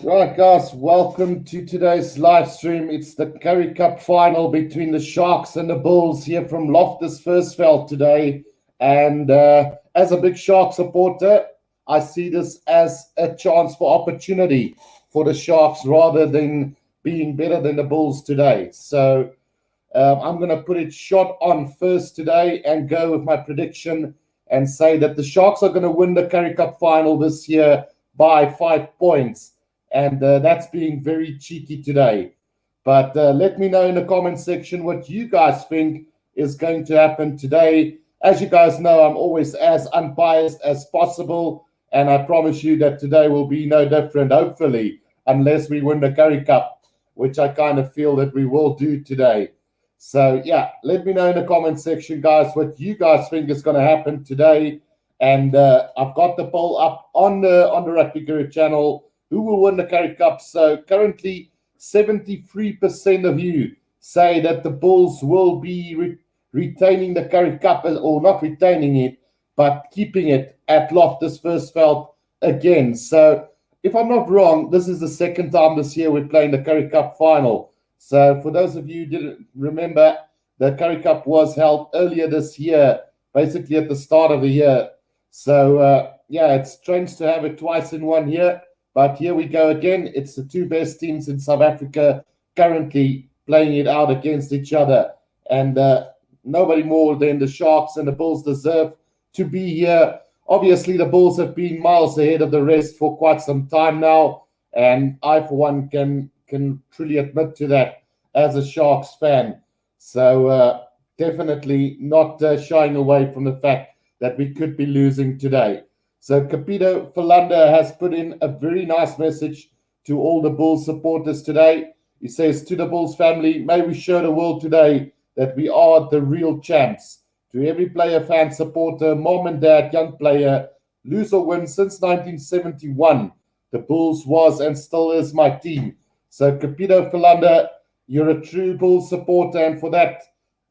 Right, guys, welcome to today's live stream. It's the Currie Cup Final between the Sharks and the Bulls here from Loftus Versfeld today. And as a big Shark supporter, I see this as a chance for opportunity for the Sharks rather than being better than the Bulls today. So I'm going to put it shot on first today and go with my prediction and say that the Sharks are going to win the Currie Cup Final this year by 5 points. And that's being very cheeky today. But let me know in the comment section what you guys think is going to happen today. As you guys know, I'm always as unbiased as possible. And I promise you that today will be no different, hopefully, unless we win the Currie Cup, which I kind of feel that we will do today. So, yeah, let me know in the comment section, guys, what you guys think is going to happen today. And I've got the poll up on the Rugby Guru channel. Who will win the Currie Cup? So currently, 73% of you say that the Bulls will be retaining the Currie Cup, or not retaining it, but keeping it at Loftus Versfeld again. So if I'm not wrong, this is the second time this year we're playing the Currie Cup Final. So for those of you who didn't remember, the Currie Cup was held earlier this year, basically at the start of the year. So, yeah, it's strange to have it twice in 1 year. But here we go again. It's the two best teams in South Africa currently playing it out against each other. And nobody more than the Sharks and the Bulls deserve to be here. Obviously, the Bulls have been miles ahead of the rest for quite some time now. And I, for one, can truly admit to that as a Sharks fan. So definitely not shying away from the fact that we could be losing today. So Capito Philander has put in a very nice message to all the Bulls supporters today. He says, to the Bulls family, may we show the world today that we are the real champs. To every player, fan, supporter, mom and dad, young player, lose or win since 1971, the Bulls was and still is my team. So Capito Philander, you're a true Bulls supporter, and for that,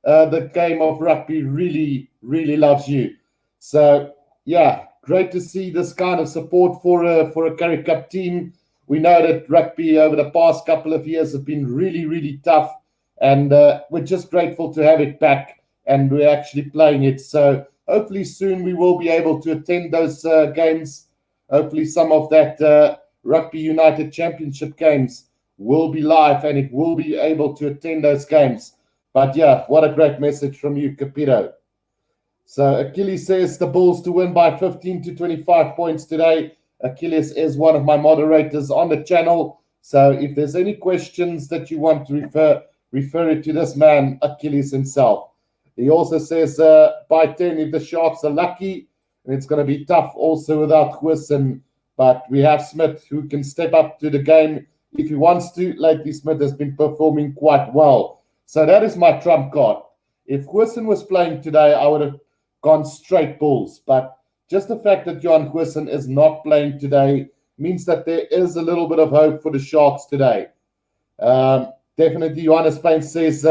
the game of rugby really, really loves you. So, yeah. Great to see this kind of support for a Currie Cup team. We know that rugby over the past couple of years has been really, really tough, and we're just grateful to have it back, and we're actually playing it. So hopefully soon we will be able to attend those games. Hopefully some of that Rugby United Championship games will be live, and it will be able to attend those games. But yeah, what a great message from you, Capito. So Achilles says the Bulls to win by 15 to 25 points today. Achilles is one of my moderators on the channel. So if there's any questions that you want to refer it to this man, Achilles himself. He also says by 10 if the Sharks are lucky. And it's going to be tough also without Huisson. But we have Smith who can step up to the game if he wants to. Lately, Smith has been performing quite well. So that is my trump card. If Huisson was playing today, I would have gone straight Bulls, but just the fact that Johan Huisson is not playing today means that there is a little bit of hope for the Sharks today. Definitely, Johannes Payne says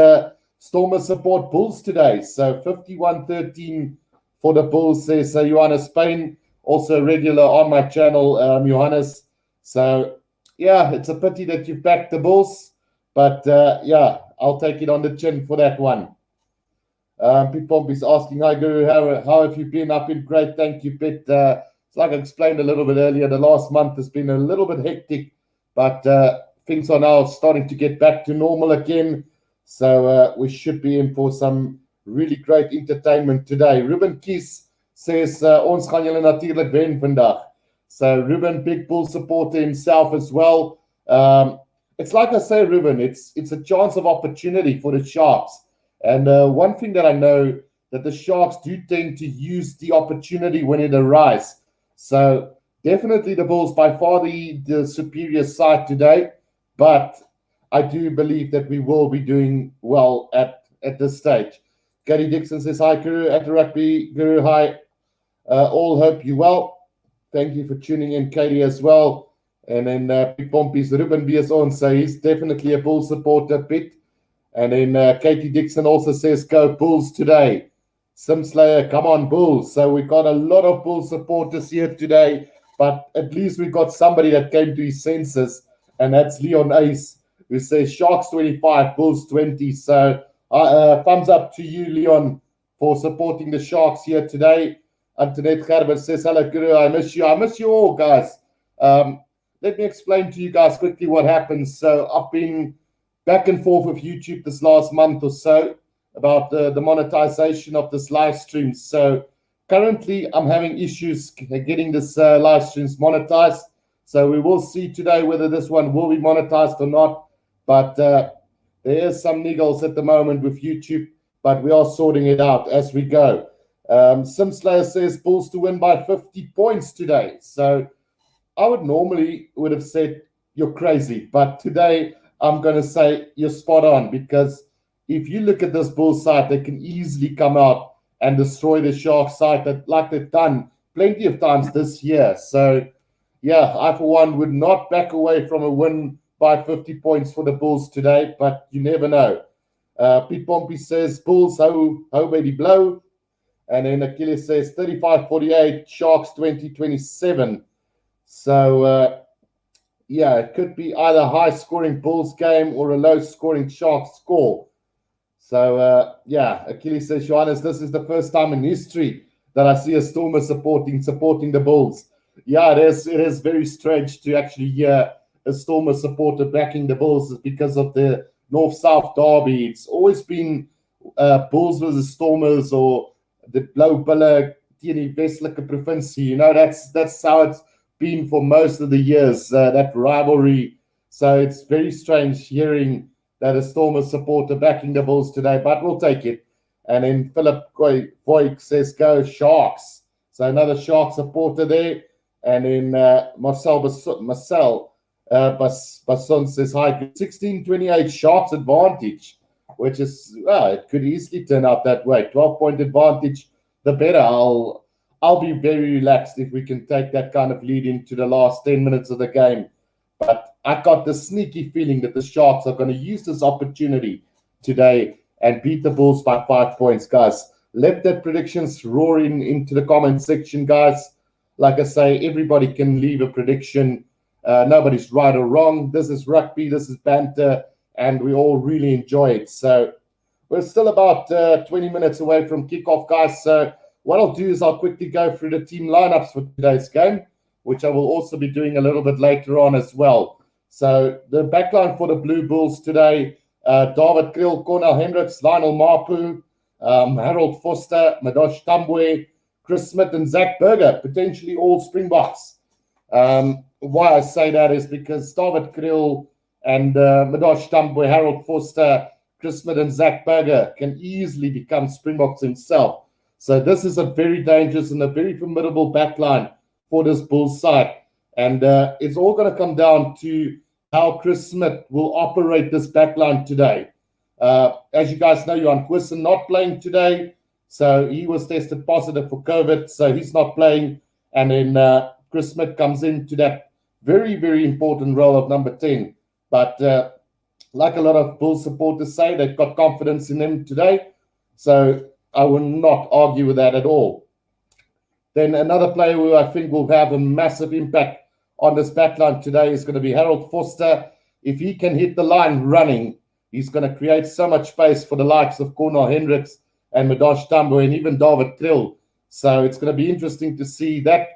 Stormers support Bulls today, so 51-13 for the Bulls, says Johannes Payne, also regular on my channel, Johannes. So, yeah, it's a pity that you've backed the Bulls, but yeah, I'll take it on the chin for that one. Pete Pomp is asking, hi Guru, how have you been? I've been great, thank you, Pete. It's like I explained a little bit earlier, the last month has been a little bit hectic, but things are now starting to get back to normal again. So we should be in for some really great entertainment today. Ruben Kies says, ons gaan julle natuurlijk wen vandag. So Ruben, big Bull supporter himself as well. It's like I say, Ruben, it's a chance of opportunity for the Sharks. And one thing that I know that the Sharks do tend to use the opportunity when it arises. So definitely the Bulls by far the superior side today, but I do believe that we will be doing well at this stage. Gary Dixon says, hi Guru, at the Rugby Guru, hi. All hope you well. Thank you for tuning in, Katie, as well. And then Big Pompey's Ruben Bieson, so he's definitely a Bull supporter, Pete. And then Katie Dixon also says, go Bulls today. Sim Slayer, come on, Bulls. So we've got a lot of Bull supporters here today, but at least we got somebody that came to his senses and that's Leon Ace, who says Sharks 25, Bulls 20. So thumbs up to you, Leon, for supporting the Sharks here today. Antoinette Gerber says, hello, Guru, I miss you. I miss you all, guys. Let me explain to you guys quickly what happens. So I've been back and forth with YouTube this last month or so about the monetization of this live stream. So currently I'm having issues getting this live streams monetized. So we will see today whether this one will be monetized or not. But there is some niggles at the moment with YouTube, but we are sorting it out as we go. Simslayer says Bulls to win by 50 points today. So I would have said you're crazy, but today I'm going to say you're spot on, because if you look at this Bulls side, they can easily come out and destroy the Sharks side like they've done plenty of times this year. So yeah, I for one would not back away from a win by 50 points for the Bulls today, but you never know. Pete Pompey says Bulls, ho baby blow. And then Achilles says 35-48, Sharks 20-27. So, yeah, it could be either a high-scoring Bulls game or a low-scoring Sharks score. So, yeah, Achilles says, Johannes, this is the first time in history that I see a Stormer supporting the Bulls. Yeah, it is very strange to actually hear a Stormer supporter backing the Bulls because of the North-South derby. It's always been Bulls versus Stormers, or the blou bulle teen die Westelike provinsie. You know, that's how it's been for most of the years, that rivalry. So it's very strange hearing that a Stormer supporter backing the Bulls today, but we'll take it. And then Philip Voigt says, go Sharks. So another Shark supporter there. And then Marcel Basson says, hi, 16-28 Sharks advantage, which is, well, it could easily turn out that way. 12-point advantage, the better. I'll be very relaxed if we can take that kind of lead into the last 10 minutes of the game. But I got the sneaky feeling that the Sharks are going to use this opportunity today and beat the Bulls by 5 points, guys. Let that predictions roar into the comment section, guys. Like I say, everybody can leave a prediction. Nobody's right or wrong. This is rugby. This is banter. And we all really enjoy it. So we're still about 20 minutes away from kickoff, guys. So what I'll do is I'll quickly go through the team lineups for today's game, which I will also be doing a little bit later on as well. So the backline for the Blue Bulls today, David Kriel, Cornel Hendricks, Lionel Mapu, Harold Foster, Madosh Tambwe, Chris Smith, and Zach Berger, potentially all Springboks. Why I say that is because David Kriel and Madosh Tambwe, Harold Foster, Chris Smith, and Zach Berger can easily become Springboks himself. So this is a very dangerous and a very formidable backline for this Bulls side. And it's all going to come down to how Chris Smith will operate this backline today. As you guys know, Johan Quisson not playing today. So he was tested positive for COVID, so he's not playing. And then Chris Smith comes into that very, very important role of number 10. But like a lot of Bulls supporters say, they've got confidence in him today. So I will not argue with that at all. Then another player who I think will have a massive impact on this backline today is going to be Harold Foster. If he can hit the line running, he's going to create so much space for the likes of Cornel Hendricks and Madosh Tambwe and even David Kriel. So it's going to be interesting to see that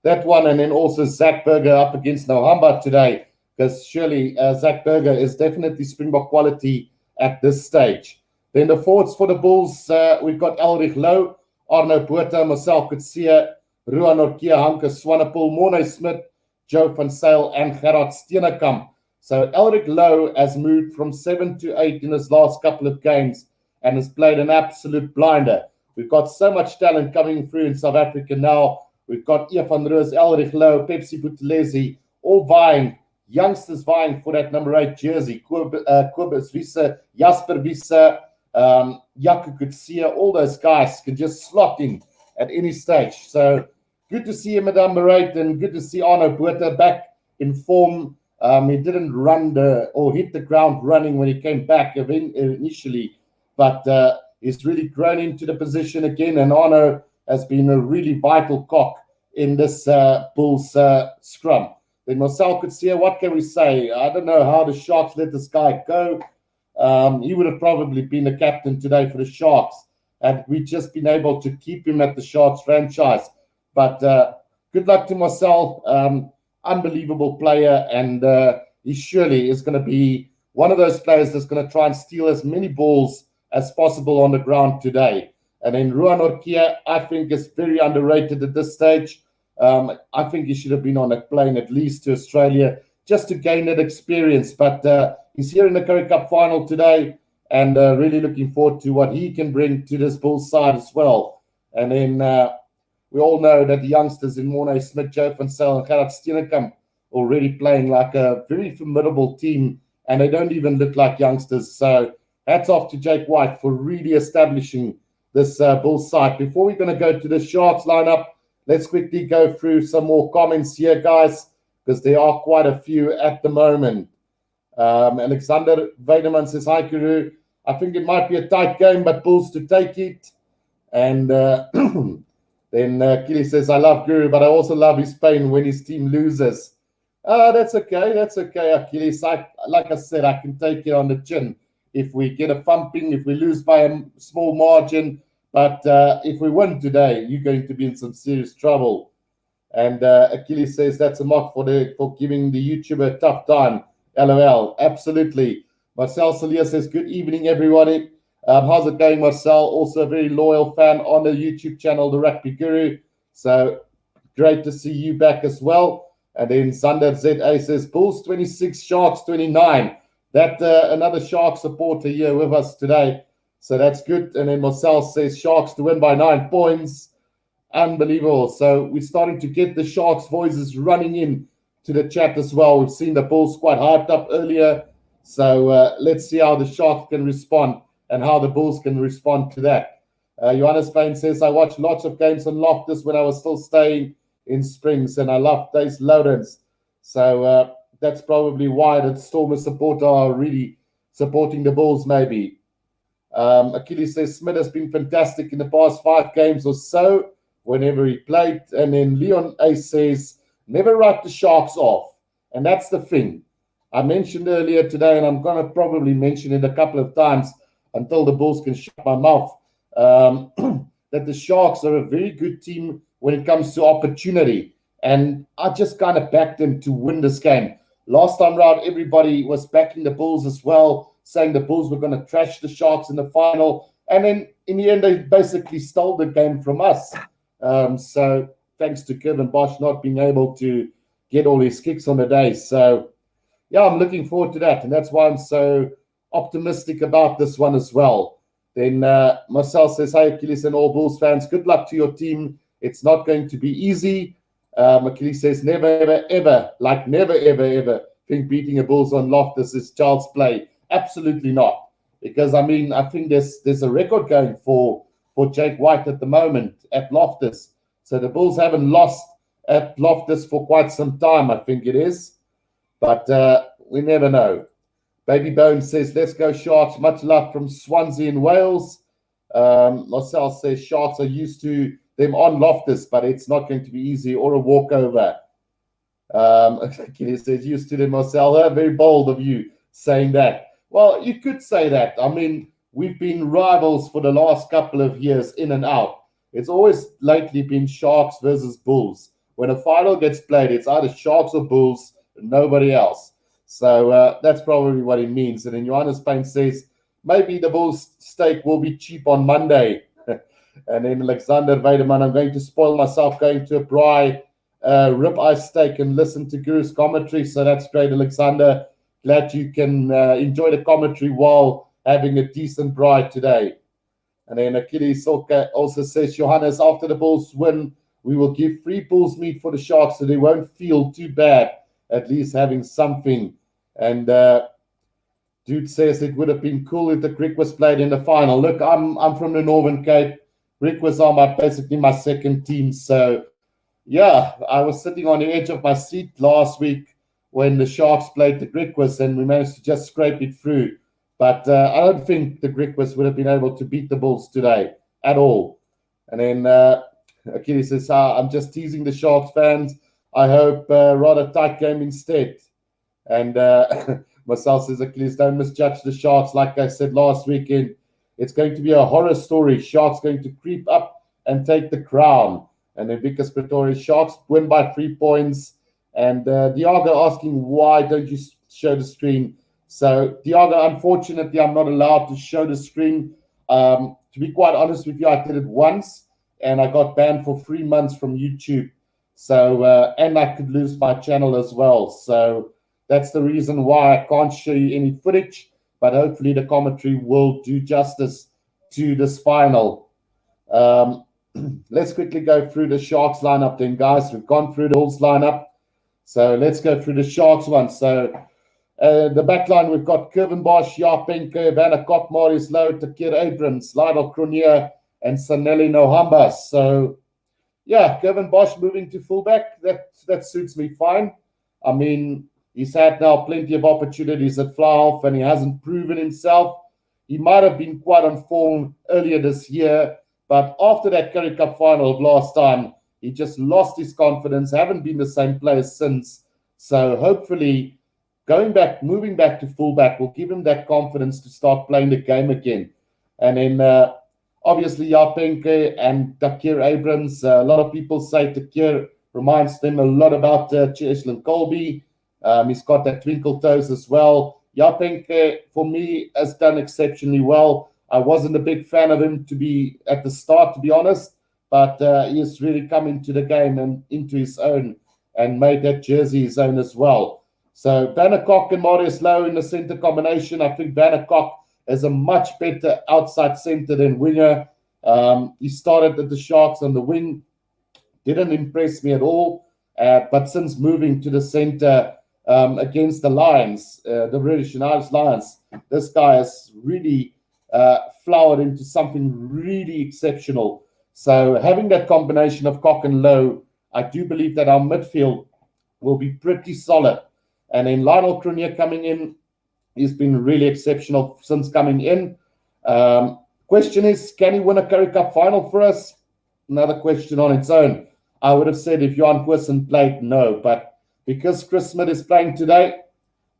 one, and then also Zach Berger up against Nohamba today, because surely Zach Berger is definitely Springbok quality at this stage. Then the forwards for the Bulls, we've got Elrich Lowe, Arno Botha, Marcel Coetzee, Ruan Orkia, Hanke Swanepoel, Morne Smith, Joe van Sail, and Gerard Steenekamp. So Elrich Lowe has moved from 7 to 8 in his last couple of games and has played an absolute blinder. We've got so much talent coming through in South Africa now. We've got Ian van Roos, Elrich Lowe, Pepsi Buthelezi, all vying, youngsters vying for that number 8 jersey. Kobus Wiese, Jasper Wiese, Jaco Coetzee, all those guys can just slot in at any stage. So good to see him at number 8, and good to see Arno Botha back in form. He didn't run or hit the ground running when he came back initially, but he's really grown into the position again, and Arno has been a really vital cog in this Bulls scrum. then Marcel could see, what can we say? I don't know how the Sharks let this guy go. He would have probably been the captain today for the Sharks, and we've just been able to keep him at the Sharks franchise. But good luck to Marcel. Unbelievable player, and he surely is going to be one of those players that's going to try and steal as many balls as possible on the ground today. And then Ruan Orkia, I think, is very underrated at this stage. I think he should have been on a plane at least to Australia just to gain that experience. But he's here in the Currie Cup Final today, and really looking forward to what he can bring to this Bulls side as well. And then we all know that the youngsters in Morne Smith, Joe van Zyl, and Gerard Steenekamp already playing like a very formidable team, and they don't even look like youngsters. So hats off to Jake White for really establishing this Bulls side. Before we're going to go to the Sharks lineup, let's quickly go through some more comments here, guys, because there are quite a few at the moment. Alexander Weideman says, hi, Kuru. I think it might be a tight game, but Bulls to take it. And then Kili says, I love Guru, but I also love his pain when his team loses. That's okay. That's okay, Achilles. Like I said, I can take it on the chin if we get a thumping, if we lose by a small margin. But if we win today, you're going to be in some serious trouble. And Achilles says that's a mock for giving the YouTuber a tough time. LOL. Absolutely. Marcel Salia says, good evening, everybody. How's it going, Marcel? Also a very loyal fan on the YouTube channel, The Rugby Guru. So great to see you back as well. And then Sander ZA says, Bulls 26, Sharks 29. That another Shark supporter here with us today. So that's good. And then Marcel says, Sharks to win by 9 points. Unbelievable. So we're starting to get the Sharks voices running in to the chat as well. We've seen the Bulls quite hyped up earlier. So let's see how the Sharks can respond and how the Bulls can respond to that. Johannes Payne says, I watched lots of games on Loftus when I was still staying in Springs, and I love Dace Lawrence. So that's probably why the Stormers supporter are really supporting the Bulls, maybe. Achilles says, Smith has been fantastic in the past 5 games or so, whenever he played. And then Leon A says, never write the Sharks off. And that's the thing. I mentioned earlier today, and I'm going to probably mention it a couple of times until the Bulls can shut my mouth, that the Sharks are a very good team when it comes to opportunity. And I just kind of backed them to win this game. Last time round, everybody was backing the Bulls as well, saying the Bulls were going to trash the Sharks in the final. And then in the end, they basically stole the game from us. So thanks to Kevin Bosch not being able to get all his kicks on the day. So, yeah, I'm looking forward to that. And that's why I'm so optimistic about this one as well. Then Marcel says, hey, Achilles and all Bulls fans, good luck to your team. It's not going to be easy. Achilles says, never, ever, ever, like never, ever, ever think beating a Bulls on Loftus is child's play. Absolutely not. Because, I mean, I think there's a record going for Jake White at the moment at Loftus. So the Bulls haven't lost at Loftus for quite some time, I think it is. But we never know. Baby Bones says, let's go Sharks. Much love from Swansea in Wales. Marcel says, Sharks are used to them on Loftus, but it's not going to be easy or a walkover. He says, used to them, Marcel. Very bold of you saying that. Well, you could say that. I mean, we've been rivals for the last couple of years in and out. It's always lately been Sharks versus Bulls. When a final gets played, it's either Sharks or Bulls, and nobody else. So that's probably what he means. And then Johannes Payne says, maybe the Bulls steak will be cheap on Monday. And then Alexander Weideman, I'm going to spoil myself going to a braai ribeye steak and listen to Guru's commentary. So that's great, Alexander. Glad you can enjoy the commentary while having a decent braai today. And then Achilles also says, Johannes, after the Bulls win, we will give free Bulls meat for the Sharks so they won't feel too bad, at least having something. And Dude says it would have been cool if the Griquas played in the final. Look, I'm from the Northern Cape. Griquas are basically my second team. So, yeah, I was sitting on the edge of my seat last week when the Sharks played the Griquas, and we managed to just scrape it through. But I don't think the Griquas would have been able to beat the Bulls today at all. And then Achilles says, I'm just teasing the Sharks fans. I hope rather tight game instead. And Marcel says, Achilles, don't misjudge the Sharks. Like I said last weekend, it's going to be a horror story. Sharks going to creep up and take the crown. And then Vickers Pretoria, Sharks win by 3 points. And Diago asking, why don't you show the screen? So, Diago, unfortunately, I'm not allowed to show the screen. To be quite honest with you, I did it once, and I got banned for 3 months from YouTube. So, and I could lose my channel as well. So, that's the reason why I can't show you any footage, but hopefully the commentary will do justice to this final. Let's quickly go through the Sharks lineup then, guys. We've gone through the Bulls lineup. So let's go through the Sharks one. So the back line, we've got Kevin Bosch, Jaap Penke, Vanna Kok, Marius Louw, Takir Abrams, Lionel Cronje, and Sanelli Nohamba. So, yeah, Kevin Bosch moving to fullback, that suits me fine. I mean, he's had now plenty of opportunities at fly-off, and he hasn't proven himself. He might have been quite on form earlier this year, but after that Currie Cup final of last time, he just lost his confidence, haven't been the same player since. So hopefully moving back to fullback will give him that confidence to start playing the game again. And then obviously Jaap Penke and Takir Abrams. A lot of people say Takir reminds them a lot about Cheslin Colby. He's got that twinkle toes as well. Jaap Penke, for me, has done exceptionally well. I wasn't a big fan of him to be at the start, to be honest, but he has really come into the game and into his own and made that jersey his own as well. So Vanna Kok and Marius Louw in the center combination. I think Vanna Kok is a much better outside center than winger. He started at the Sharks on the wing. Didn't impress me at all. But since moving to the center against the Lions, the British and Irish Lions, this guy has really flowered into something really exceptional. So having that combination of Kok and Louw, I do believe that our midfield will be pretty solid. And then Lionel Cronje coming in, he's been really exceptional since coming in. Question is, can he win a Currie Cup final for us? Another question on its own. I would have said if Johan Quisson played, no. But because Chris Smith is playing today,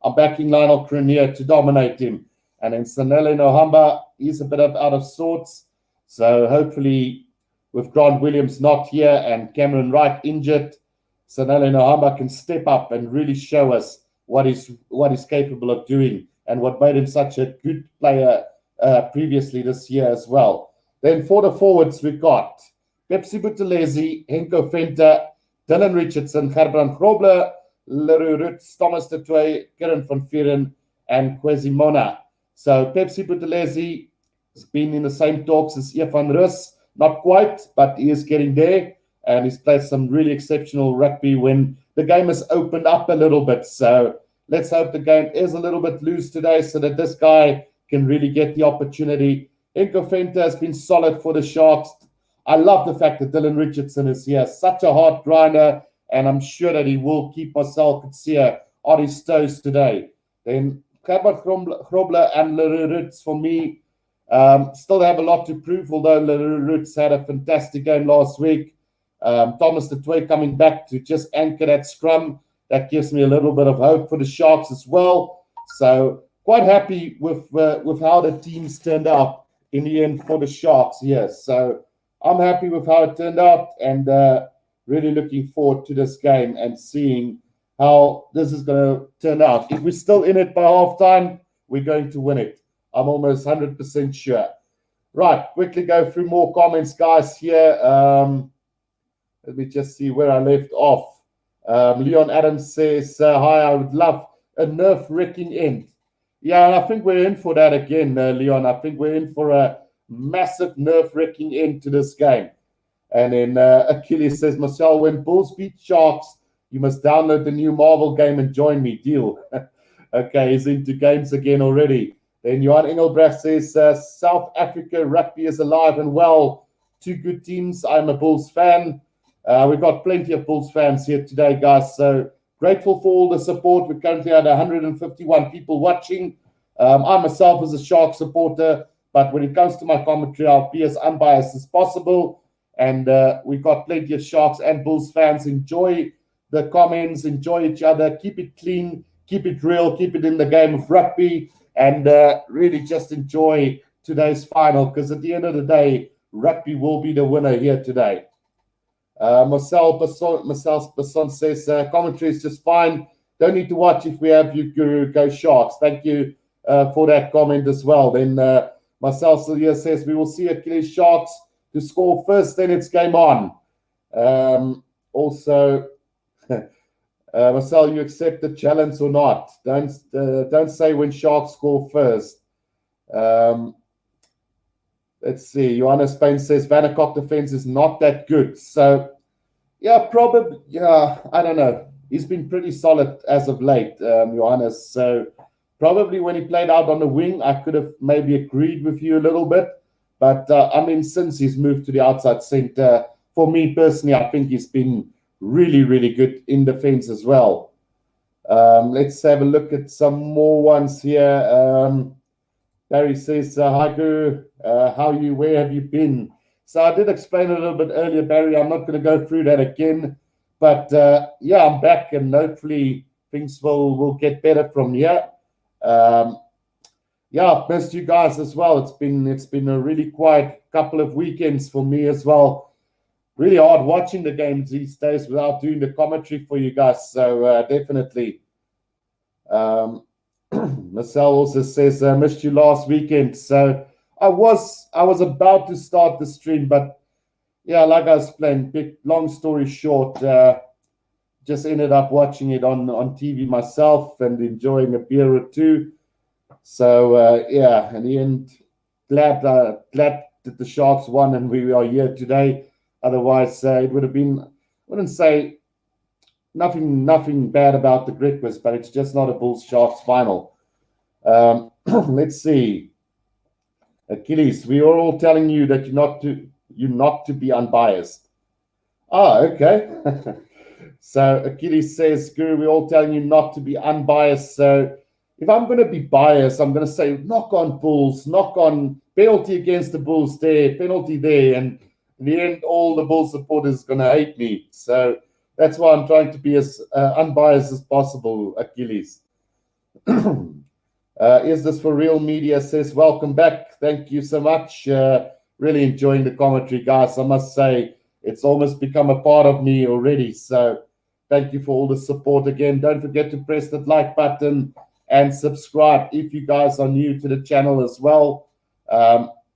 I'm backing Lionel Cronje to dominate him. And then Sanelli Nohamba, he's a bit out of sorts. So hopefully, with Grant Williams not here and Cameron Wright injured, Sanelli Nohamba can step up and really show us what he's capable of doing and what made him such a good player previously this year as well. Then for the forwards, we've got Pepsi Buthelezi, Henko Venter, Dylan Richardson, Gerbrand Grobler, Leroux Roots, Thomas de Toey, Kieran van Vieren, and Kwesi Mona. So Pepsi Buthelezi has been in the same talks as Evan Rus. Not quite, but he is getting there. And he's played some really exceptional rugby when the game has opened up a little bit. So let's hope the game is a little bit loose today so that this guy can really get the opportunity. Henko Venter has been solid for the Sharks. I love the fact that Dylan Richardson is here. Such a hard grinder, and I'm sure that he will keep Marcel Coetzee on his toes today. Then Gerbrand Grobler and Leroux Roots, for me, still have a lot to prove, although Leroux Roots had a fantastic game last week. Thomas de Toey coming back to just anchor that scrum. That gives me a little bit of hope for the Sharks as well. So quite happy with how the teams turned out in the end for the Sharks. Yes, so I'm happy with how it turned out and really looking forward to this game and seeing how this is going to turn out. If we're still in it by halftime, we're going to win it. I'm almost 100% sure. Right, quickly go through more comments, guys, here. Let me just see where I left off. Leon Adams says, hi, I would love a nerve-wracking end. Yeah, and I think we're in for that again, Leon. I think we're in for a massive nerve-wracking end to this game. And then Achilles says, Marcel, when Bulls beat Sharks, you must download the new Marvel game and join me. Deal. Okay, he's into games again already. Then Johan Engelbrecht says, South Africa rugby is alive and well. Two good teams. I'm a Bulls fan. We've got plenty of Bulls fans here today, guys. So grateful for all the support. We're currently at 151 people watching. I myself is a Shark supporter, but when it comes to my commentary, I'll be as unbiased as possible. And we've got plenty of Sharks and Bulls fans. Enjoy the comments, enjoy each other, keep it clean, keep it real, keep it in the game of rugby, and really just enjoy today's final, because at the end of the day, rugby will be the winner here today. Marcel Basson says, commentary is just fine. Don't need to watch if we have you, Guru. Go Sharks. Thank you for that comment as well. Then Marcel Silvia says, we will see Achilles Sharks to score first, then it's game on. Also, Marcel, you accept the challenge or not? Don't say when Sharks score first. Let's see. Johanna Spain says Vanderkop defense is not that good. So, yeah, probably. Yeah, I don't know. He's been pretty solid as of late, Johannes. So, probably when he played out on the wing, I could have maybe agreed with you a little bit. But, I mean, since he's moved to the outside centre, for me personally, I think he's been really, really good in defense as well. Let's have a look at some more ones here. Barry says, hi, Guru. Where have you been? So I did explain a little bit earlier, Barry. I'm not going to go through that again. But, yeah, I'm back, and hopefully things will get better from here. Yeah, I've missed you guys as well. It's been a really quiet couple of weekends for me as well. Really hard watching the games these days without doing the commentary for you guys. So definitely. Marcel also says, I missed you last weekend. So I was about to start the stream, but yeah, like I was playing, long story short, just ended up watching it on TV myself and enjoying a beer or two. So yeah, in the end, glad that the Sharks won and we are here today. Otherwise, it would have been, I wouldn't say nothing bad about the Griquas, but it's just not a Bulls Sharks final. Let's see. Achilles, we are all telling you that you're not to be unbiased. Okay. So Achilles says, Guru, we're all telling you not to be unbiased. So if I'm going to be biased, I'm going to say knock on Bulls, knock on penalty against the Bulls there, penalty there, and in the end, all the Bulls supporters are going to hate me. So that's why I'm trying to be as unbiased as possible, Achilles. Is this for real? Media says, welcome back. Thank you so much. Really enjoying the commentary, guys. I must say, it's almost become a part of me already. So thank you for all the support again. Don't forget to press that like button and subscribe if you guys are new to the channel as well.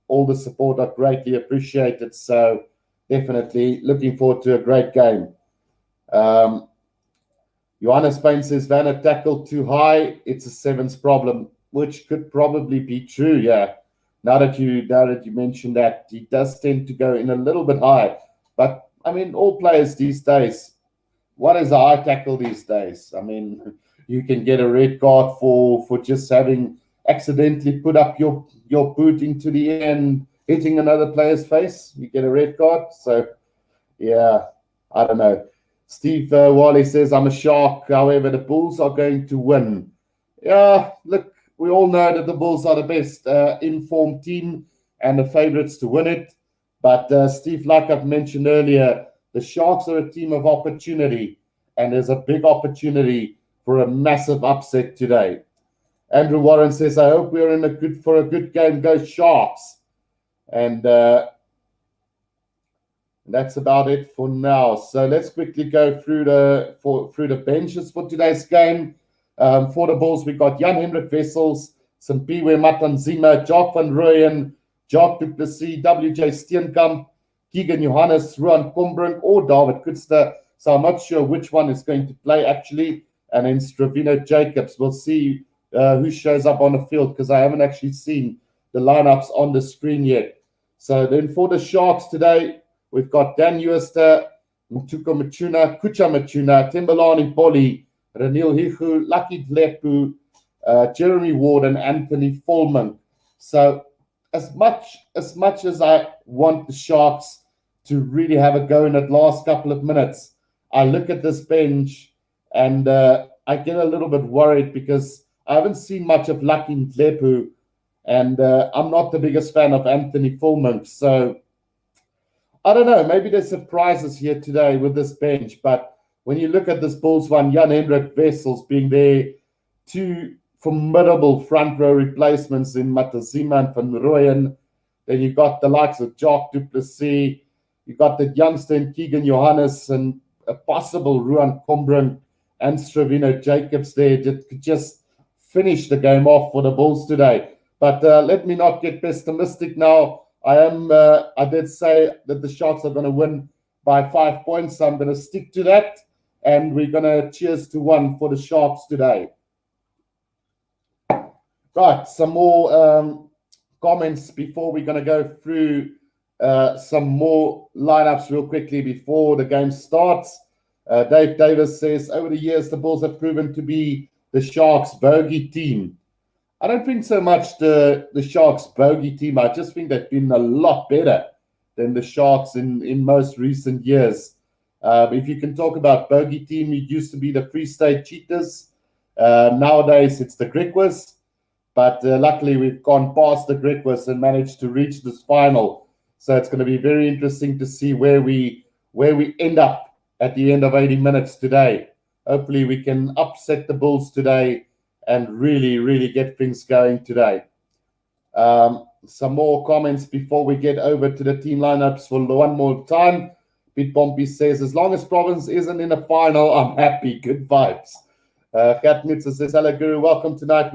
All the support are greatly appreciated. So definitely looking forward to a great game. Johanna Spain says, Vanna tackled too high. It's a sevens problem, which could probably be true. Yeah. Now that you mentioned that, he does tend to go in a little bit high. But I mean, all players these days, what is a high tackle these days? I mean, you can get a red card for just having accidentally put up your boot into the air and hitting another player's face. You get a red card. So, yeah, I don't know. Steve Wally says, I'm a Shark. However, the Bulls are going to win. Yeah, look, we all know that the Bulls are the best informed team and the favorites to win it. But, Steve, like I've mentioned earlier, the Sharks are a team of opportunity, and there's a big opportunity for a massive upset today. Andrew Warren says, I hope we're for a good game. Go Sharks. And that's about it for now. So let's quickly go through the benches for today's game. For the Bulls, we got Jan-Hendrik Wessels, Simpiwe Matanzima, Jock van Rooyen, Jock du Plessis, WJ Steenkamp, Keegan Johannes, Ruan Kombrink, or David Kutster. So I'm not sure which one is going to play actually. And then Stravino Jacobs. We'll see who shows up on the field, because I haven't actually seen the lineups on the screen yet. So then for the Sharks today, we've got Dan Uester, Mtuko Machuna, Kucha Machuna, Timbalani Poli, Ranil Hichu, Lucky Dlepu, Jeremy Ward, and Anthony Folman. So as much as I want the Sharks to really have a go in that last couple of minutes, I look at this bench and I get a little bit worried because I haven't seen much of Lucky Dlepu, and I'm not the biggest fan of Anthony Folman. So I don't know, maybe there's surprises here today with this bench, but when you look at this Bulls one, Jan-Hendrik Wessels being there, two formidable front row replacements in Matazima and Van Rooyen. Then you got the likes of Jacques du Plessis. You got the youngster in Keegan Johannes and a possible Ruan Combrink and Stravino Jacobs there could just finish the game off for the Bulls today. But let me not get pessimistic now. I did say that the Sharks are going to win by 5 points, so I'm going to stick to that. And we're going to cheers to 1 for the Sharks today. Right, some more comments before we're going to go through some more lineups real quickly before the game starts. Dave Davis says, over the years, the Bulls have proven to be the Sharks' bogey team. I don't think so much the Sharks' bogey team. I just think they've been a lot better than the Sharks in most recent years. If you can talk about bogey team, it used to be the Free State Cheetahs. Nowadays, it's the Griquas. But luckily, we've gone past the Griquas and managed to reach this final. So it's going to be very interesting to see where we end up at the end of 80 minutes today. Hopefully, we can upset the Bulls today and really, really get things going today. Some more comments before we get over to the team lineups for one more time. Pete Pompey says, as long as Province isn't in the final, I'm happy. Good vibes. Gat Mitza says, hello, Guru. Welcome tonight.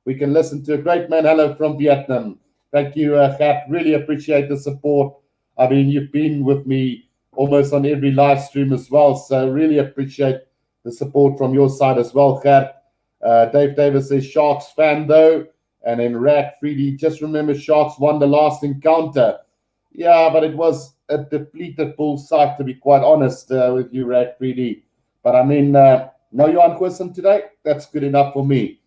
We can listen to a great man. Hello from Vietnam. Thank you, Gat. Really appreciate the support. I mean, you've been with me almost on every live stream as well. So really appreciate the support from your side as well, Gat. Dave Davis says, Sharks fan though. And then Rack 3D, just remember Sharks won the last encounter. Yeah, but it was a depleted Bulls side, to be quite honest with you, Rack 3D. But I mean, no Johan Quisson today. That's good enough for me.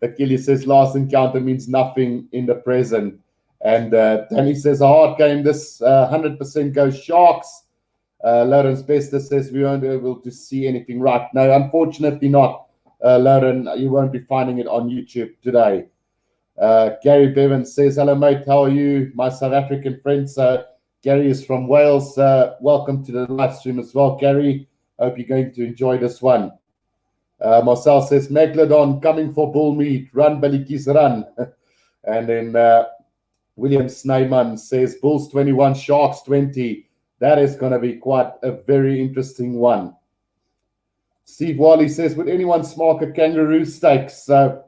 Achilles says last encounter means nothing in the present. And Danny says a hard game. This 100% goes Sharks. Lawrence Bester says we won't be able to see anything right. No, unfortunately not. Lauren, you won't be finding it on YouTube today. Gary Bevan says, hello, mate. How are you? My South African friend. So Gary is from Wales. Welcome to the live stream as well, Gary. Hope you're going to enjoy this one. Marcel says, Megalodon coming for bull meat. Run, Balikis, run. And then William Sneyman says, Bulls 21, Sharks 20. That is going to be quite a very interesting one. Steve Wally says, would anyone smoke a kangaroo steak? So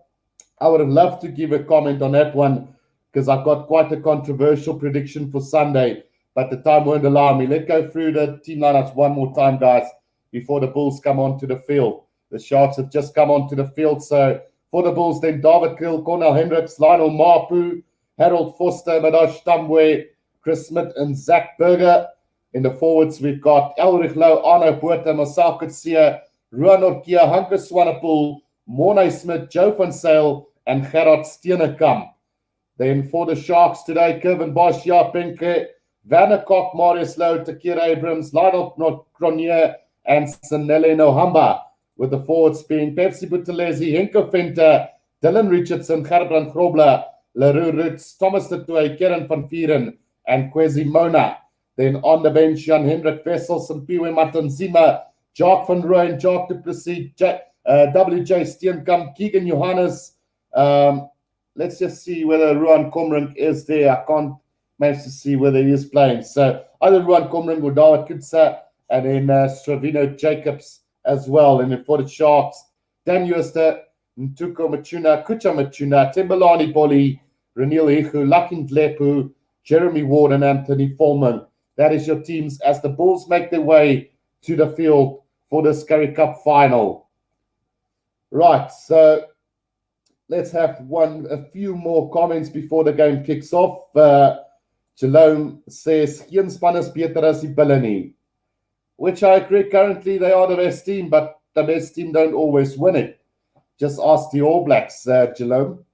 I would have loved to give a comment on that one because I've got quite a controversial prediction for Sunday, but the time won't allow me. Let's go through the team lineups one more time, guys, before the Bulls come onto the field. The Sharks have just come onto the field. So for the Bulls, then David Kriel, Cornel Hendricks, Lionel Mapu, Harold Foster, Madash Tambwe, Chris Smith, and Zach Berger. In the forwards, we've got Elrich Louw, Arno Botha, Marcel Coetzee, Ruan Orkia, Hanke Swanepoel, Mornay Smith, Joe van Zyl, and Gerard Steenekamp. Then for the Sharks today, Kevin Bosch, Ja Penke, Werner Kok, Marius Louw, Takir Abrams, Lionel Cronje, and Sanele Nohamba. With the forwards being Pepsi Buthelezi, Henko Venter, Dylan Richardson, Gerbrand Grobler, Leroux Roots, Thomas de Toey, Kieran van Vieren, and Kwesi Mona. Then on the bench, Jan-Hendrik Wessels, Mpiwe Matanzima, Jacques van Rooyen, Jacques du Plessis, WJ Steenkamp, Keegan Johannes. Let's just see whether Ruan Combrink is there. I can't manage to see whether he is playing. So either Ruan Combrink or David Coetzee, and then Stravino Jacobs as well. And then for the Sharks, Dan Jooste, Ntuko Machuna, Kucha Machuna, Tembelani Boli, Reniel Hichu, Lakin Dlepu, Jeremy Ward, and Anthony Foreman. That is your teams as the Bulls make their way to the field for this Currie Cup Final. Right, so let's have a few more comments before the game kicks off. Jerome says, geen span is beter as die Bulle nie. Which I agree, currently they are the best team, but the best team don't always win it. Just ask the All Blacks, Jerome.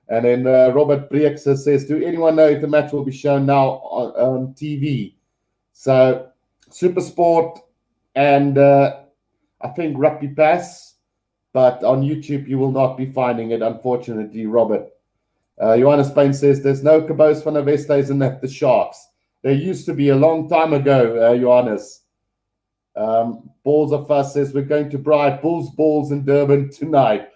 And then Robert Breeks says, do anyone know if the match will be shown now on TV? So, Supersport and I think Rugby Pass, but on YouTube you will not be finding it, unfortunately, Robert. Johannes Payne says, there's no Cabos van der Westhuizen at the Sharks. There used to be a long time ago, Johannes. Balls of Us says we're going to bribe Bulls balls in Durban tonight.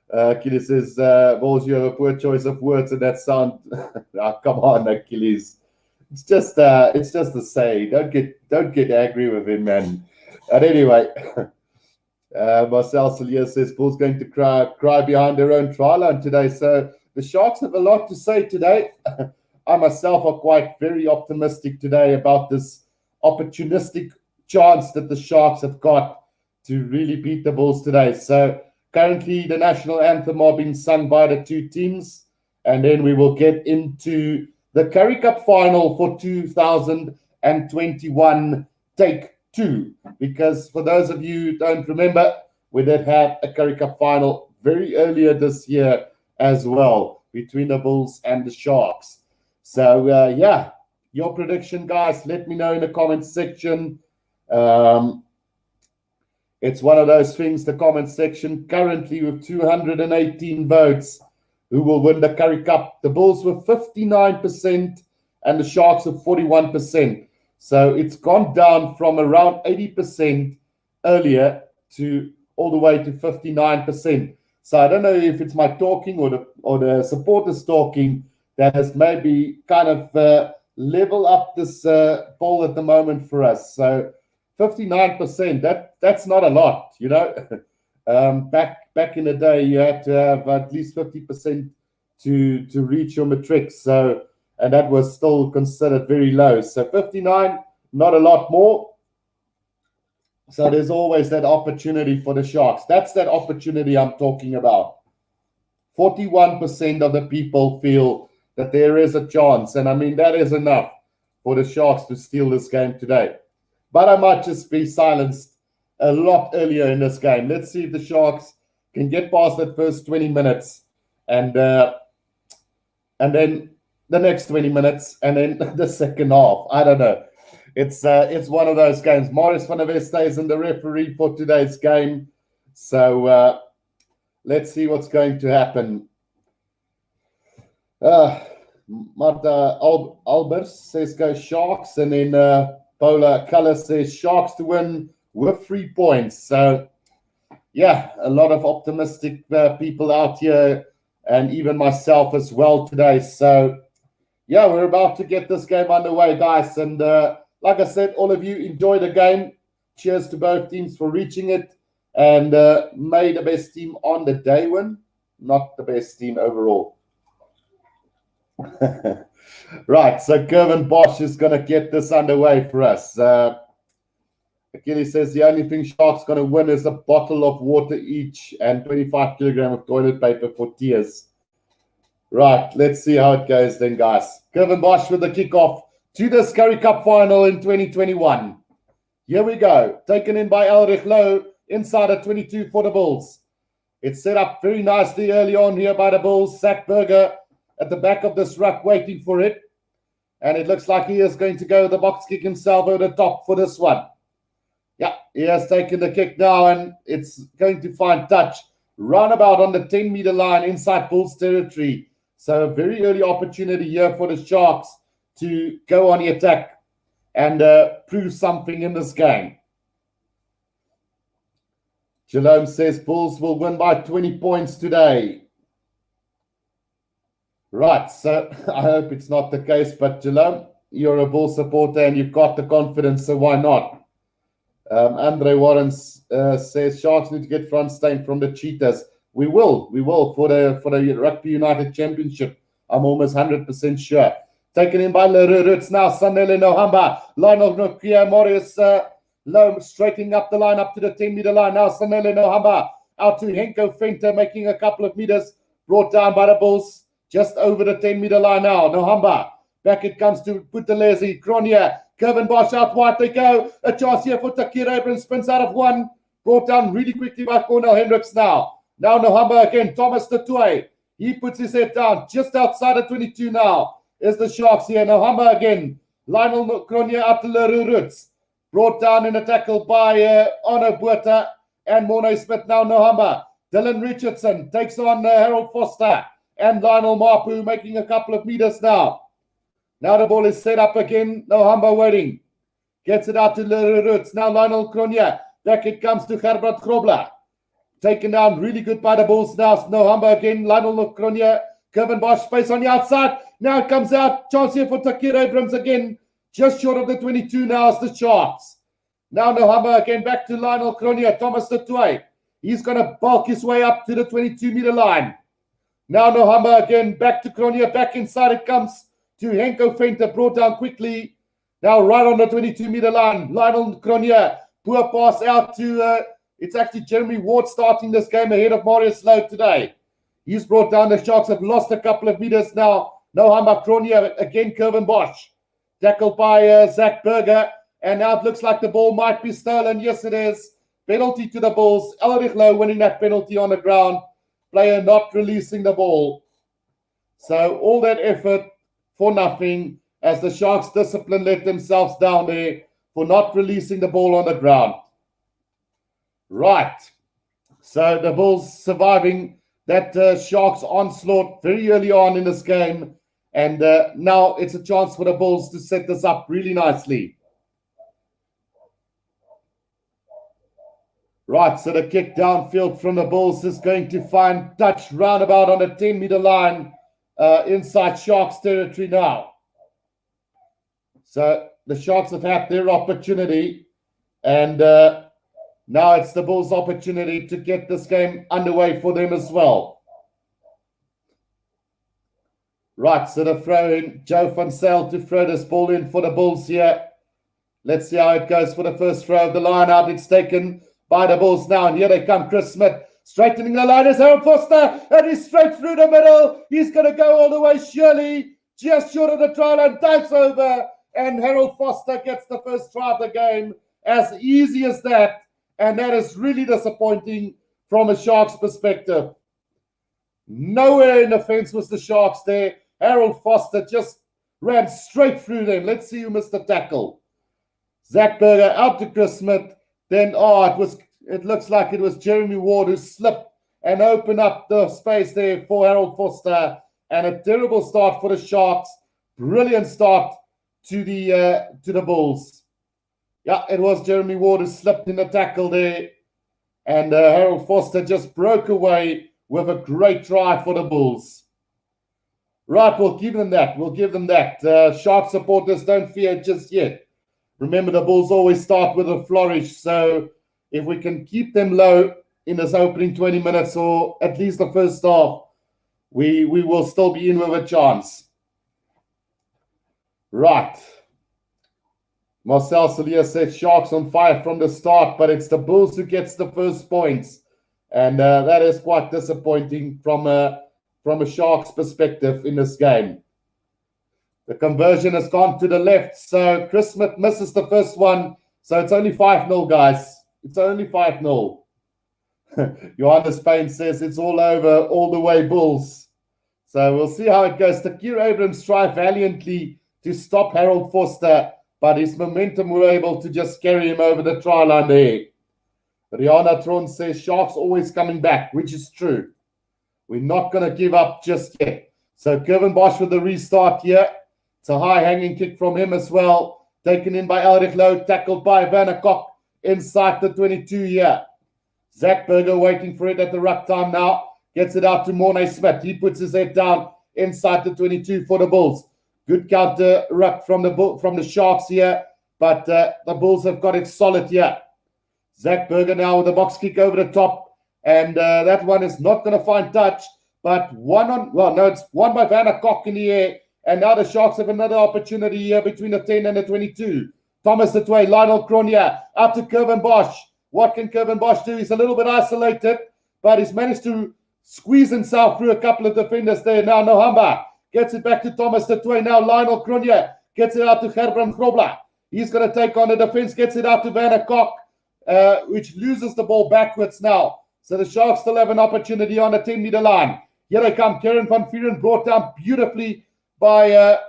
Achilles says, Balls, you have a poor choice of words in that sound. Oh, come on, Achilles. It's just the say. Don't get angry with him, man. But anyway, Marcel Celia says Bulls going to cry behind their own try line today. So the Sharks have a lot to say today. I myself are quite very optimistic today about this opportunistic chance that the Sharks have got to really beat the Bulls today. So currently the national anthem are being sung by the two teams, and then we will get into the Currie Cup Final for 2021 Take 2. Because for those of you who don't remember, we did have a Currie Cup Final very earlier this year as well between the Bulls and the Sharks. So, yeah, your prediction, guys, let me know in the comments section. It's one of those things, the comment section, currently with 218 votes, who will win the Currie Cup. The Bulls were 59% and the Sharks were 41%. So it's gone down from around 80% earlier to all the way to 59%. So I don't know if it's my talking or the supporters talking that has maybe kind of level up this poll at the moment for us. So 59%, that's not a lot, you know. Back in the day, you had to have at least 50% to reach your matrics. So, and that was still considered very low. So 59, not a lot more. So there's always that opportunity for the Sharks. That's that opportunity I'm talking about. 41% of the people feel that there is a chance. And I mean, that is enough for the Sharks to steal this game today. But I might just be silenced a lot earlier in this game. Let's see if the Sharks can get past that first 20 minutes and then the next 20 minutes and then the second half. I don't know. It's one of those games. Maurice van der Westhuizen is in the referee for today's game. So let's see what's going to happen. Marta Albers says go Sharks, and then Paula Culler says Sharks to win with 3 points. So yeah, a lot of optimistic people out here, and even myself as well today. So yeah, we're about to get this game underway, guys. And like I said, all of you enjoy the game. Cheers to both teams for reaching it, and may the best team on the day win, not the best team overall. Right, so Kevin Bosch is going to get this underway for us. Achilles says the only thing Sharks going to win is a bottle of water each and 25 kilograms of toilet paper for tears. Right, let's see how it goes then, guys. Kevin Bosch with the kickoff to this Currie Cup Final in 2021. Here we go. Taken in by Elrich Lowe inside at 22 for the Bulls. It's set up very nicely early on here by the Bulls. Zach Berger at the back of this ruck waiting for it. And it looks like he is going to go the box kick himself over the top for this one. Yeah, he has taken the kick now, and it's going to find touch roundabout on the 10-meter line inside Bulls territory. So a very early opportunity here for the Sharks to go on the attack and prove something in this game. Jerome says Bulls will win by 20 points today. Right, so I hope it's not the case, but Jerome, you're a Bull supporter and you've got the confidence, so why not? Andre Warren says Sharks need to get front stain from the Cheetahs. We will for the Rugby United Championship. I'm almost 100% sure. Taken in by Lerutz now. Sanele Nohamba. Line of Nokia Morris Lowe straightening up the line up to the 10-meter line. Now Sanele Nohamba out to Henko Fenter, making a couple of meters. Brought down by the Bulls. Just over the 10-meter line now. Nohamba. Back it comes to Putelezi. Cronje. Kevin Bosch out wide. They go. A chance here for Takir Abrams. Spins out of one. Brought down really quickly by Cornel Hendricks now. Now Nohamba again. Thomas Tatue. He puts his head down just outside of 22 now. Is the Sharks here. Nohamba again. Lionel Cronje out to Lerutz. Brought down in a tackle by Arno Buerta and Morne Smith. Now Nohamba. Dylan Richardson takes on Harold Foster and Lionel Mapu, making a couple of meters now. Now the ball is set up again. Nohamba waiting. Gets it out to Roots. Now Lionel Cronje. Back it comes to Herbert Grobler. Taken down really good by the Bulls now. Nohamba again. Lionel Cronje. Kevin Bosch space on the outside. Now it comes out. Chance here for Takir Abrams again. Just short of the 22 now is the Sharks. Now Nohamba again back to Lionel Cronje. Thomas Tutway. He's going to bulk his way up to the 22-meter line. Now Nohamba again back to Cronje. Back inside it comes to Henko Venter. Brought down quickly. Now right on the 22-meter line. Lionel Cronje. Poor pass out to, it's actually Jeremy Ward starting this game ahead of Marius Lowe today. He's brought down. The Sharks have lost a couple of meters now. Nohamba Cronje again, Kevin Bosch. Tackled by Zach Berger. And now it looks like the ball might be stolen. Yes, it is. Penalty to the Bulls. Elrich Lowe winning that penalty on the ground. Player not releasing the ball. So all that effort for nothing as the Sharks discipline let themselves down there for not releasing the ball on the ground. Right. So the Bulls surviving that Sharks onslaught very early on in this game. And now it's a chance for the Bulls to set this up really nicely. Right, so the kick downfield from the Bulls is going to find touch roundabout on the 10-meter line inside Sharks territory now. So the Sharks have had their opportunity, and now it's the Bulls' opportunity to get this game underway for them as well. Right, so the throw in, Joe Van Zyl to throw this ball in for the Bulls here. Let's see how it goes for the first throw of the line out. It's taken by the Bulls now, and here they come. Chris Smith straightening the line is Harold Foster, and he's straight through the middle. He's going to go all the way, surely, just short of the try line, dives over, and Harold Foster gets the first try of the game. As easy as that, and that is really disappointing from a Sharks perspective. Nowhere in the fence was the Sharks there. Harold Foster just ran straight through them. Let's see who missed the tackle. Zach Berger out to Chris Smith. Then, it looks like it was Jeremy Ward who slipped and opened up the space there for Harold Foster. And a terrible start for the Sharks. Brilliant start to the Bulls. Yeah, it was Jeremy Ward who slipped in the tackle there. And Harold Foster just broke away with a great try for the Bulls. Right, we'll give them that. Shark supporters, don't fear just yet. Remember, the Bulls always start with a flourish. So if we can keep them low in this opening 20 minutes or at least the first half, we will still be in with a chance. Right. Marcel Celia said Sharks on fire from the start, but it's the Bulls who gets the first points. And that is quite disappointing from a Sharks perspective in this game. The conversion has gone to the left, so Chris Smith misses the first one. So it's only 5-0, guys. It's only 5-0. Johannes Payne says it's all over, all the way Bulls. So we'll see how it goes. Takir Abrams tried valiantly to stop Harold Foster, but his momentum were able to just carry him over the try line there. Rihanna Tron says Sharks always coming back, which is true. We're not going to give up just yet. So Kevin Bosch with the restart here. It's a high-hanging kick from him as well. Taken in by Elrich Lowe, tackled by Vanna Kok inside the 22 here. Zach Berger waiting for it at the ruck time now. Gets it out to Mornay Smith. He puts his head down inside the 22 for the Bulls. Good counter ruck from the Sharks here, but the Bulls have got it solid here. Zach Berger now with a box kick over the top, and that one is not going to find touch, but it's one by Vanna Kok in the air. And now the Sharks have another opportunity here between the 10 and the 22. Thomas Tutway, Lionel Cronje, out to Kevin Bosch. What can Kevin Bosch do? He's a little bit isolated, but he's managed to squeeze himself through a couple of defenders there. Now Nohamba gets it back to Thomas Tutway. Now Lionel Cronje gets it out to Gerbrand Grobler. He's going to take on the defense, gets it out to Vanna Kok, which loses the ball backwards now. So the Sharks still have an opportunity on the 10-meter line. Here they come. Karen van Vuren brought down beautifully by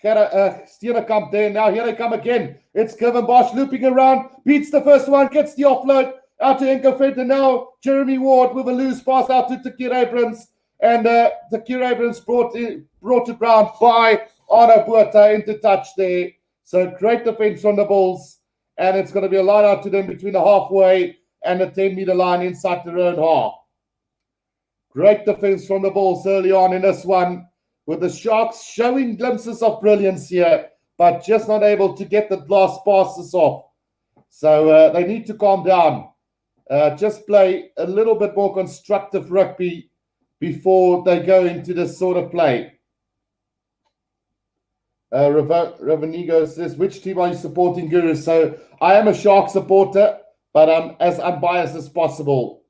Steenekamp there. Now here they come again. It's Kevin Bosch looping around, beats the first one, gets the offload out to Henko Venter. Now Jeremy Ward with a loose pass out to Takir Abrams, and Takir Abrams brought to ground by Arno Botha into touch there. So great defense from the Bulls, and it's going to be a line out to them between the halfway and the 10-meter line inside their own half. Great defense from the Bulls early on in this one, with the Sharks showing glimpses of brilliance here, but just not able to get the last passes off. So they need to calm down. Just play a little bit more constructive rugby before they go into this sort of play. Ravenigo says, which team are you supporting, Guru? So I am a Shark supporter, but I'm as unbiased as possible.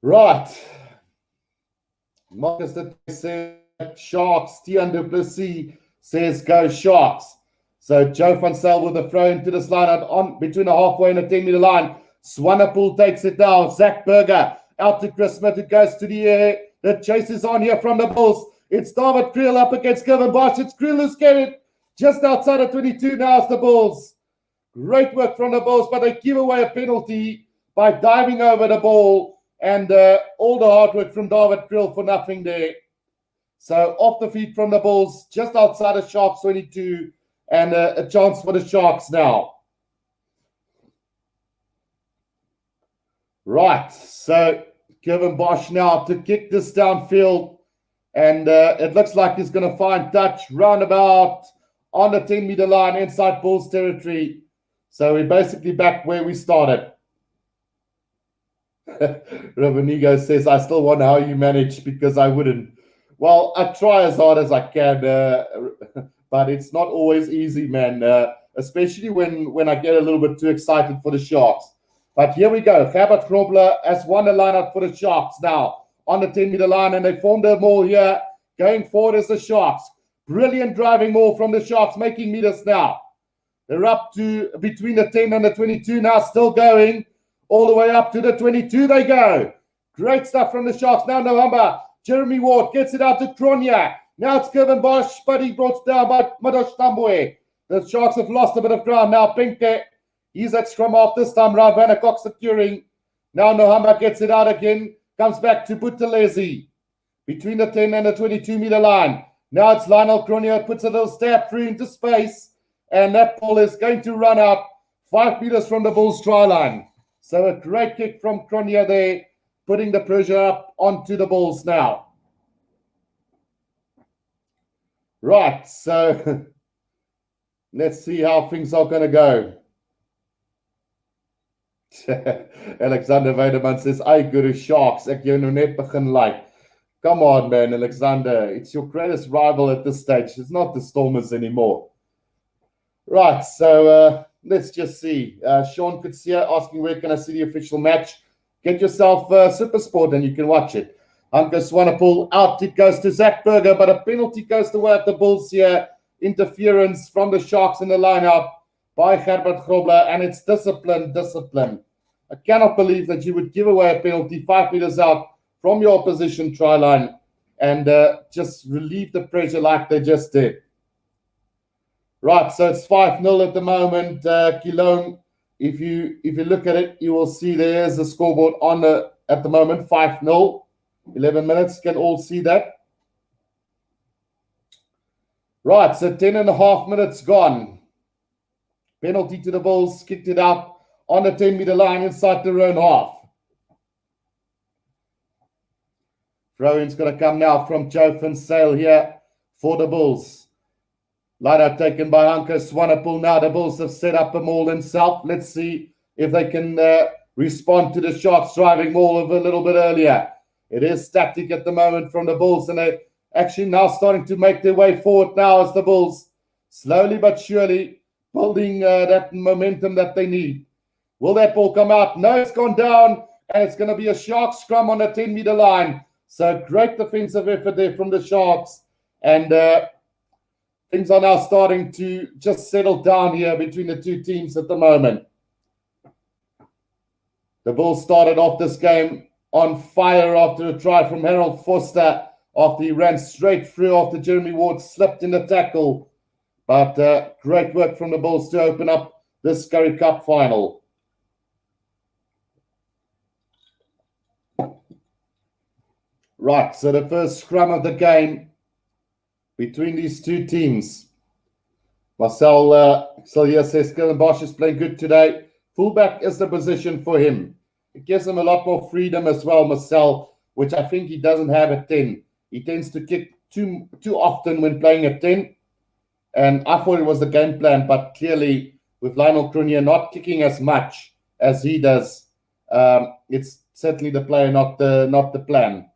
Right. Marcus says Sharks. Tian Duplessis says go Sharks. So Joe Van Zyl with a throw into this line on between the halfway and the 10-meter line. Swanepoel takes it down. Zach Berger out to Chris Smith, who goes to the air. The chase is on here from the Bulls. It's David Kriel up against Kevin Bosch. It's Kriel who's getting it just outside of 22 now. It's the Bulls. Great work from the Bulls, but they give away a penalty by diving over the ball, and all the hard work from David Kriel for nothing there. So off the feet from the Bulls, just outside of Sharks 22, and a chance for the Sharks now. Right, so Kevin Bosch now to kick this downfield. And it looks like he's going to find touch roundabout on the 10-meter line inside Bulls territory. So we're basically back where we started. Ravenigo says, I still wonder how you manage, because I wouldn't. Well, I try as hard as I can, but it's not always easy, man, especially when I get a little bit too excited for the Sharks. But here we go. Herbert Grobler has won a lineup for the Sharks now on the 10-meter line, and they formed a maul here. Going forward is the Sharks. Brilliant driving maul from the Sharks, making meters now. They're up to between the 10 and the 22 now, still going. All the way up to the 22 they go. Great stuff from the Sharks. Now Nohamba. Jeremy Ward gets it out to Kronia. Now it's Kevin Bosch, but he brought down by Madosh Tambwe. The Sharks have lost a bit of ground. Now Pinke, he's at scrum off this time round. Vanna Cox securing. Now Nohamba gets it out again. Comes back to Buthelezi between the 10 and the 22-meter line. Now it's Lionel Kronia, puts a little stab through into space, and that ball is going to run out 5 meters from the Bulls' try line. So a great kick from Kronia there, putting the pressure up onto the Bulls now. Right, so let's see how things are going to go. Alexander Weideman says, I go to Sharks. Ek jou nou net begin like. Come on, man, Alexander. It's your greatest rival at this stage. It's not the Stormers anymore. Right, so let's just see. Sean Kutsia asking, where can I see the official match? Get yourself Supersport and you can watch it. Hanko Swanepoel out. It goes to Zach Berger, but a penalty goes the way of the Bulls here. Interference from the Sharks in the lineup by Herbert Grobler, and it's discipline. I cannot believe that you would give away a penalty 5 meters out from your opposition try line and just relieve the pressure like they just did. Right, so it's 5-0 at the moment. Kilone, if you look at it, you will see there's the scoreboard on at the moment, 5-0. 11 minutes, can all see that. Right, so 10.5 minutes gone. Penalty to the Bulls, kicked it out on the 10-meter line inside their own half. Throw-in's going to come now from Joe Van Zyl here for the Bulls. Line out taken by Hanko Swanepoel. Now the Bulls have set up a maul themselves. Let's see if they can respond to the Sharks driving maul a little bit earlier. It is static at the moment from the Bulls, and they're actually now starting to make their way forward now as the Bulls, slowly but surely, building that momentum that they need. Will that ball come out? No, it's gone down, and it's going to be a Sharks scrum on the 10-meter line. So great defensive effort there from the Sharks, and things are now starting to just settle down here between the two teams at the moment. The Bulls started off this game on fire after a try from Harold Foster after he ran straight through after Jeremy Ward slipped in the tackle. But great work from the Bulls to open up this Currie Cup final. Right, so the first scrum of the game between these two teams. Marcel Sillier says Stellenbosch is playing good today. Fullback is the position for him. It gives him a lot more freedom as well, Marcel, which I think he doesn't have at 10. He tends to kick too often when playing at 10. And I thought it was the game plan, but clearly with Lionel Cronje not kicking as much as he does, it's certainly the player, not the plan.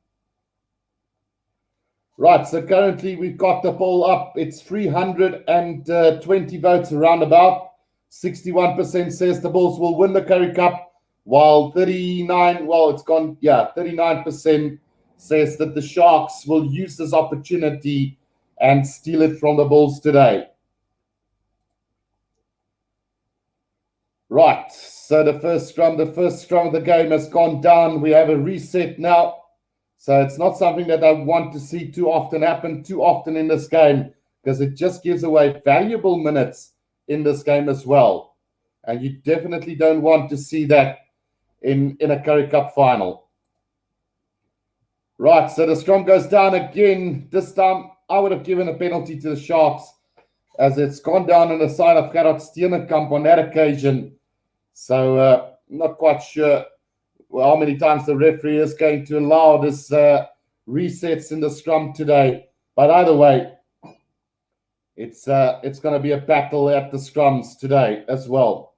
Right, so currently we've got the poll up. It's 320 votes around about. 61% says the Bulls will win the Currie Cup, while 39% says that the Sharks will use this opportunity and steal it from the Bulls today. Right, so the first scrum of the game has gone down. We have a reset now. So it's not something that I want to see too often happen too often in this game, because it just gives away valuable minutes in this game as well. And you definitely don't want to see that in a Currie Cup final. Right, so the scrum goes down again. This time I would have given a penalty to the Sharks, as it's gone down on the side of Gerard Steenekamp on that occasion. So not quite sure how many times the referee is going to allow this resets in the scrum today. But either way, it's going to be a battle at the scrums today as well.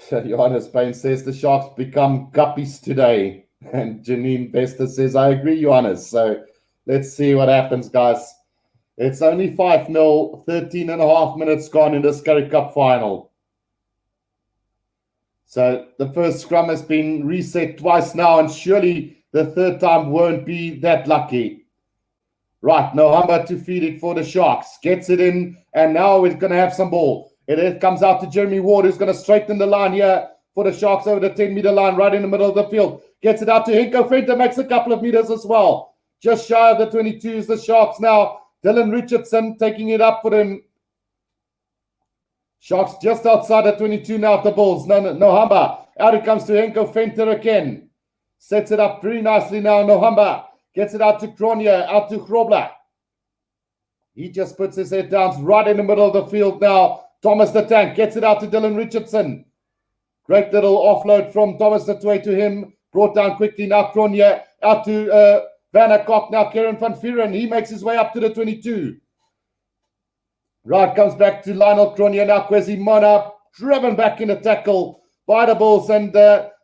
So Johannes Payne says the Sharks become guppies today. And Janine Bester says, I agree, Johannes. So let's see what happens, guys. It's only 5-0, 13 and a half minutes gone in this Currie Cup final. So the first scrum has been reset twice now, and surely the third time won't be that lucky. Right, Nohamba to feed it for the Sharks. Gets it in, and now we're going to have some ball. It comes out to Jeremy Ward, who's going to straighten the line here for the Sharks over the 10-meter line, right in the middle of the field. Gets it out to Henko Venter, makes a couple of meters as well. Just shy of the 22 is the Sharks now. Dylan Richardson taking it up for them. Sharks just outside the 22 now of the Bulls. Nohamba. Out it comes to Henko Venter again. Sets it up pretty nicely now. Nohamba gets it out to Cronje, out to Grobler. He just puts his head down right in the middle of the field now. Thomas the Tank gets it out to Dylan Richardson. Great little offload from Thomas the Tway to him. Brought down quickly now. Cronje out to Van der Kok. Now Kieran van Vuren. He makes his way up to the 22. Right, comes back to Lionel Cronje now. Kwesi Mona driven back in a tackle by the Bulls, and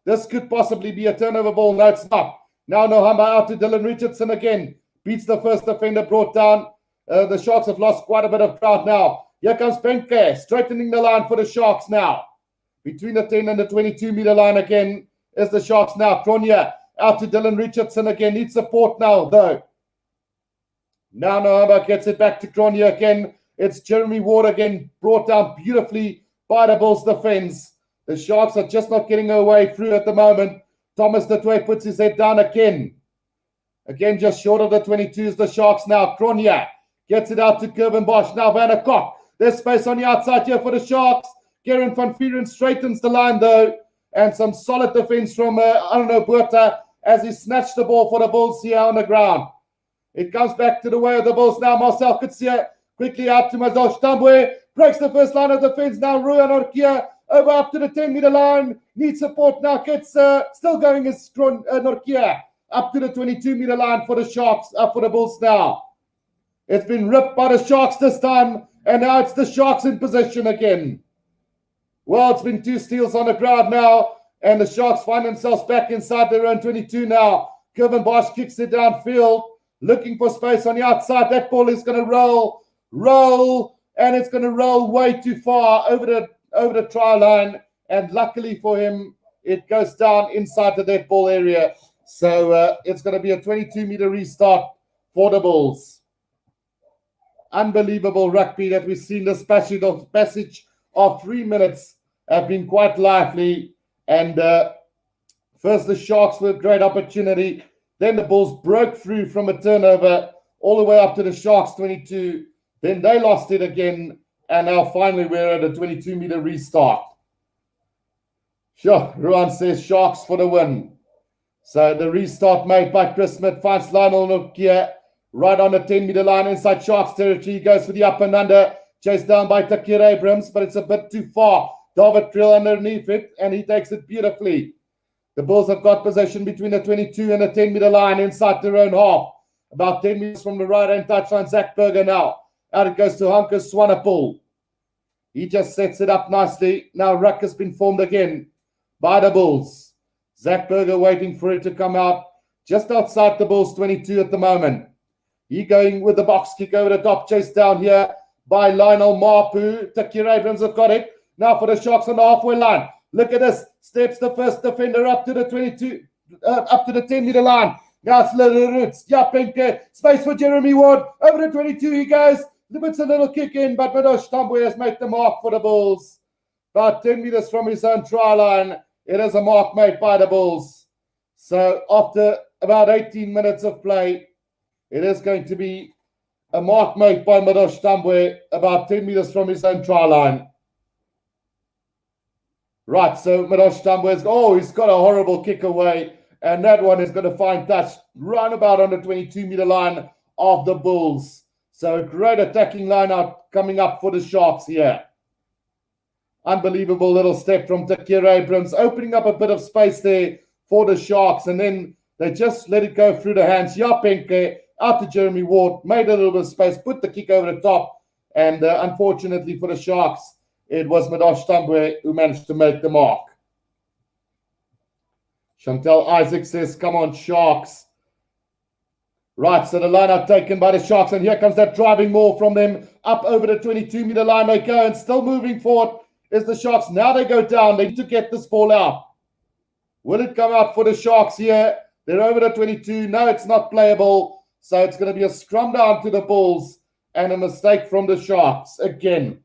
this could possibly be a turnover ball. No, it's not. Now Nohamba out to Dylan Richardson again. Beats the first defender, brought down. The Sharks have lost quite a bit of ground now. Here comes Penke, straightening the line for the Sharks now. Between the 10 and the 22-meter line again is the Sharks now. Cronje out to Dylan Richardson again. Needs support now, though. Now Nohamba gets it back to Cronje again. It's Jeremy Ward again, brought down beautifully by the Bulls defense. The Sharks are just not getting away through at the moment. Thomas the Tway puts his head down again. Again, just short of the 22 is the Sharks now. Cronje gets it out to Curvin Bosch. Now Van der Kok. There's space on the outside here for the Sharks. Kieran van Vuren straightens the line though. And some solid defense from, Buerta as he snatched the ball for the Bulls here on the ground. It comes back to the way of the Bulls now. Marcel Kutsia quickly out to Mazosh Tambwe. Breaks the first line of defense. Now Ruan Norkia over up to the 10-meter line. Needs support now. Gets still going as Norkia up to the 22-meter line for the Sharks, up for the Bulls now. It's been ripped by the Sharks this time, and now it's the Sharks in possession again. Well, it's been two steals on the ground now, and the Sharks find themselves back inside their own 22 now. Kevin Bosch kicks it downfield, looking for space on the outside. That ball is going to roll, and it's going to roll way too far over the try line. And luckily for him, it goes down inside the dead ball area. So it's going to be a 22-meter restart for the Bulls. Unbelievable rugby that we've seen. This passage of 3 minutes have been quite lively. And first the Sharks with a great opportunity. Then the Bulls broke through from a turnover all the way up to the Sharks 22. Then they lost it again. And now finally we're at a 22-meter restart. Sure, Ruan says Sharks for the win. So the restart made by Chris Smith finds Lionel Nokia. Right on the 10-meter line inside Sharks territory. He goes for the up and under. Chased down by Takir Abrams, but it's a bit too far. David Trill underneath it, and he takes it beautifully. The Bulls have got possession between the 22 and the 10-meter line inside their own half. About 10 meters from the right-hand touchline, Zach Berger now. Out it goes to Hunker Swanepoel. He just sets it up nicely. Now ruck has been formed again by the Bulls. Zach Berger waiting for it to come out just outside the Bulls 22 at the moment. He going with the box kick over the top, chased down here by Lionel Mapu. Takir Abrams have got it. Now for the Sharks on the halfway line. Look at this. Steps the first defender up to the 22, up to the 10-meter line. Now it's Little Roots. Japenke. Space for Jeremy Ward. Over the 22 he goes. Puts a little kick in, but Madosh Tambwe has made the mark for the Bulls. About 10 meters from his own try line. It is a mark made by the Bulls. So after about 18 minutes of play, it is going to be a mark made by Madosh Tambwe about 10 meters from his own try line. Right, so Madosh Tambwe's, he's got a horrible kick away, and that one is going to find touch round about on the 22-meter line of the Bulls. So a great attacking line out coming up for the Sharks here. Unbelievable little step from Takir Abrams, opening up a bit of space there for the Sharks, and then they just let it go through the hands. Japenke out to Jeremy Ward, made a little bit of space, put the kick over the top, and unfortunately for the Sharks, it was Madosh Tambwe who managed to make the mark. Chantel Isaac says, come on, Sharks. Right, so the line out taken by the Sharks, and here comes that driving maul from them. Up over the 22-meter line they go, and still moving forward is the Sharks. Now they go down. They need to get this ball out. Will it come out for the Sharks here? They're over the 22. No, it's not playable. So it's going to be a scrum down to the Bulls and a mistake from the Sharks again.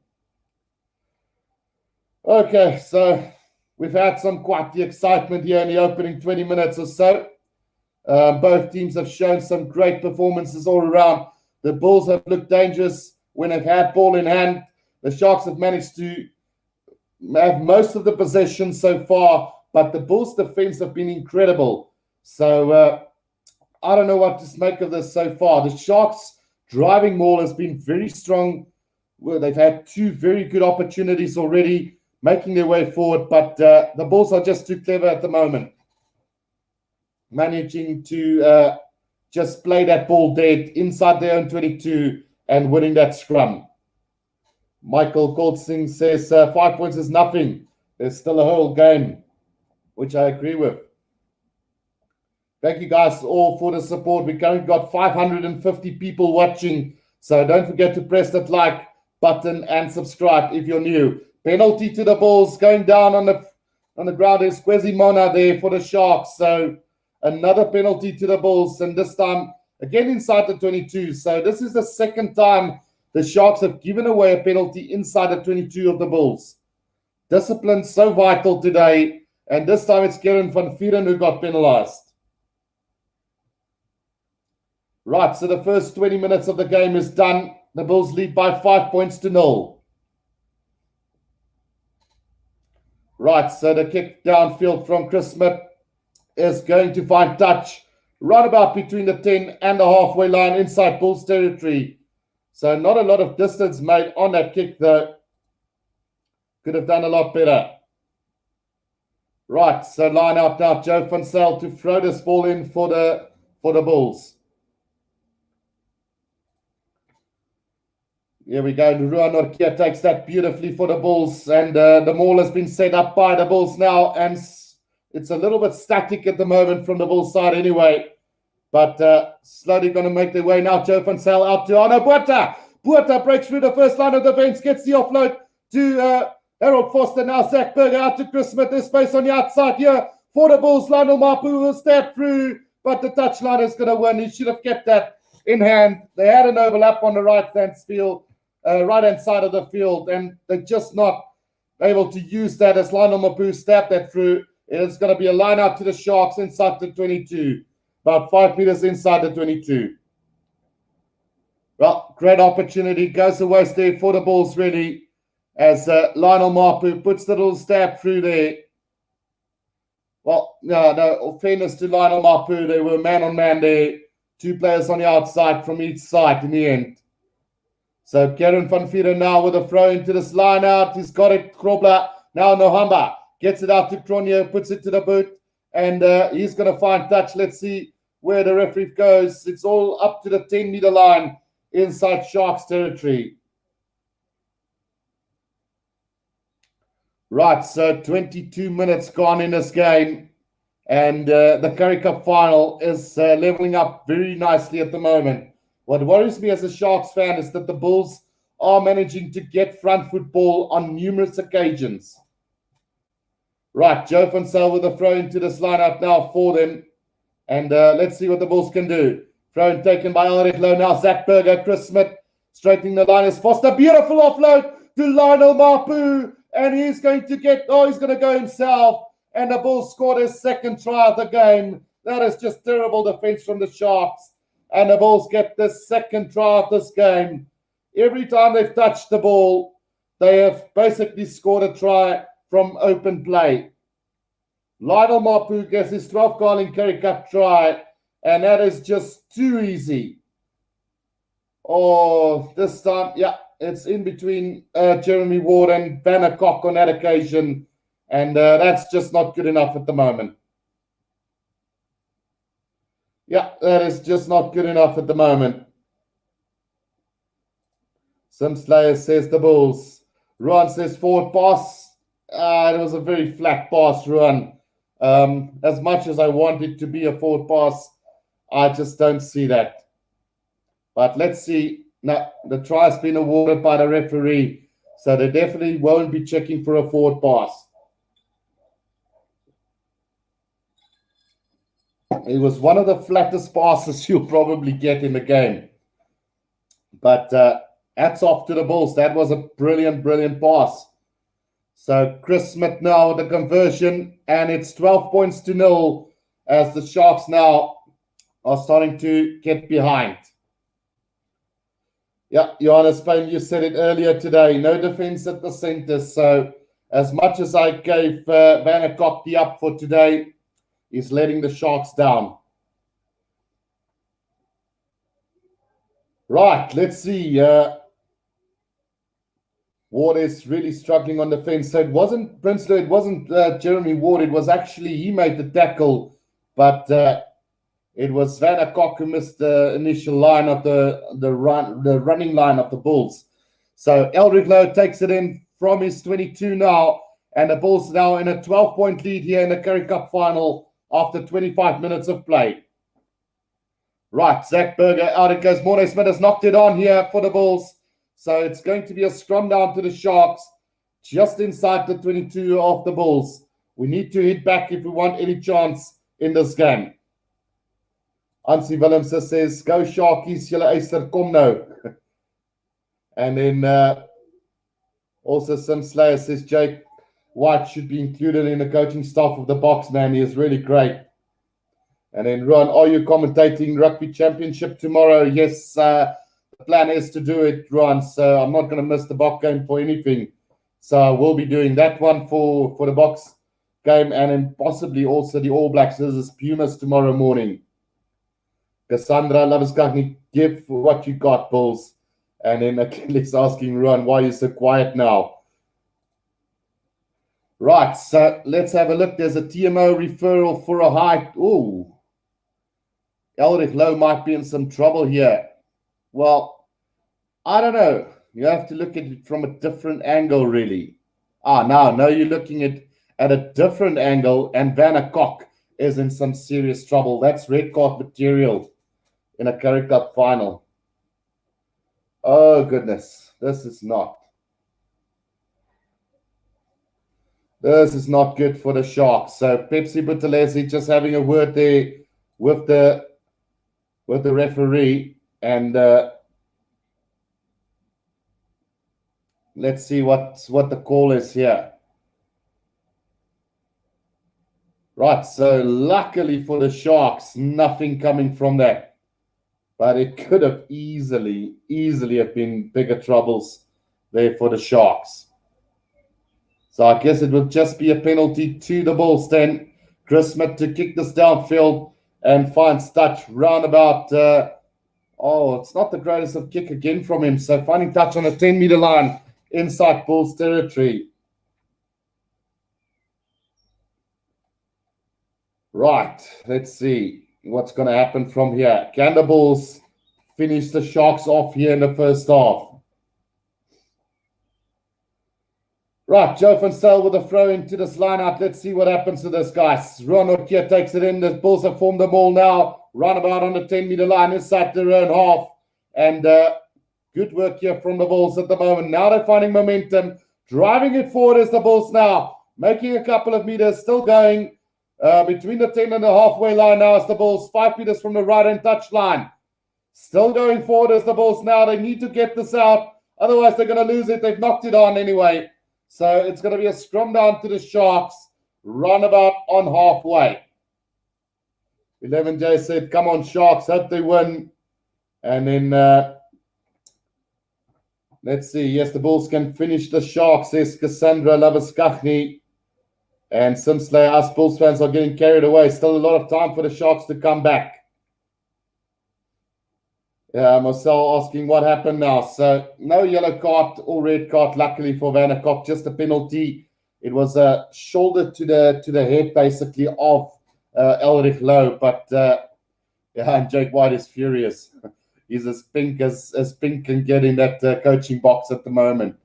Okay, so we've had quite the excitement here in the opening 20 minutes or so. Both teams have shown some great performances all around. The Bulls have looked dangerous when they've had ball in hand. The Sharks have managed to have most of the possession so far, but the Bulls' defense have been incredible. So I don't know what to make of this so far. The Sharks' driving maul has been very strong. Well, they've had two very good opportunities already, making their way forward, but the Bulls are just too clever at the moment, managing to just play that ball dead inside their own 22 and winning that scrum. Michael Coltsing says 5 points is nothing. There's still a whole game, which I agree with. Thank you guys all for the support. We currently got 550 people watching, so don't forget to press that like button and subscribe if you're new. Penalty to the Bulls, going down on the ground is Kwezimana there for the Sharks. So another penalty to the Bulls, and this time again inside the 22. So this is the second time the Sharks have given away a penalty inside the 22 of the Bulls. Discipline so vital today, and this time it's Kieran van Vieren who got penalized. Right, so the first 20 minutes of the game is done. The Bulls lead by 5 points to 0. Right, so the kick downfield from Chris Smith is going to find touch right about between the 10 and the halfway line inside Bulls territory. So not a lot of distance made on that kick, though. Could have done a lot better. Right, so line out now. Joe van Zyl to throw this ball in for the Bulls. Here we go. Ruan Orkia takes that beautifully for the Bulls, and the maul has been set up by the Bulls now, and it's a little bit static at the moment from the Bulls side anyway, but slowly going to make their way now. Joe van Zyl out to Arno Botha. Botha breaks through the first line of defense, gets the offload to Harold Foster. Now Zach Berger out to Chris Smith. There's space on the outside here for the Bulls. Lionel Mapu will step through, but the touchline is going to win. He should have kept that in hand. They had an overlap on the right-hand side of the field, and they're just not able to use that as Lionel Mapu stabbed that through. It's going to be a line out to the Sharks inside the 22, about 5 meters inside the 22. Well, great opportunity goes to waste there for the Bulls, really, as Lionel Mapu puts the little stab through there. Well, no, fairness to Lionel Mapu, they were man on man there Two players on the outside from each side in the end. So Karen van Vieren now with a throw into this line out. He's got it, Krobler. Now Nohamba gets it out to Cronje, puts it to the boot, and he's going to find touch. Let's see where the referee goes. It's all up to the 10-meter line inside Sharks territory. Right, so 22 minutes gone in this game, and the Currie Cup Final is leveling up very nicely at the moment. What worries me as a Sharks fan is that the Bulls are managing to get front football on numerous occasions. Right, Joe van Zyl with a throw into this lineup now for them. And let's see what the Bulls can do. Throw taken by Ulrich Low. Now Zach Berger, Chris Smith straightening the line is Foster. Beautiful offload to Lionel Mapu. And he's going to he's going to go himself. And the Bulls scored his second try of the game. That is just terrible defense from the Sharks. And the Bulls get the second try of this game. Every time they've touched the ball, they have basically scored a try from open play. Lionel Mapu gets his 12th goal in Currie Cup try, and that is just too easy. Oh, this time, yeah, it's in between Jeremy Ward and Vanna Koch on that occasion, and that's just not good enough at the moment. Yeah, that is just not good enough at the moment. Sim Slayer says the Bulls. Ruan says forward pass. It was a very flat pass, Ruan. As much as I want it to be a forward pass, I just don't see that. But let's see. Now, the try has been awarded by the referee, so they definitely won't be checking for a forward pass. It was one of the flattest passes you'll probably get in the game. But hats off to the Bulls. That was a brilliant, brilliant pass. So Chris Smith now with the conversion, and it's 12 points to 0 as the Sharks now are starting to get behind. Yeah, Johannes Payne, you said it earlier today. No defense at the center. So as much as I gave Vanna Koch the up for today, he's letting the Sharks down. Right, let's see. Ward is really struggling on defense. So it wasn't Prinsloo, it wasn't Jeremy Ward. It was actually, he made the tackle, but it was Vanna Koch who missed the initial line of the running line of the Bulls. So Elric Lowe takes it in from his 22 now, and the Bulls now in a 12-point lead here in the Currie Cup Final after 25 minutes of play. Right, Zach Berger, out it goes. Mornay Smith has knocked it on here for the Bulls. So it's going to be a scrum down to the Sharks, just inside the 22 of the Bulls. We need to hit back if we want any chance in this game. Ansie Willemse says, go Sharkies, julle eister, kom nou. And then also Sim Slayer says, Jake White should be included in the coaching staff of the Box, man. He is really great. And then Ron, are you commentating Rugby Championship tomorrow? Yes, the plan is to do it, Ron. So I'm not going to miss the Box game for anything. So we'll be doing that one for the Box game, and then possibly also the All Blacks versus Pumas tomorrow morning. Cassandra Laviskagni, give what you got, Bulls. And then Achilles asking Ron, why are you so quiet now? Right, so let's have a look. There's a TMO referral for a high. Ooh. Elric Lowe might be in some trouble here. Well, I don't know. You have to look at it from a different angle, really. No, you're looking at a different angle, and Vanna Koch is in some serious trouble. That's red card material in a Currie Cup final. Oh, goodness. This is not good for the Sharks. So Pepsi Buthelezi just having a word there with the referee, and let's see what the call is here. Right, so luckily for the Sharks, nothing coming from that. But it could have easily have been bigger troubles there for the Sharks. So I guess it will just be a penalty to the Bulls then. Chris Smith to kick this downfield. and finds touch round about. It's not the greatest of kick again from him. So finding touch on the 10-meter line inside Bulls territory. Right, let's see what's going to happen from here. Can the Bulls finish the Sharks off here in the first half? Right, Joe Van Stel with a throw into this line out. Let's see what happens to this, guys. Ronald here takes it in. The Bulls have formed the ball now. Roundabout on the 10-meter line inside their own half. And good work here from the Bulls at the moment. Now they're finding momentum. Driving it forward as the Bulls now. Making a couple of meters. Still going between the 10 and the halfway line now as the Bulls. 5 meters from the right-hand touch line. Still going forward as the Bulls now. They need to get this out. Otherwise, they're going to lose it. They've knocked it on anyway. So it's going to be a scrum down to the Sharks, roundabout on halfway. 11J said, come on, Sharks, hope they win. And then, let's see. Yes, the Bulls can finish the Sharks, says Cassandra Lavaskachny. And Simsley, us Bulls fans are getting carried away. Still a lot of time for the Sharks to come back. Marcel asking what happened now. So no yellow card or red card, luckily for Vanderkop, just a penalty. It was a shoulder to the head, basically, of Elrich Lowe. But and Jake White is furious. He's as pink as pink can get in that coaching box at the moment.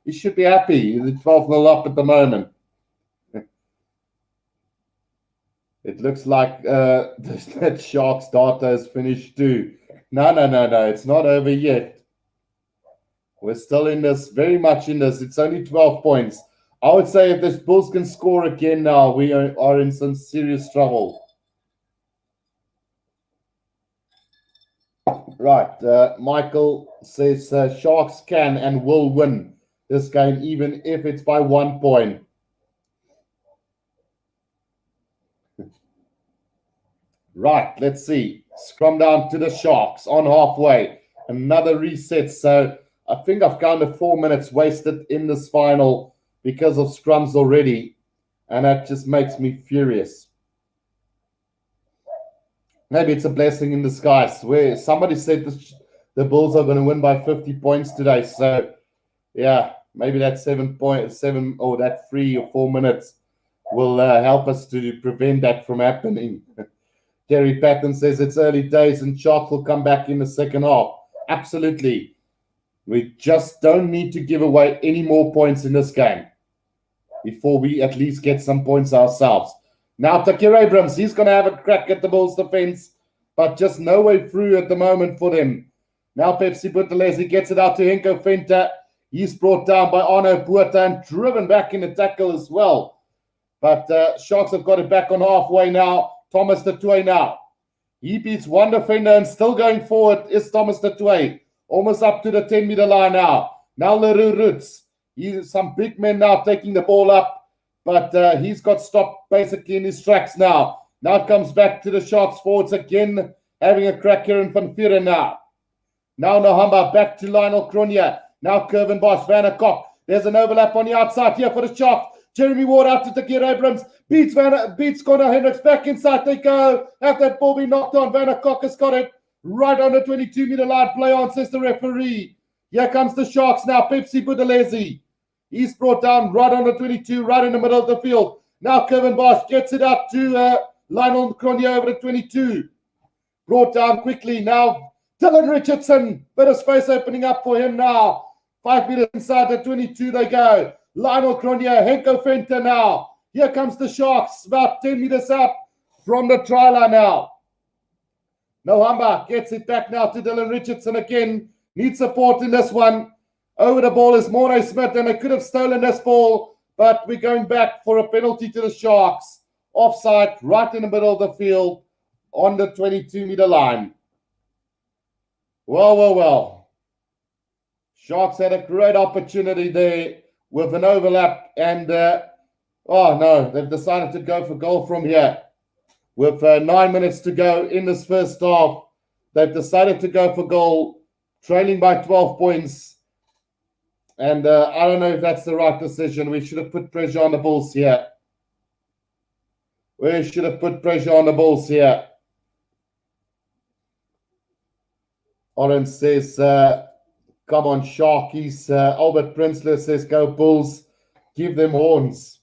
He should be happy. He's 12-0 up at the moment. It looks like that Sharks data is finished too. No. It's not over yet. We're still in this, very much in this. It's only 12 points. I would say if this Bulls can score again now, we are in some serious trouble. Right. Michael says Sharks can and will win this game, even if it's by 1 point. Right, let's see. Scrum down to the Sharks on halfway. Another reset. So I think I've counted 4 minutes wasted in this final because of scrums already. And that just makes me furious. Maybe it's a blessing in disguise. Where somebody said the Bulls are going to win by 50 points today. So, yeah, maybe that 7 or that 3 or 4 minutes will help us to prevent that from happening. Terry Patton says it's early days and Sharks will come back in the second half. Absolutely. We just don't need to give away any more points in this game before we at least get some points ourselves. Now, Takir Abrams, he's going to have a crack at the Bulls defense, but just no way through at the moment for them. Now, Pepsi Buthelezi gets it out to Henko Fenter. He's brought down by Arno Buerta and driven back in the tackle as well. But Sharks have got it back on halfway now. Thomas Tatoué now. He beats one defender and still going forward is Thomas Tatoué. Almost up to the 10-meter line now. Now Leroux Roots. He's some big men now taking the ball up. But he's got stopped basically in his tracks now. Now it comes back to the Sharks forwards again. Having a crack here in Van Vuren now. Now Nohamba back to Lionel Cronje. Now Curvin Bosch, Vanderkop. There's an overlap on the outside here for the Sharks. Jeremy Ward out to Takir Abrams. Beats Connor Hendricks back inside. They go. After that ball be knocked on, Vanderkop has got it right on the 22-meter line. Play on, says the referee. Here comes the Sharks now. Pepsi Buthelezi. He's brought down right on the 22, right in the middle of the field. Now Kevin Bosch gets it up to Lionel Cronje over the 22. Brought down quickly. Now Dylan Richardson. Bit of space opening up for him now. 5 meters inside the 22 they go. Lionel Cronje, Henko Fenter now. Here comes the Sharks, about 10 meters up from the try line now. Nohamba gets it back now to Dylan Richardson again. Needs support in this one. Over the ball is Morne Smith, and they could have stolen this ball, but we're going back for a penalty to the Sharks. Offside, right in the middle of the field on the 22-meter line. Well. Sharks had a great opportunity there with an overlap, and they've decided to go for goal from here. With 9 minutes to go in this first half, they've decided to go for goal, trailing by 12 points. And I don't know if that's the right decision. We should have put pressure on the Bulls here. Orange says, come on, Sharkies. Albert Prinsley says, go Bulls. Give them horns.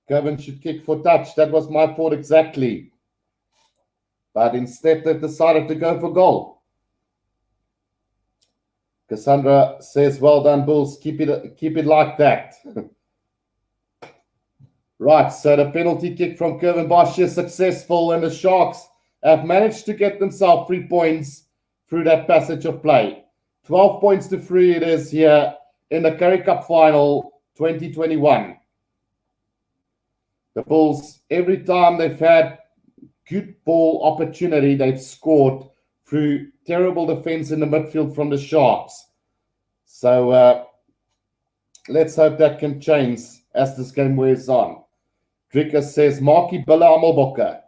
Kevin should kick for touch. That was my thought exactly. But instead, they've decided to go for goal. Cassandra says, well done, Bulls. Keep it like that. Right, so the penalty kick from Kevin Bosch is successful, and the Sharks have managed to get themselves 3 points through that passage of play. 12 points to 3 it is here in the Currie Cup Final 2021. The Bulls, every time they've had good ball opportunity, they've scored through terrible defense in the midfield from the Sharks. So let's hope that can change as this game wears on. Dricker says, Markie Billa Amelbokke.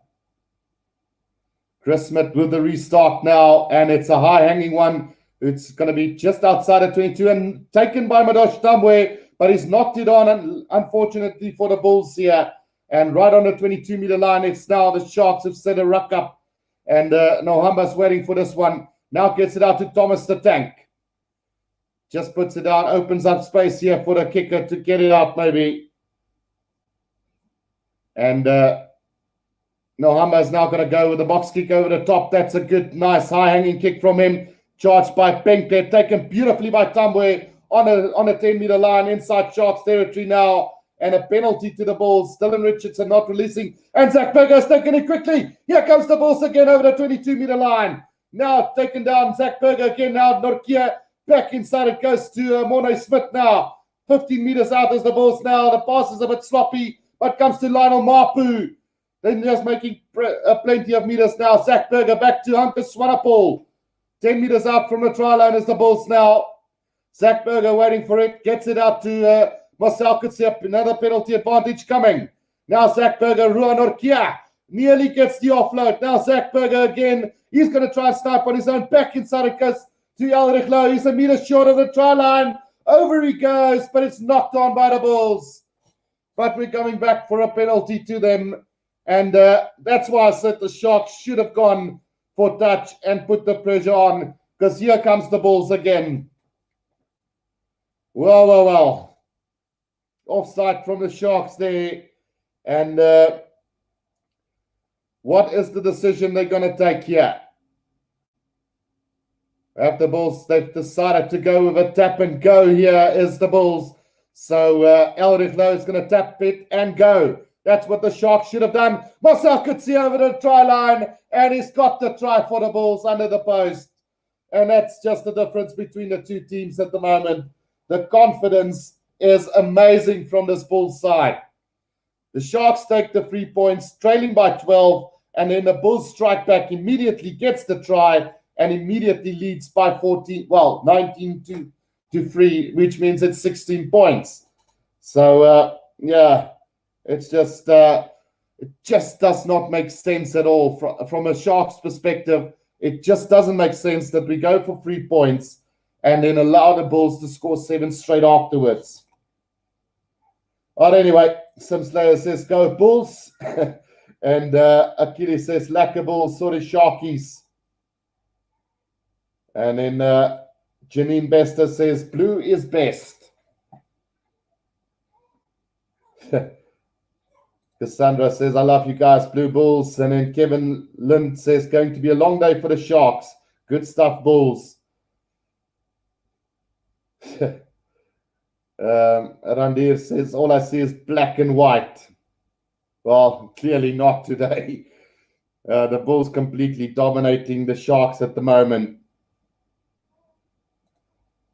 Chris Smith with the restart now, and it's a high-hanging one. It's going to be just outside of 22 and taken by Madosh Tambwe, but he's knocked it on, unfortunately, for the Bulls here. And right on the 22-meter line, it's now the Sharks have set a ruck up. And Nohamba's waiting for this one. Now gets it out to Thomas the Tank. Just puts it down, opens up space here for the kicker to get it out maybe. And Nohamba is now going to go with the box kick over the top. That's a good, nice, high-hanging kick from him. Charged by Penkler, taken beautifully by Tambwe on a 10-meter line inside Sharks territory now. And a penalty to the Bulls. Dylan Richardson not releasing. And Zach Berger's taking it quickly. Here comes the Bulls again over the 22-meter line. Now taken down Zach Berger again. Now Norkia back inside. It goes to Morne Smith now. 15 meters out as the Bulls now. The pass is a bit sloppy, but comes to Lionel Mapu. Then just making plenty of meters now. Zach Berger back to Hunter Swanepoel. 10 meters out from the try line as the Bulls now. Zach Berger waiting for it. Gets it out to Marcel Kutsiep. Another penalty advantage coming. Now Zach Berger, Ruan Norkia nearly gets the offload. Now Zach Berger again. He's going to try and snipe on his own. Back inside it goes to Elrich Low. He's a meter short of the try line. Over he goes, but it's knocked on by the Bulls. But we're coming back for a penalty to them. And that's why I said the Sharks should have gone for touch and put the pressure on, because here comes the Bulls again. Well. Offside from the Sharks there. And what is the decision they're going to take here? Have the Bulls, they've decided to go with a tap and go here is the Bulls. So Elrich Low is going to tap it and go. That's what the Sharks should have done. Marcel Kutsi over the try line, and he's got the try for the Bulls under the post. And that's just the difference between the two teams at the moment. The confidence is amazing from this Bulls side. The Sharks take the 3 points, trailing by 12, and then the Bulls strike back, immediately gets the try, and immediately leads by 19 to 3, which means it's 16 points. So, it's just it just does not make sense at all from a Sharks perspective. It just doesn't make sense that we go for 3 points and then allow the Bulls to score 7 straight afterwards. But anyway, Sim Slayer says, go Bulls. And Achilles says, lacquer Bulls, sorry Sharkies. And then Janine Bester says, blue is best. Cassandra says, I love you guys, Blue Bulls. And then Kevin Lind says, going to be a long day for the Sharks. Good stuff, Bulls. Randir says, all I see is black and white. Well, clearly not today. The Bulls completely dominating the Sharks at the moment.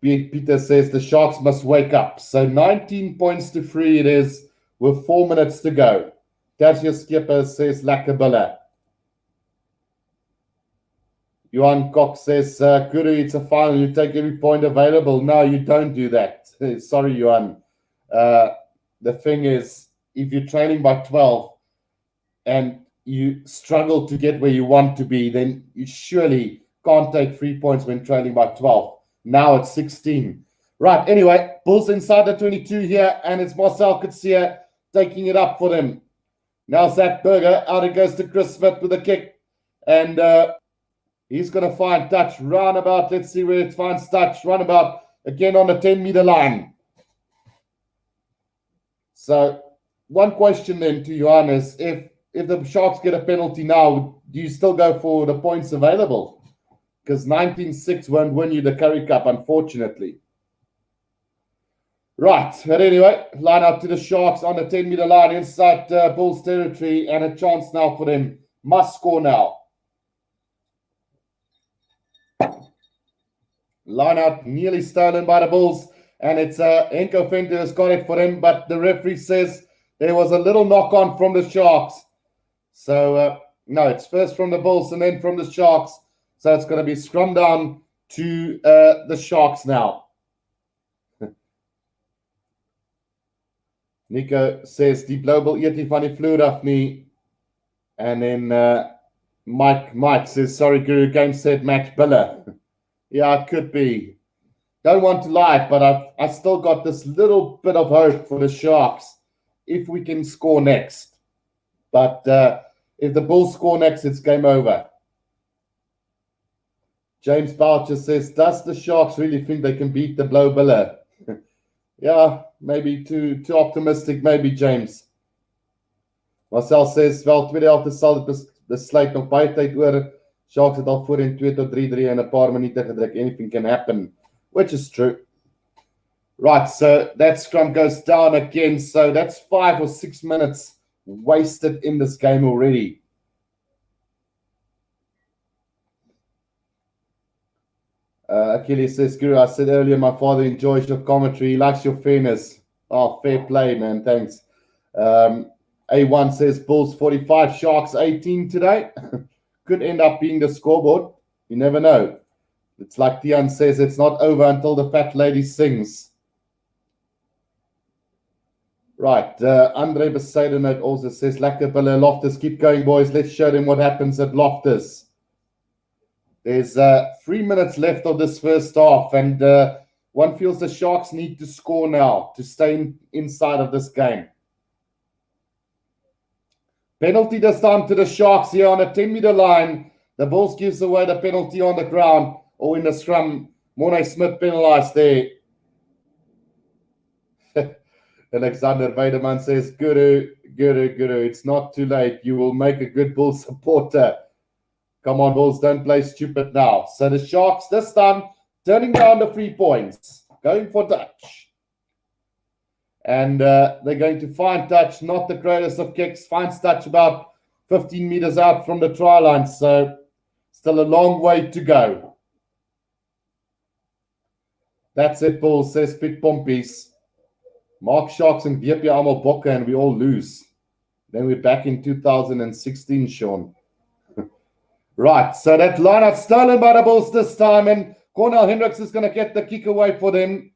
Peter says the Sharks must wake up. So 19 points to 3 it is with 4 minutes to go. Tasha Skipper says Lakabilla. Johan Cox says, Currie, it's a final. You take every point available. No, you don't do that. Sorry, Johan. The thing is, if you're trailing by 12 and you struggle to get where you want to be, then you surely can't take 3 points when trailing by 12. Now it's 16. Right, anyway, Bulls inside the 22 here, and it's Marcel Kutsia taking it up for them. Now Zach Berger, out it goes to Chris Smith with a kick. And He's going to find touch roundabout. Let's see where it finds touch. Roundabout again on the 10-meter line. So one question then to Johan is, if the Sharks get a penalty now, do you still go for the points available? Because 19-6 won't win you the Currie Cup, unfortunately. Right, but anyway, line up to the Sharks on the 10-meter line inside Bulls territory, and a chance now for them. Must score now. Line out nearly stolen by the Bulls, and it's Henko Venter has got it for him, but the referee says there was a little knock-on from the Sharks. So, no, it's first from the Bulls and then from the Sharks. So it's going to be scrum down to the Sharks now. Nico says die global eet nie van die vloer af nie. And then Mike says, sorry, Guru, game said match Biller. Yeah, it could be. Don't want to lie, but I still got this little bit of hope for the Sharks if we can score next. But if the Bulls score next, it's game over. James Boucher says, does the Sharks really think they can beat the Blue Biller? Yeah, maybe too optimistic, maybe, James. Marcel says, wel, tweede helfte sal dit besluit nog baie tyd oor. Sharks het al voorheen 2 tot 3-3 in 'n paar minute gedruk. Anything can happen, which is true. Right, so that scrum goes down again. So that's 5 or 6 minutes wasted in this game already. Achilles says, Guru, I said earlier my father enjoys your commentary. He likes your fairness. Oh, fair play, man. Thanks. A1 says Bulls 45, Sharks 18 today. Could end up being the scoreboard. You never know. It's like Tian says, it's not over until the fat lady sings. Right. Andre Besaidenot also says, Lekker Bille Loftus. Keep going, boys. Let's show them what happens at Loftus. There's 3 minutes left of this first half, and one feels the Sharks need to score now to stay inside of this game. Penalty this time to the Sharks here on a 10-meter line. The Bulls gives away the penalty on the ground or in the scrum. Morne Smith penalized there. Alexander Weideman says, Guru, it's not too late. You will make a good Bull supporter. Come on, Bulls, don't play stupid now. So the Sharks this time turning down the 3 points, going for touch. And they're going to find touch, not the greatest of kicks. Finds touch about 15 meters out from the try line. So still a long way to go. That's it, Bulls, says Pit Pompies. Mark Sharks and VP Amal Bokke, and we all lose. Then we're back in 2016, Sean. Right, so that lineup stolen by the Bulls this time, and Cornel Hendricks is going to get the kick away for them.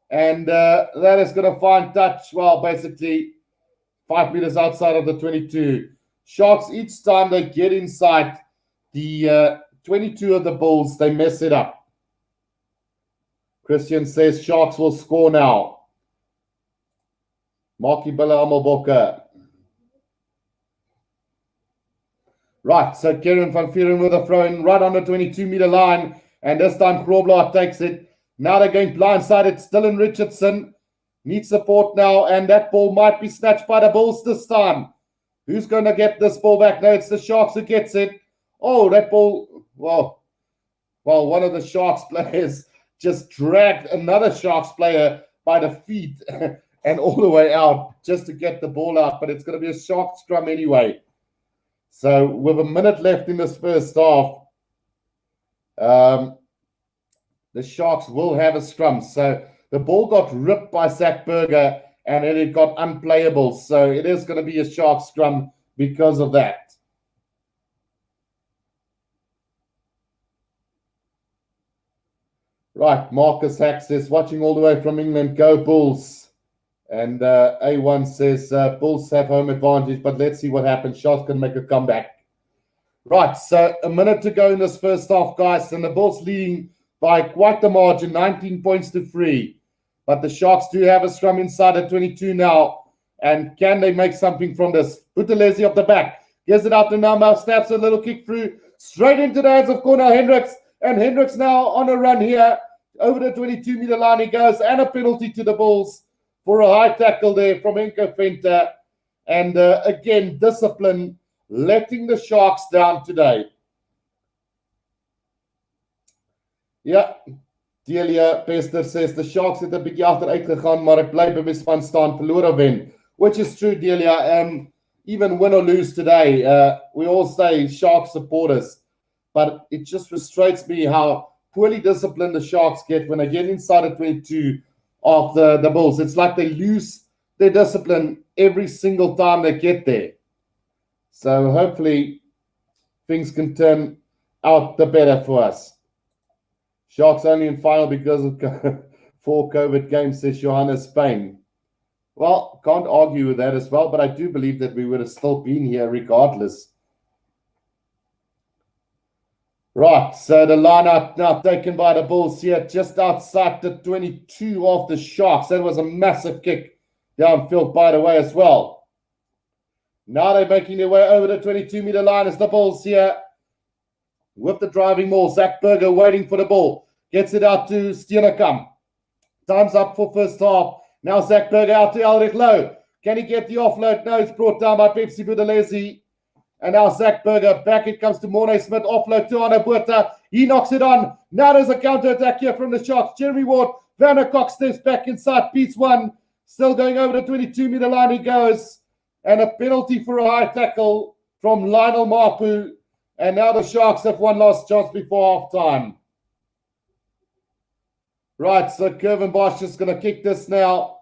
And that is going to find touch, well, basically 5 meters outside of the 22. Sharks, each time they get inside the 22 of the Bulls, they mess it up. Christian says Sharks will score now. Markie Bille Amelbokke. Right, so Kieran van Vuren with a throw in right on the 22-meter line. And this time Groblaar takes it. Now they're going blindsided. Dylan Richardson needs support now. And that ball might be snatched by the Bulls this time. Who's going to get this ball back? No, it's the Sharks who gets it. Oh, that ball, well, one of the Sharks players just dragged another Sharks player by the feet and all the way out just to get the ball out. But it's going to be a Shark scrum anyway. So with a minute left in this first half, the Sharks will have a scrum. So the ball got ripped by Zach Berger and it got unplayable. So it is going to be a Shark scrum because of that. Right, Marcus Hack says, watching all the way from England, go Bulls. And A1 says, Bulls have home advantage, but let's see what happens. Sharks can make a comeback. Right, so a minute to go in this first half, guys, and the Bulls leading by quite the margin, 19 points to 3. But the Sharks do have a scrum inside at 22 now. And can they make something from this? Buthelezi off the back. Gives it out to Namba, snaps a little kick through. Straight into the hands of Cornel Hendricks. And Hendricks now on a run here. Over the 22-meter line he goes. And a penalty to the Bulls for a high tackle there from Enko Venter. And again, discipline letting the Sharks down today. Ja, Delia Pester says the Sharks het 'n bietjie agteruit gegaan, maar ek bly by my span staan, verloor of wen. Which is true, Delia. Even win or lose today, we all say Sharks supporters, but it just frustrates me how poorly disciplined the Sharks get when they get inside the 22 of the Bulls. It's like they lose their discipline every single time they get there. So hopefully things can turn out the better for us. Sharks only in final because of 4 COVID games, says Johannes Spain. Well, can't argue with that as well, but I do believe that we would have still been here regardless. Right, so the lineup now taken by the Bulls here, just outside the 22 of the Sharks. That was a massive kick downfield, by the way, as well. Now they're making their way over the 22-meter line as the Bulls here with the driving ball. Zach Berger waiting for the ball. Gets it out to Steenekamp. Time's up for first half. Now Zach Berger out to Elric Lowe. Can he get the offload? No, it's brought down by Pepsi Boudelezi. And now Zach Berger. Back it comes to Mornay Smith. Offload to Arno Botha. He knocks it on. Now there's a counter-attack here from the Sharks. Jeremy Ward. Werner Cox steps back inside. Piece 1. Still going over the 22-meter line he goes. And a penalty for a high tackle from Lionel Mapu. And now the Sharks have one last chance before half-time. Right, so Kevin Bosch is going to kick this now.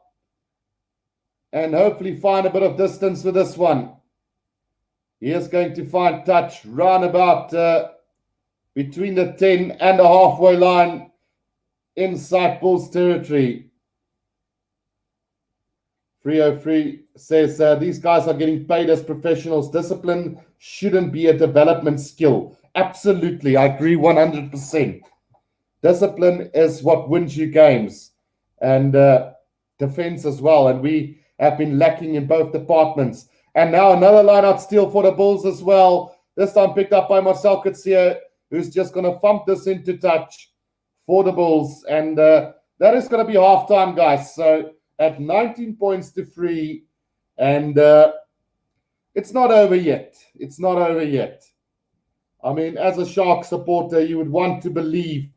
And hopefully find a bit of distance with this one. He is going to find touch round about between the 10 and the halfway line inside Bulls territory. 303 says these guys are getting paid as professionals. Discipline shouldn't be a development skill. Absolutely, I agree 100%. Discipline is what wins you games, and defense as well. And we have been lacking in both departments. And now another line-out steal for the Bulls as well. This time picked up by Marcel Coetzee, who's just going to thump this into touch for the Bulls. And that is going to be halftime, guys. So at 19 points to 3. And it's not over yet. It's not over yet. I mean, as a Shark supporter, you would want to believe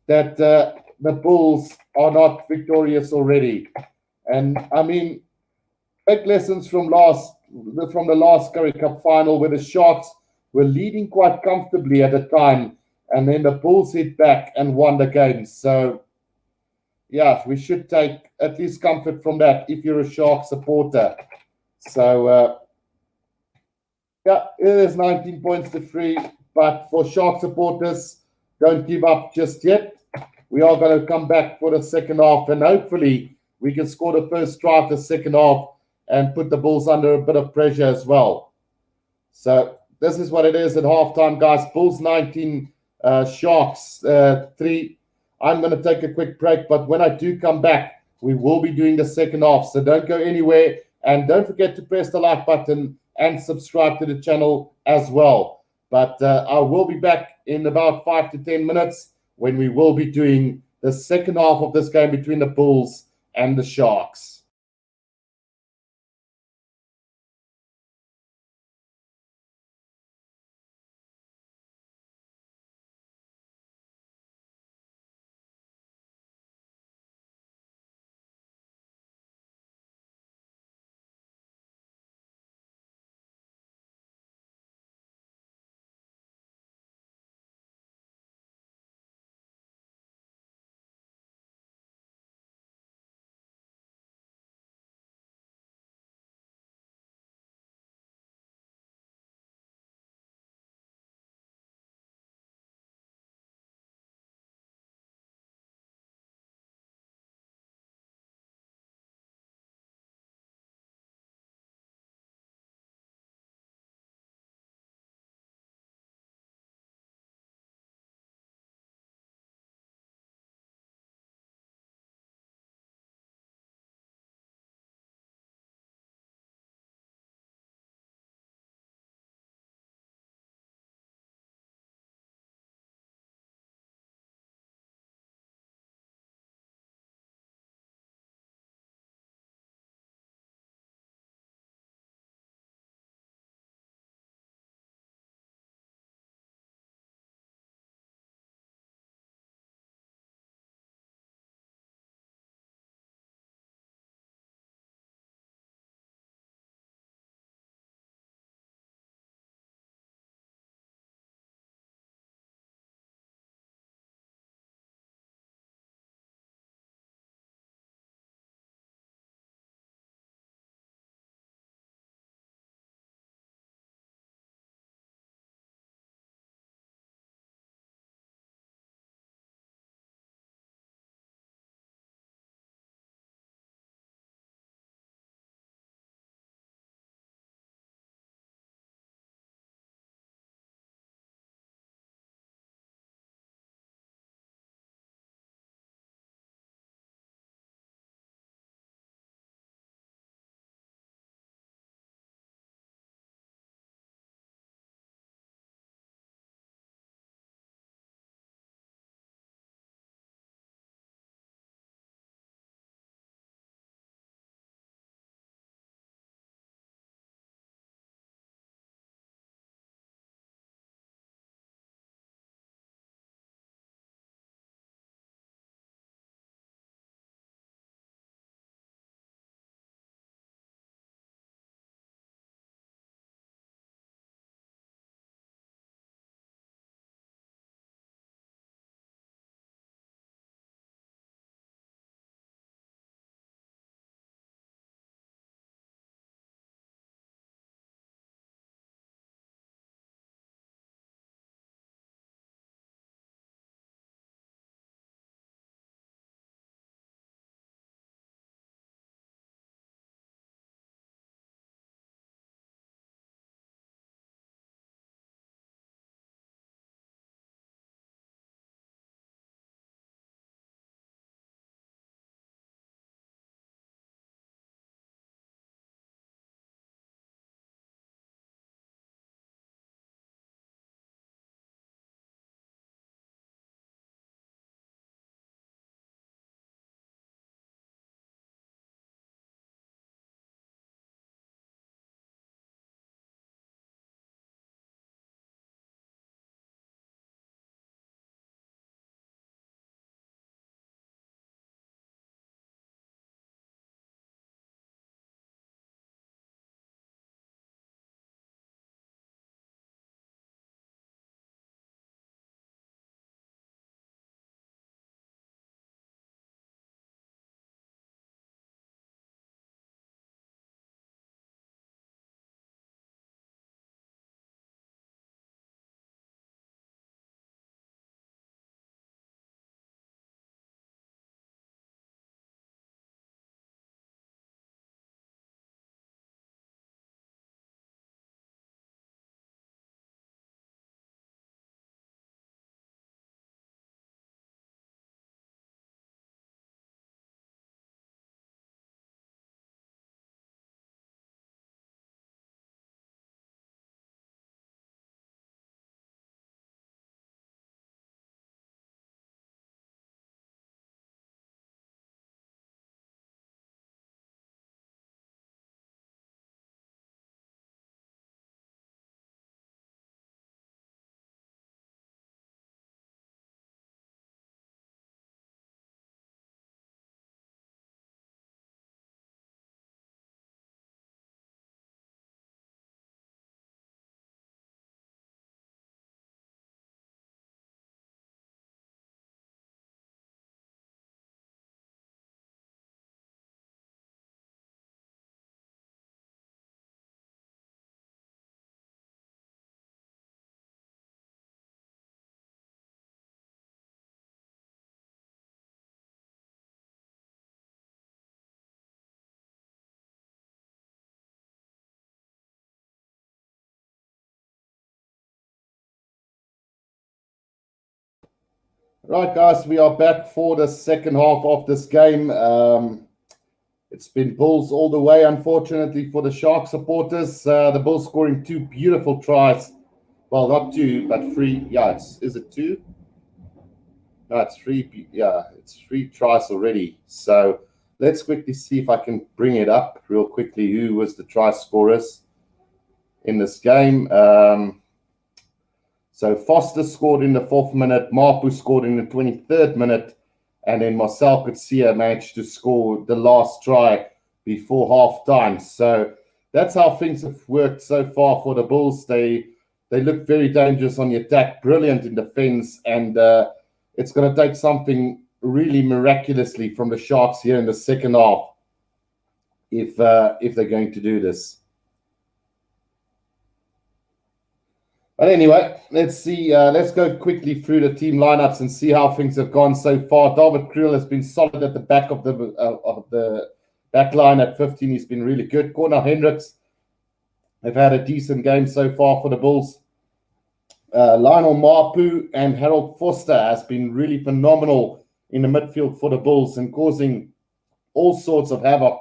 that the Bulls are not victorious already. And I mean, big lessons from the last Currie Cup final, where the Sharks were leading quite comfortably at the time, and then the Bulls hit back and won the game. So yeah, we should take at least comfort from that if you're a Shark supporter. So yeah, it is 19 points to 3, but for Shark supporters, don't give up just yet. We are going to come back for the second half, and hopefully we can score the first try of the second half and put the Bulls under a bit of pressure as well. So this is what it is at halftime, guys. Bulls 19, Sharks 3. I'm going to take a quick break, but when I do come back, we will be doing the second half. So don't go anywhere, and don't forget to press the like button and subscribe to the channel as well. But I will be back in about 5 to 10 minutes when we will be doing the second half of this game between the Bulls and the Sharks. Right, guys, we are back for the second half of this game. It's been Bulls all the way, unfortunately, for the Shark supporters. The Bulls scoring two beautiful tries. Well, not two, but three. Yeah, is it two? No, it's three. Yeah, it's three tries already. So let's quickly see if I can bring it up real quickly. Who was the try scorers in this game? So Foster scored in the 4th minute, Mapu scored in the 23rd minute, and then Marcel Coetzee managed to score the last try before half time. So that's how things have worked so far for the Bulls. They look very dangerous on the attack, brilliant in defense, and it's going to take something really miraculously from the Sharks here in the second half if they're going to do this. But anyway, let's see. Let's go quickly through the team lineups and see how things have gone so far. David Kriel has been solid at the back of the back line at 15. He's been really good. Cornel Hendricks have had a decent game so far for the Bulls. Lionel Mapu and Harold Foster has been really phenomenal in the midfield for the Bulls and causing all sorts of havoc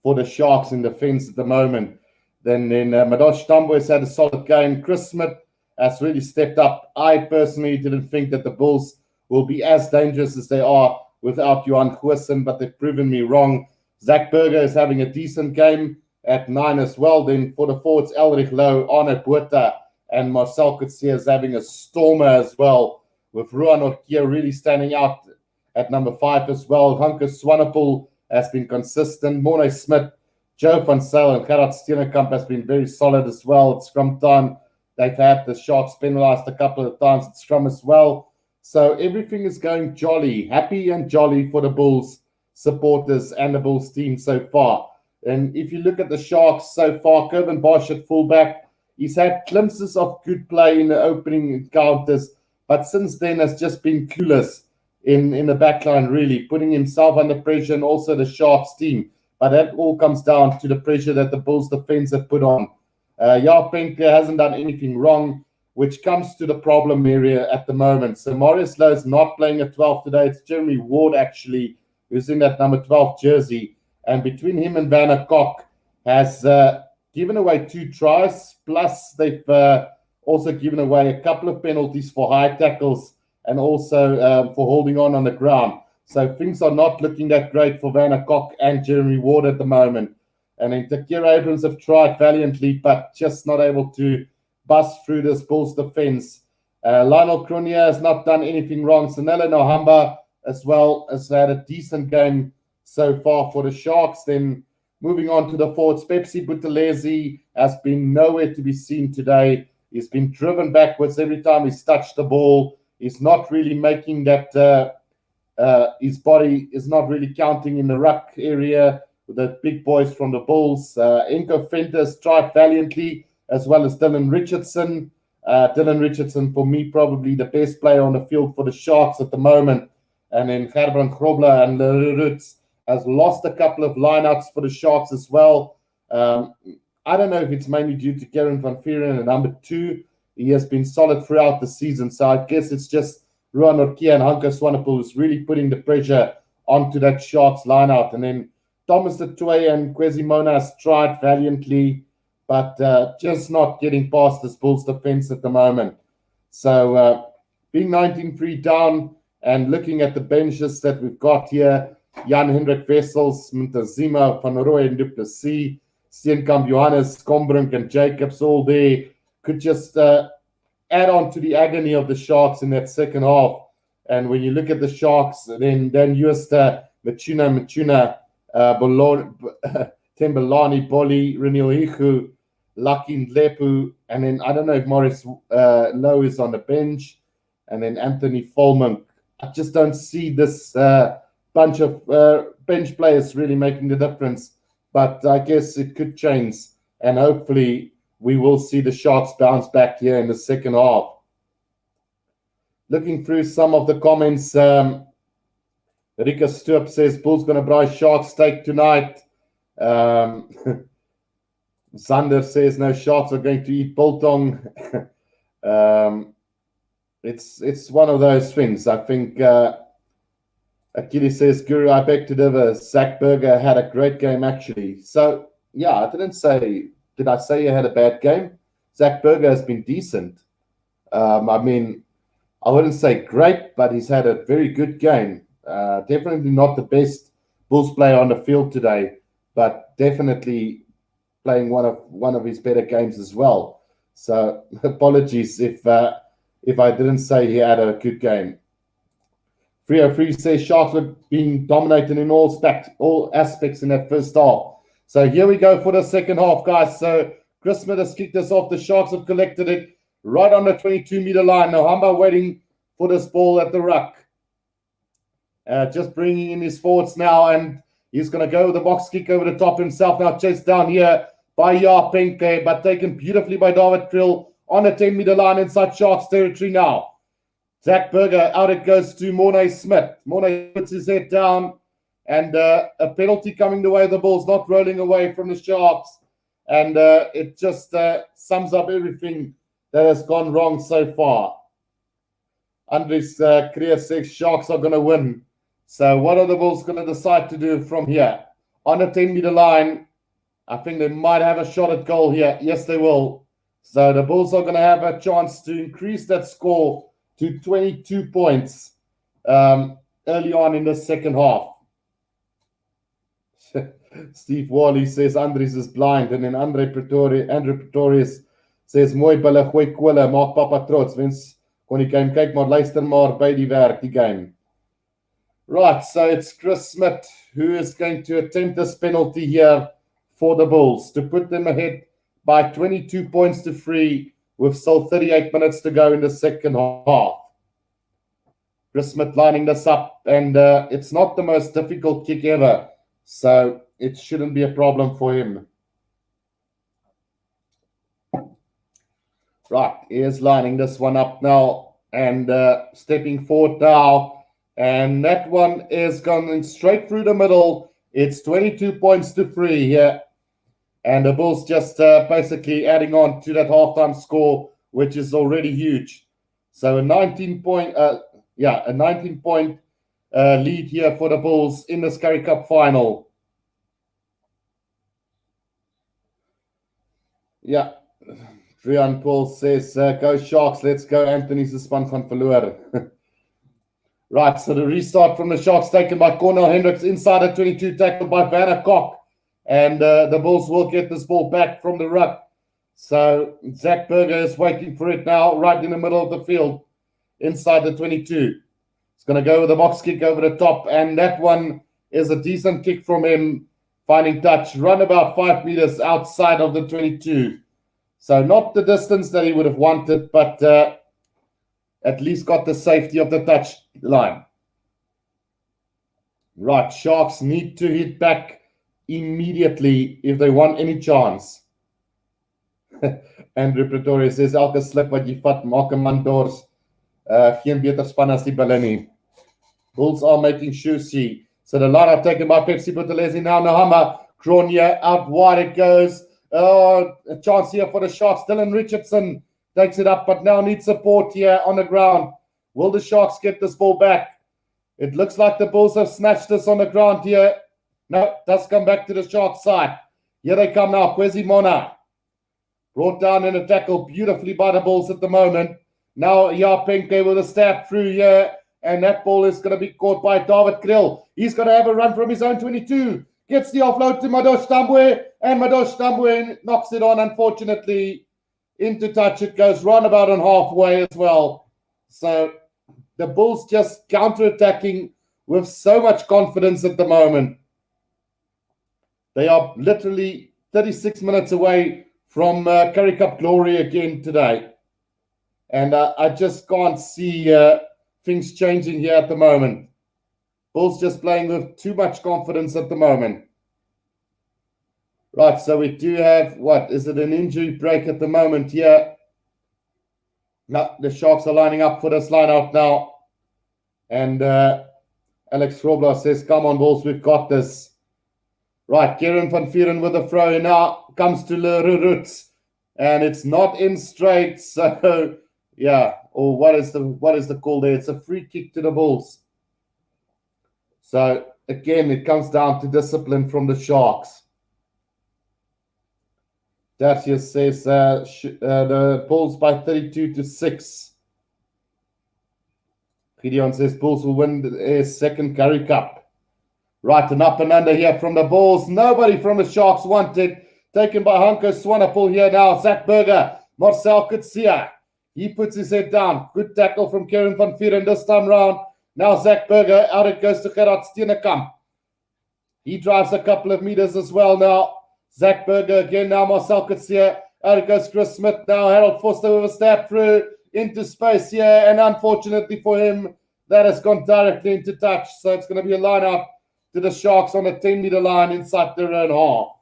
for the Sharks in defense at the moment. Then Madosh Tambo has had a solid game. Chris Smith has really stepped up. I personally didn't think that the Bulls will be as dangerous as they are without Johan Goosen, but they've proven me wrong. Zach Berger is having a decent game at 9 as well. Then for the forwards, Elrich Lowe, Arne Botha, and Marcel Coetzee is having a stormer as well, with Ruan Orkia really standing out at number 5 as well. Hanke Swanepoel has been consistent. Morne Smith, Joe van Zyl, and Gerard Steenekamp has been very solid as well at scrum time. They've had the Sharks penalized a couple of times at scrum as well. So everything is going jolly, happy and jolly for the Bulls supporters and the Bulls team so far. And if you look at the Sharks so far, Kevin Bosch at fullback, he's had glimpses of good play in the opening encounters, but since then has just been clueless in the backline, really, putting himself under pressure and also the Sharks team. But that all comes down to the pressure that the Bulls defense have put on. Jaap Penke hasn't done anything wrong, which comes to the problem area at the moment. So Marius Lowe is not playing at 12 today. It's Jeremy Ward, actually, who's in that number 12 jersey. And between him and Vanna Kok has given away 2 tries, plus they've also given away a couple of penalties for high tackles and also for holding on the ground. So things are not looking that great for Vanna Kok and Jeremy Ward at the moment. And then Takira Abrams have tried valiantly, but just not able to bust through this Bulls defense. Lionel Cronje has not done anything wrong. Sanela Nohamba as well has had a decent game so far for the Sharks. Then moving on to the forwards, Pepsi Buthelezi has been nowhere to be seen today. He's been driven backwards every time he's touched the ball. He's not really making that... his body is not really counting in the ruck area with the big boys from the Bulls. Enko Fentus tried valiantly, as well as Dylan Richardson. Dylan Richardson, for me, probably the best player on the field for the Sharks at the moment. And then Gerbrand Grobler and Lerutz has lost a couple of lineouts for the Sharks as well. I don't know if it's mainly due to Karen van Vieren and number 2. He has been solid throughout the season, so I guess it's just Ruan Orkia and Hanke Swanepoel is really putting the pressure onto that Sharks lineout. And then Thomas Tatoe and Kwesi Monas tried valiantly, but just not getting past this Bulls defense at the moment. So being 19-3 down and looking at the benches that we've got here, Jan Hendrik Wessels, Mntazima, Van Rooyen and Duplessis, Steenkamp, Johannes, Combrink and Jacobs all there, could just add on to the agony of the Sharks in that second half. And when you look at the Sharks, then Justa, Machuna, Tembelani, Boli, Renil Hiku, Lucky Lepu, and then I don't know if Morris Lowe is on the bench, and then Anthony Folman. I just don't see this bunch of bench players really making the difference, but I guess it could change, and hopefully we will see the Sharks bounce back here in the second half. Looking through some of the comments, Rika Stoop says, Bulls going to buy Sharks steak tonight. Zander says, no, Sharks are going to eat biltong. it's one of those things. I think Achilles says, Guru, I beg to differ. Zach Berger had a great game, actually. So, yeah, did I say he had a bad game? Zach Berger has been decent. I mean, I wouldn't say great, but he's had a very good game. Definitely not the best Bulls player on the field today, but definitely playing one of his better games as well. So apologies if I didn't say he had a good game. 303 says Sharks were being dominated in all aspects in that first half. So here we go for the second half, guys. So Chris Smith has kicked us off. The Sharks have collected it right on the 22-meter line. Now Hamba waiting for this ball at the ruck. Just bringing in his forwards now, and he's going to go with the box kick over the top himself. Now chased down here by Penke, but taken beautifully by David Krill on the 10-meter line inside Sharks territory now. Zach Berger, out it goes to Mornay Smith. Mornay puts his head down, and a penalty coming the way of the Bulls, not rolling away from the Sharks. And it just sums up everything that has gone wrong so far. Andres Kriya says Sharks are going to win. So what are the Bulls going to decide to do from here? On the 10-meter line, I think they might have a shot at goal here. Yes, they will. So the Bulls are going to have a chance to increase that score to 22 points early on in the second half. Steve Wally says Andries is blind. And then Andrew Pretorius says mooi bulle gooi kole, maak papa trots. Wens kon die game kyk, maar luister maar by die werk, die game. Right, so it's Chris Smith who is going to attempt this penalty here for the Bulls to put them ahead by 22 points to 3 with still 38 minutes to go in the second half. Chris Smith lining this up, and it's not the most difficult kick ever, so it shouldn't be a problem for him. Right, he is lining this one up now and stepping forward now. And that one is going straight through the middle. It's 22 points to 3 here. And the Bulls just basically adding on to that halftime score, which is already huge. So a 19-point lead here for the Bulls in this Currie Cup Final. Yeah. Drian Paul says, go Sharks, let's go. Anthony's the span van verloor. Right, so the restart from the Sharks taken by Cornel Hendricks inside the 22, tackled by Vanna Koch. And the Bulls will get this ball back from the ruck. So Zach Berger is waiting for it now, right in the middle of the field, inside the 22. He's going to go with a box kick over the top, and that one is a decent kick from him, finding touch, run about 5 meters outside of the 22. So not the distance that he would have wanted, but at least got the safety of the touch line. Right, Sharks need to hit back immediately if they want any chance. Andrew Pretoria says, elke slip wat jy vat, maak 'n man dors. Geen beter span as die Bulle nie. Bulls are making Shusi. So the line up taken by Pepsi Buthelezi now. Nahama, Cronje, out wide it goes. Oh, a chance here for the Sharks. Dylan Richardson takes it up, but now needs support here on the ground. Will the Sharks get this ball back? It looks like the Bulls have snatched this on the ground here. No, does come back to the Sharks side. Here they come now. Kwesi Mona. Brought down in a tackle beautifully by the Bulls at the moment. Now Penke with a stab through here. And that ball is going to be caught by David Krill. He's going to have a run from his own 22. Gets the offload to Madosh Tambwe. And Madosh Tambwe knocks it on, unfortunately. Into touch. It goes roundabout and halfway as well. So the Bulls just counter-attacking with so much confidence at the moment. They are literally 36 minutes away from Currie Cup glory again today. And I just can't see things changing here at the moment. Bulls just playing with too much confidence at the moment. Right, so we do have, what, is it an injury break at the moment here? No, the Sharks are lining up for this line out now. And Alex Robler says, come on, Bulls, we've got this. Right, Kieran van Vieren with the throw now comes to Le Roots. And it's not in straight, so yeah, or what is the call there? It's a free kick to the Bulls. So again, it comes down to discipline from the Sharks. Datius says the Bulls by 32-6. Gideon says Bulls will win their second Currie Cup. Right, and up and under here from the Bulls. Nobody from the Sharks wanted. Taken by Hanko Swanepoel here now. Zach Burger, Marcel Kutsia. He puts his head down. Good tackle from Kieran van Vieren this time round. Now Zach Burger, out it goes to Gerard Steenekamp. He drives a couple of meters as well now. Zach Burger again now, Marcel Kutsia. Out it goes Chris Smith now. Harold Foster with a stab through into space here. And unfortunately for him, that has gone directly into touch. So it's going to be a line up to the Sharks on the 10-meter line inside their own half.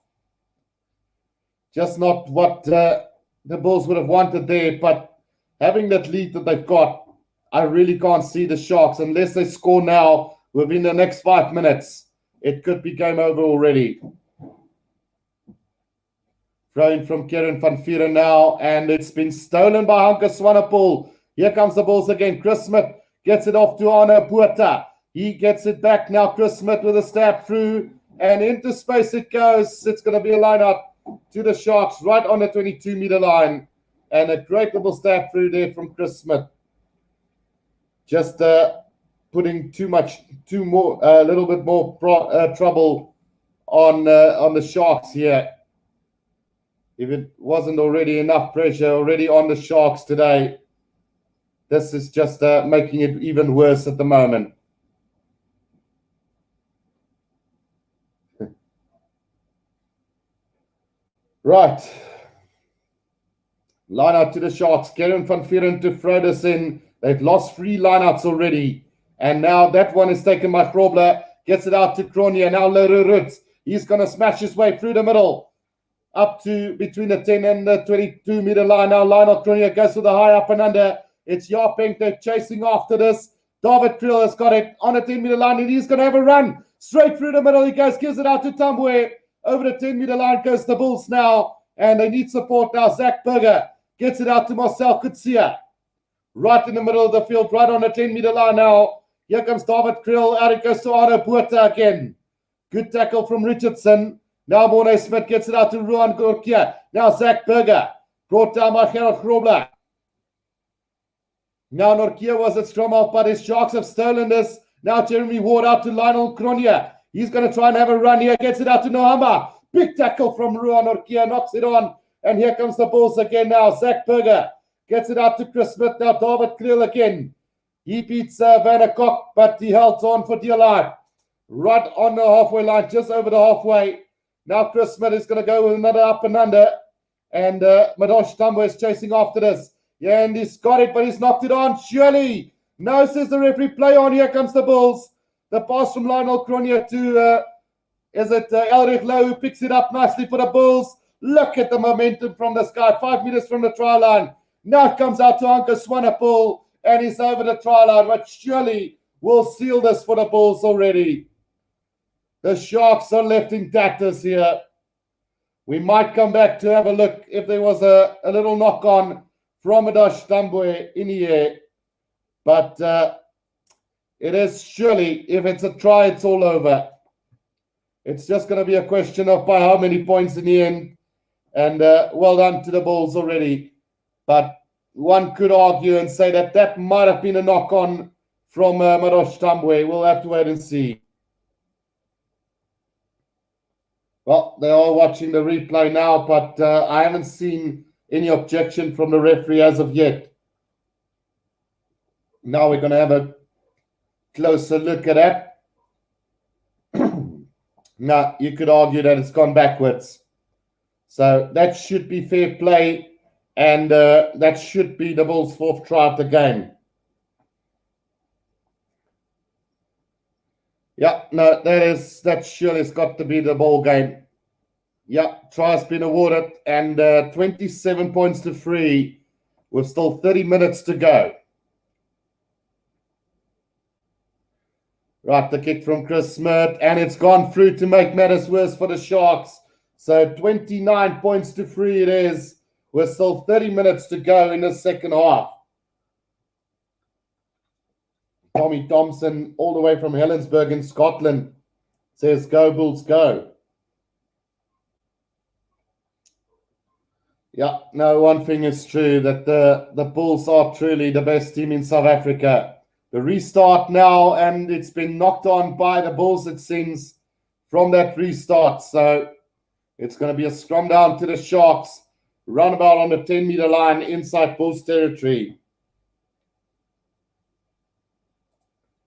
Just not what the Bulls would have wanted there, but having that lead that they've got, I really can't see the Sharks, unless they score now within the next 5 minutes. It could be game over already. Thrown from Kieran van Vieren now, and it's been stolen by Hanko Swanepoel. Here comes the Bulls again. Chris Smith gets it off to Arno Puerta. He gets it back now. Chris Smith with a stab through, and into space it goes. It's going to be a line up to the Sharks right on the 22-meter line, and a great little stab through there from Chris Smith. Just putting a little bit more trouble on the Sharks here. If it wasn't already enough pressure already on the Sharks today, this is just making it even worse at the moment. Right. Line out to the Sharks. Kieran van Vieren to Frodersen. They've lost 3 lineouts already. And now that one is taken by Grobler. Gets it out to Cronje. Now Lerud. He's going to smash his way through the middle. Up to between the 10 and the 22-meter line. Now Lionel Cronje goes to the high up and under. It's Jarpink. They're chasing after this. David Kriel has got it on the 10-meter line. And he's going to have a run. Straight through the middle. He goes, gives it out to Tambwe. Over the 10-meter line goes the Bulls now. And they need support now. Zach Burger gets it out to Marcel Kutsia. Right in the middle of the field, right on the 10-meter line now. Here comes David Kriel. Out it goes to Arno Puerta again. Good tackle from Richardson. Now Morne Smith gets it out to Ruan Gorkia. Now Zach Burger. Brought down by Gerald Grobler. Now Norkia was at scrum off, but his Sharks have stolen this. Now Jeremy Ward out to Lionel Cronje. He's going to try and have a run here. Gets it out to Nohamba. Big tackle from Ruan Norkia. Knocks it on. And here comes the Bulls again now. Zach Burger gets it out to Chris Smith. Now David Kriel again. He beats Vanna Kok, but he held on for dear life. Right on the halfway line, just over the halfway. Now Chris Smith is going to go with another up and under. And Madosh Tambwe is chasing after this. Yeah, and he's got it, but he's knocked it on. Surely. No, says the referee. Play on. Here comes the Bulls. The pass from Lionel Cronje to, Elrich Lowe, who picks it up nicely for the Bulls. Look at the momentum from this guy. 5 meters from the try line. Now it comes out to Hanko Swanepoel, and he's over the try line, but surely will seal this for the Bulls already. The Sharks are left in tatters here. We might come back to have a look if there was a little knock on from Madosh Tambwe in the air. But it is surely, if it's a try, it's all over. It's just going to be a question of by how many points in the end. And well done to the Bulls already. But one could argue and say that might have been a knock on from Madosh Tambwe. We'll have to wait and see. Well, they are watching the replay now, but I haven't seen any objection from the referee as of yet. Now we're going to have a closer look at that. Now, you could argue that it's gone backwards. So that should be fair play, and that should be the Bulls' 4th try of the game. Yeah, no, that surely has got to be the ball game. Yeah, try's been awarded, and 27 points to 3 with still 30 minutes to go. Right, the kick from Chris Smith, and it's gone through to make matters worse for the Sharks. So 29 points to 3 it is, with still 30 minutes to go in the second half. Tommy Thompson, all the way from Helensburgh in Scotland, says, "Go Bulls, go." Yeah, no, one thing is true, that the Bulls are truly the best team in South Africa. The restart now, and it's been knocked on by the Bulls, it seems, from that restart. So it's going to be a scrum down to the Sharks, roundabout on the 10-meter line inside Bulls territory.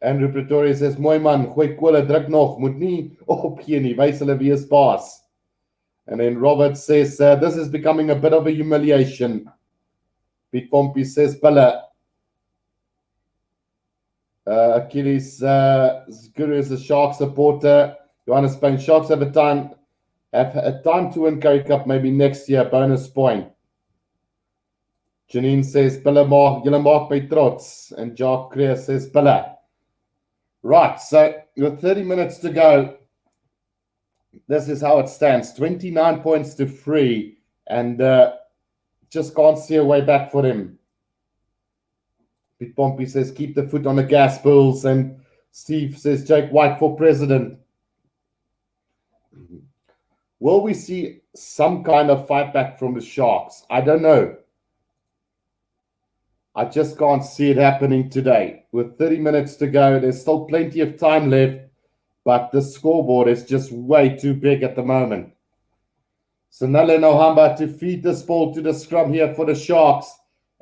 Andrew Pretoria says, "Mooi man, gooi kole, druk nog, moet nie opgee nie, wys hulle wie is baas." And then Robert says, "This is becoming a bit of a humiliation." Piet Pompey says, "Pille." Achilles Guru is a Shark supporter. Johannes Payne, Sharks have a time to win Currie Cup, maybe next year, bonus point. Janine says, "Pille maak, julle maak my trots." And Jacques Creer says, "Pille." Right, so with 30 minutes to go, this is how it stands. 29 points to 3, and just can't see a way back for him. Pete Pompey says, "Keep the foot on the gas, Bulls." And Steve says, "Jake White for president." Will we see some kind of fight back from the Sharks? I don't know. I just can't see it happening today. With 30 minutes to go, there's still plenty of time left, but the scoreboard is just way too big at the moment. So Nale Nohamba to feed this ball to the scrum here for the Sharks.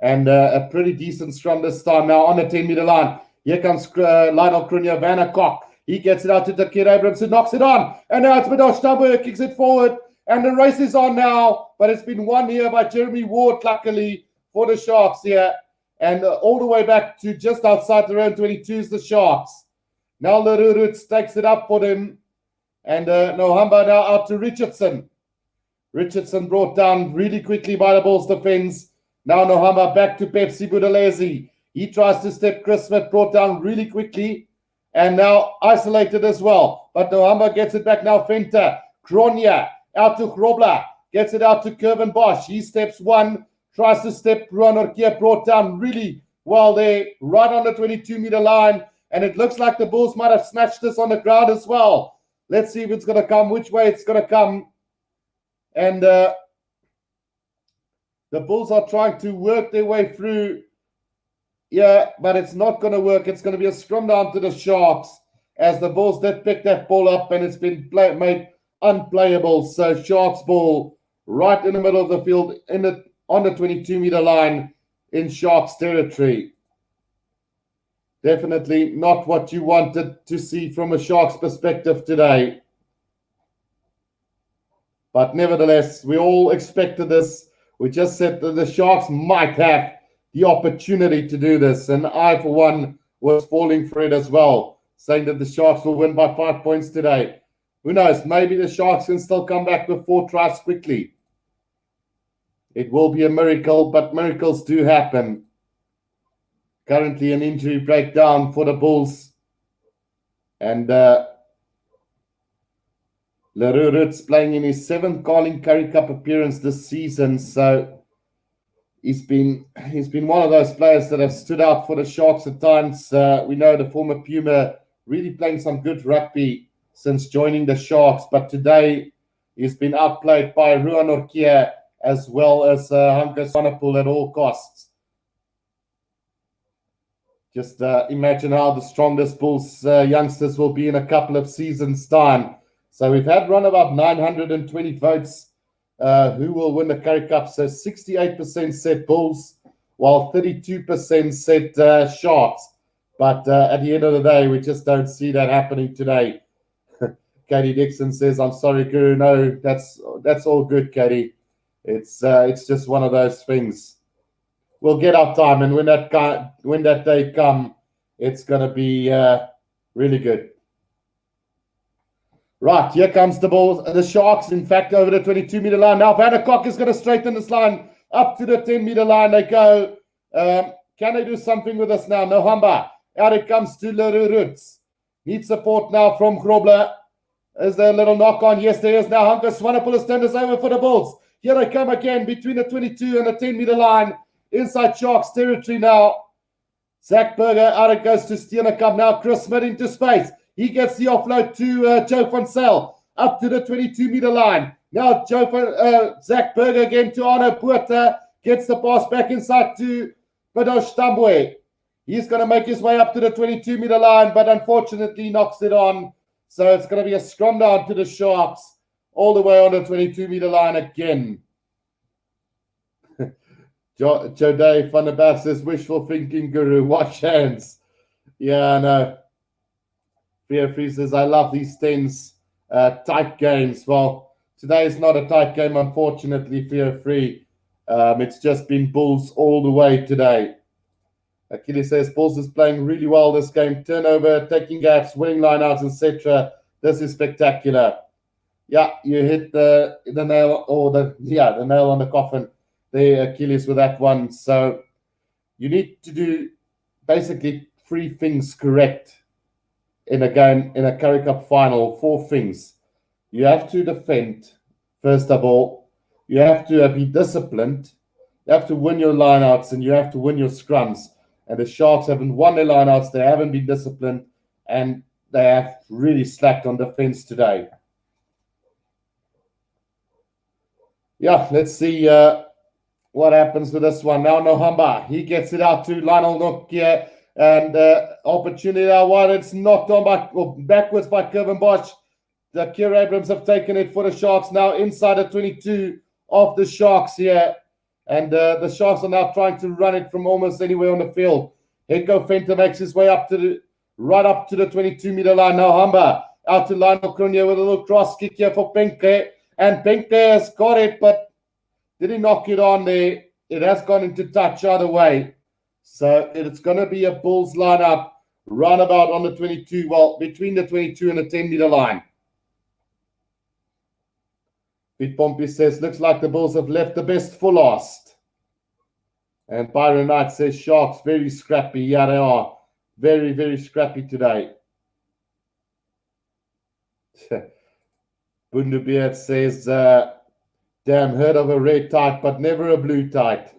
And a pretty decent scrum this time now on the 10-meter line. Here comes Lionel Cronje Vanderkok. He gets it out to Takir Abrams, who knocks it on. And now it's Midosh Tambo who kicks it forward. And the race is on now. But it's been won here by Jeremy Ward, luckily, for the Sharks here. And all the way back to just outside the round 22 is the Sharks. Now Leroux takes it up for them. And Nohamba now out to Richardson. Richardson brought down really quickly by the Bulls defense. Now Nohamba back to Pepsi Buthelezi. He tries to step Chris Smith, brought down really quickly. And now isolated as well. But Nohamba gets it back now. Venter, Cronje, out to Grobler. Gets it out to Curvin Bosch. He steps one. Tries to step Ruan Orkia, brought down really well there. Right on the 22-meter line. And it looks like the Bulls might have snatched this on the ground as well. Let's see if it's going to come, which way it's going to come. And the Bulls are trying to work their way through. Yeah, but it's not going to work. It's going to be a scrum down to the Sharks as the Bulls did pick that ball up and it's been made unplayable. So Sharks ball right in the middle of the field on the 22-meter line in Sharks territory. Definitely not what you wanted to see from a Sharks perspective today. But nevertheless, we all expected this. We just said that the Sharks might have the opportunity to do this. And I, for one, was falling for it as well, saying that the Sharks will win by 5 points today. Who knows? Maybe the Sharks can still come back with 4 tries quickly. It will be a miracle, but miracles do happen. Currently an injury breakdown for the Bulls. And Leroux playing in his 7th Carling Currie Cup appearance this season. So he's been one of those players that have stood out for the Sharks at times. We know the former Puma really playing some good rugby since joining the Sharks. But today he's been outplayed by Ruan Orkia as well as Hanko Swanepoel at all costs. Just imagine how the strongest Bulls youngsters will be in a couple of seasons' time. So we've had run about 920 votes who will win the Currie Cup. So 68% said Bulls, while 32% said Sharks. But at the end of the day, we just don't see that happening today. Katie Dixon says, "I'm sorry, Guru. No, that's all good, Katie. It's just one of those things. We'll get our time, and when that day comes, it's going to be really good." Right, here comes the Bulls, the Sharks, in fact, over the 22-meter line. Now Vanderkok is going to straighten this line up to the 10-meter line. They go. Can they do something with us now? Nohamba. Out it comes to Leroux. Needs support now from Grobler. Is there a little knock on? Yes, there is. Now Hanko Swanepoel has turned us over for the Bulls. Here they come again between the 22 and the 10-meter line. Inside Sharks territory now. Zach Berger, out it goes to Steenekamp. Now Chris Smith into space. He gets the offload to Joe van Zyl up to the 22-meter line. Now Zach Berger again to Arno Puerta. Gets the pass back inside to Badosh Tambwe. He's going to make his way up to the 22-meter line, but unfortunately knocks it on. So it's going to be a scrum down to the Sharks all the way on the 22-meter line again. Joe Dave van der Berg says, wishful thinking, Guru. Wash hands. Yeah, I know. Fear Free says, I love these tense, tight games. Well, today is not a tight game, unfortunately, Fear Free. It's just been Bulls all the way today. Achilles says, Bulls is playing really well this game. Turnover, taking gaps, winning lineouts, etc. This is spectacular. Yeah, you hit the nail, or the nail on the coffin. The Achilles with that one. So you need to do basically 3 things correct in a game, in a Currie Cup final. 4 things. You have to defend, first of all. You have to be disciplined. You have to win your lineouts, and you have to win your scrums. And the Sharks haven't won their lineouts. They haven't been disciplined, and they have really slacked on defense today. Yeah, let's see what happens with this one. Now Nohamba, he gets it out to Lionel Nokia, and opportunity now wide. It's knocked on backwards by Kevin Bosch. The Kier Abrams have taken it for the Sharks now inside the 22 of the Sharks here. And the Sharks are now trying to run it from almost anywhere on the field. Henko Fenter makes his way right up to the 22-meter line. Now Hamba out to Lionel Cronje with a little cross kick here for Penke. And Penke has got it, but did he knock it on there? It has gone into touch either way. So it's going to be a Bulls lineup roundabout on the 22, well, between the 22 and the 10-meter line. Pete Pompey says, looks like the Bulls have left the best for last. And Byron Knight says, Sharks very scrappy. Yeah, they are. Very, very scrappy today. Bundebeard says, damn, heard of a red tight, but never a blue tight.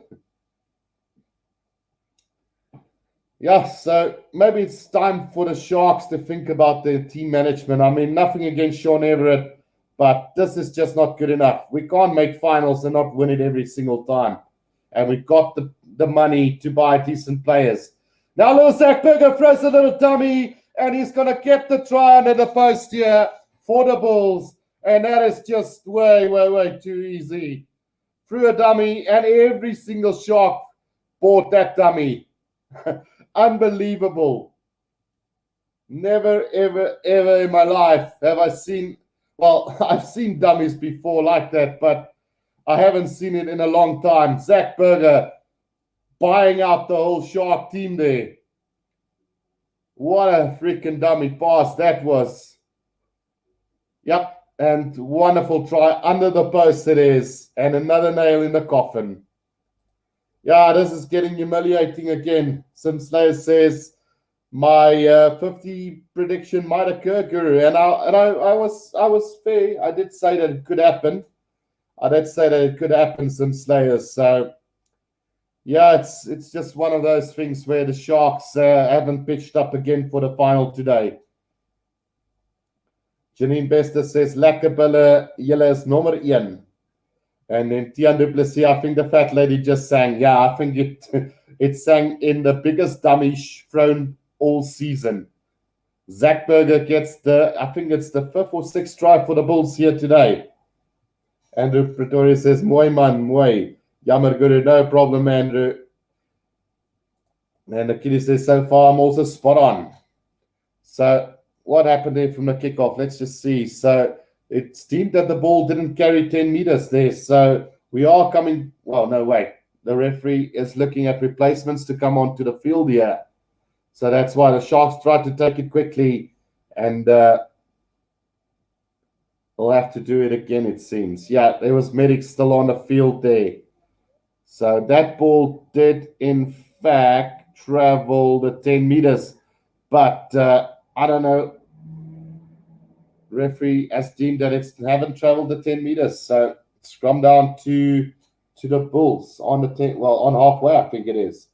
Yeah, so maybe it's time for the Sharks to think about their team management. I mean, nothing against Sean Everett, but this is just not good enough. We can't make finals and not win it every single time. And we've got the money to buy decent players. Now little Zach Berger throws a little dummy, and he's going to get the try under the post here for the Bulls. And that is just way, way, way too easy. Threw a dummy, and every single Shark bought that dummy. Unbelievable. Never, ever, ever in my life have I seen, well, I've seen dummies before like that, but I haven't seen it in a long time. Zach Berger buying out the whole Shark team there. What a freaking dummy pass that was. Yep. And wonderful try under the post it is. And another nail in the coffin. Yeah, this is getting humiliating again. Sim Slayer says, my 50 prediction might occur, Guru. And I was fair. I did say that it could happen. Sim Slayer. So, yeah, it's just one of those things where the Sharks haven't pitched up again for the final today. Janine Bester says, lekker bulle, julle is nummer 1. And then Tian Duplessis, I think the fat lady just sang. Yeah, I think it sang in the biggest dummy thrown all season. Zach Berger gets I think it's the 5th or 6th try for the Bulls here today. Andrew Pretoria says, mooi man, mooi. Jammer Guru, no problem, Andrew. And Akili says, so far I'm also spot on. So, what happened there from the kickoff? Let's just see. So it seemed that the ball didn't carry 10 meters there. So we are coming. Well, no, wait. The referee is looking at replacements to come onto the field here. So that's why the Sharks tried to take it quickly. And they'll have to do it again, it seems. Yeah, there was medics still on the field there. So that ball did, in fact, travel the 10 meters. But I don't know. Referee has deemed that it haven't traveled the 10 meters. So scrum down to the Bulls on the 10, well, on halfway, I think it is.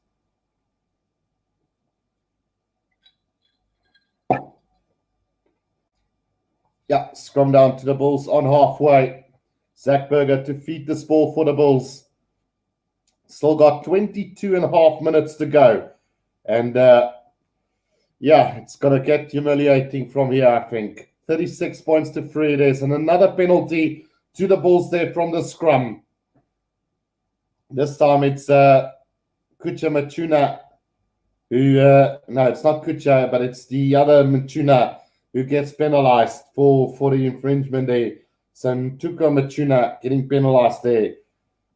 Yeah, scrum down to the Bulls on halfway. Zach Berger to feed this ball for the Bulls. Still got 22 and a half minutes to go. And yeah, it's going to get humiliating from here, I think. 36 points to 3 it is. And another penalty to the Bulls there from the scrum. This time it's Kucha Machuna who, no, it's not Kucha, but it's the other Machuna who gets penalized for the infringement there. So Ntuko Machuna getting penalized there.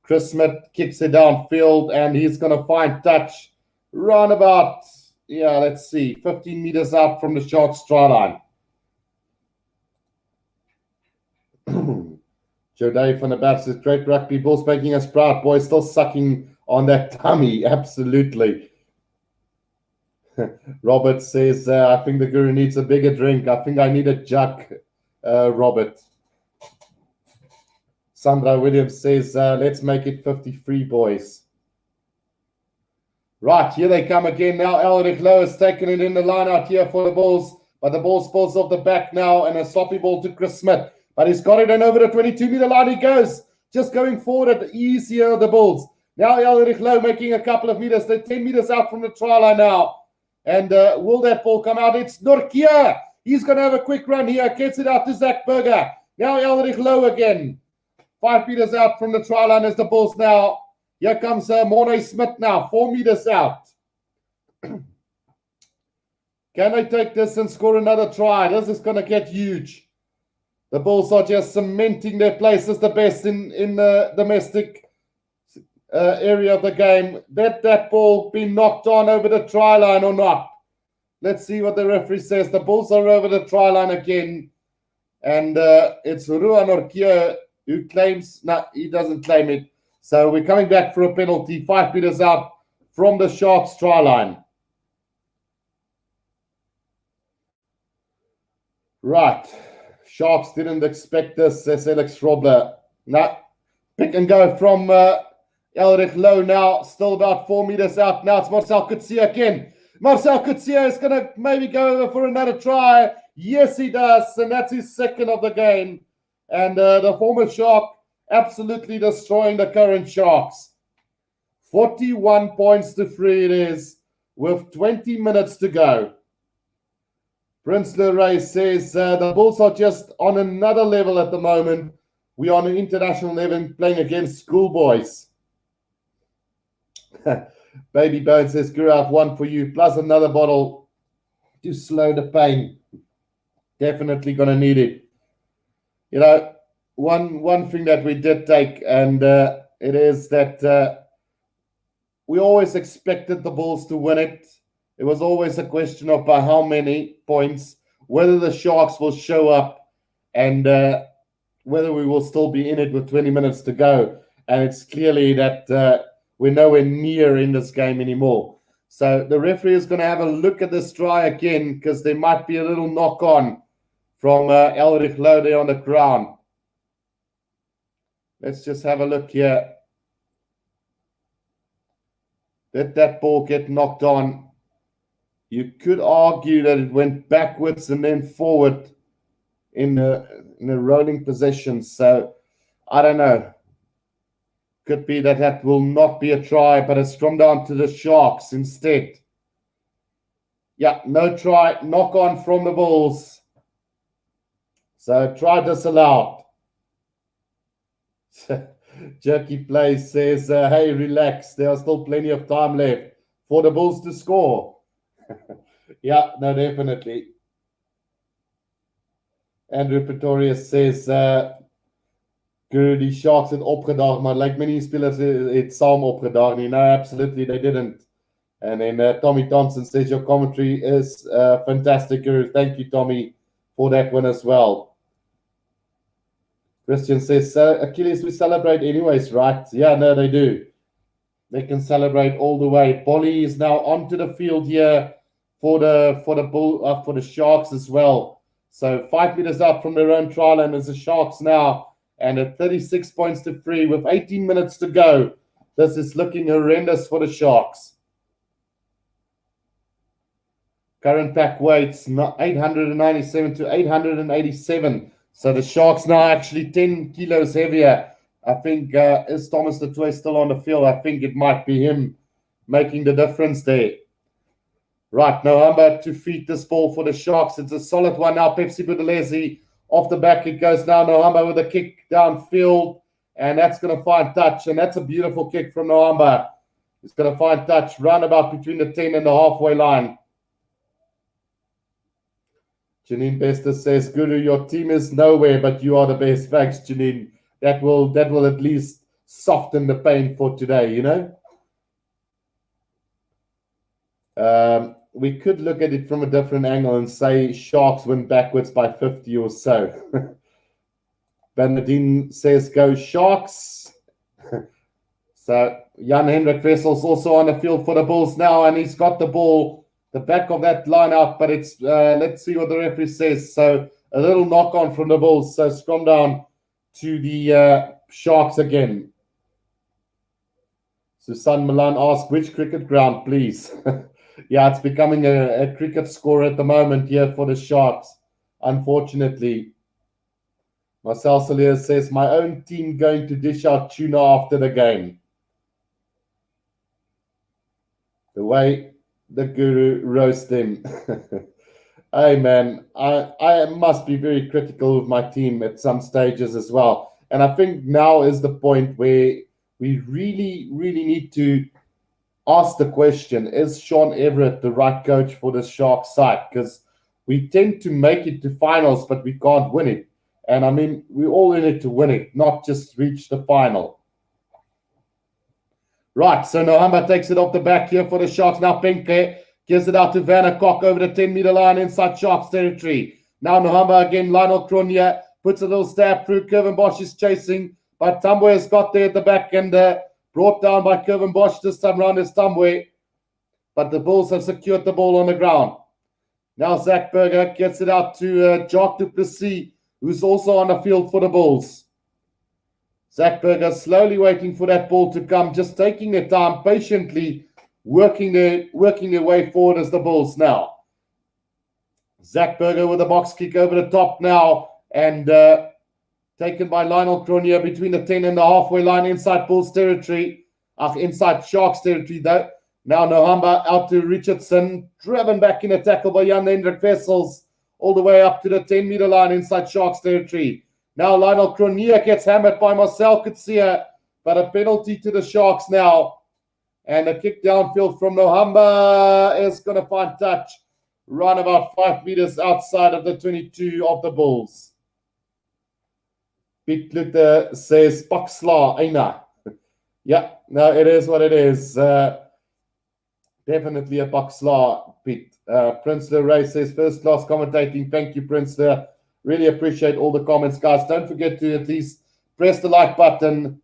Chris Smith kicks it downfield and he's going to find touch round about, yeah, let's see, 15 meters out from the Sharks try line. Joe Dave from the Bats says, great rugby, Bulls making us proud. Boys still sucking on that tummy. Absolutely. Robert says, I think the Guru needs a bigger drink. I think I need a jug, Robert. Sandra Williams says, let's make it 53, boys. Right, here they come again now. Elric Lowe has taken it in the line out here for the Bulls, but the ball spills off the back now, and a sloppy ball to Chris Smith. But he's got it, and over the 22-meter line he goes. Just going forward at the easier of the Bulls. Now Elric Lowe making a couple of meters. They're 10 meters out from the try line now. And will that ball come out? It's Norkia. He's going to have a quick run here. Gets it out to Zach Berger. Now Elric Lowe again. 5 meters out from the try line as the Bulls now. Here comes Mornay Smith now. 4 meters out. Can they take this and score another try? This is going to get huge. The Bulls are just cementing their place as the best in the domestic area of the game. Let that ball be knocked on over the try line or not? Let's see what the referee says. The Bulls are over the try line again. And it's Ruan Orkia who claims, no, he doesn't claim it. So we're coming back for a penalty 5 meters out from the Sharks try line. Right. Sharks didn't expect this, says Alex Robler. No, pick and go from Elric Lowe now, still about 4 meters out. Now it's Marcel Coetzee again. Marcel Coetzee is going to maybe go over for another try. Yes, he does, and that's his second of the game. And the former Shark absolutely destroying the current Sharks. 41 points to 3 it is, with 20 minutes to go. Prince Leray says the Bulls are just on another level at the moment. We are on an international level playing against schoolboys. Baby Bone says, Guru, I've one for you, plus another bottle to slow the pain. Definitely going to need it. You know, one thing that we did take, and it is that we always expected the Bulls to win it. It was always a question of by how many points, whether the Sharks will show up, and whether we will still be in it with 20 minutes to go. And it's clearly that we're nowhere near in this game anymore. So the referee is going to have a look at this try again, because there might be a little knock-on from Elric Lowe there on the ground. Let's just have a look here. Let that ball get knocked on. You could argue that it went backwards and then forward in a rolling position. So I don't know. Could be that will not be a try, but it's come down to the Sharks instead. Yeah, no try. Knock on from the Bulls. So try disallowed. Jerky Plays says, hey, relax. There are still plenty of time left for the Bulls to score. Yeah, no, definitely. Andrew Pretorius says, Guru, die Sharks het opgedaag, maar like many spelers het saam opgedaag nie. No, absolutely, they didn't. And then Tommy Thompson says, your commentary is fantastic, Guru. Thank you, Tommy, for that one as well. Christian says, Achilles, we celebrate anyways, right? Yeah, no, they do. They can celebrate all the way. Polly is now onto the field here for the Sharks as well. So 5 meters out from their own try line is the Sharks now, and at 36 points to 3 with 18 minutes to go. This is looking horrendous for the Sharks. Current pack weights 897 to 887. So the Sharks now actually 10 kilos heavier. I think is Thomas du Toit still on the field? I think it might be him making the difference there. Right, Nohamba to feed this ball for the Sharks. It's a solid one now. Pepsi Budelezi off the back. It goes now. Nohamba with a kick downfield. And that's going to find touch. And that's a beautiful kick from Nohamba. It's going to find touch. Roundabout between the 10 and the halfway line. Janine Bester says, Guru, your team is nowhere, but you are the best. Thanks, Janine. That will at least soften the pain for today, you know. We could look at it from a different angle and say Sharks win backwards by 50 or so. Bernardine says, go Sharks. So Jan Hendrik Vessel's also on the field for the Bulls now, and he's got the ball, the back of that line out, but it's, let's see what the referee says. So a little knock on from the Bulls. So scrum down to the Sharks again. Susan Milan asks, which cricket ground, please? Yeah, it's becoming a cricket score at the moment here for the Sharks, unfortunately. Marcel Solier says, my own team going to dish out tuna after the game. The way the Guru roasts them. Hey, man, I must be very critical of my team at some stages as well. And I think now is the point where we really, really need to ask the question, is Sean Everett the right coach for the Sharks side? Because we tend to make it to finals, but we can't win it. And I mean, we're all in it to win it, not just reach the final. Right, so Nohamba takes it off the back here for the Sharks. Now Penke gives it out to Vandercock over the 10-meter line inside Sharks territory. Now Nohamba again, Lionel Cronje puts a little stab through. Kevin Bosch is chasing, but Tambwe has got there at the back and brought down by Kevin Bosch this time round is Tambwe. But the Bulls have secured the ball on the ground. Now Zach Berger gets it out to Jacques du Plessis, who's also on the field for the Bulls. Zach Berger slowly waiting for that ball to come, just taking their time, patiently working their way forward as the Bulls now. Zach Berger with a box kick over the top now, and taken by Lionel Cronje between the 10 and the halfway line inside Bulls territory. Inside Sharks territory though. Now Nohamba out to Richardson, driven back in a tackle by Jan Hendrik Vessels, all the way up to the 10-meter line inside Sharks territory. Now Lionel Cronje gets hammered by Marcel Kutsia, but a penalty to the Sharks now. And a kick downfield from Nohamba is going to find touch, run about 5 meters outside of the 22 of the Bulls. Piet Luther says, Paksla, Eina. Yeah, no, it is what it is. Definitely a Paksla, Piet. Prince Ray says, first class commentating. Thank you, Prince. Really appreciate all the comments, guys. Don't forget to at least press the like button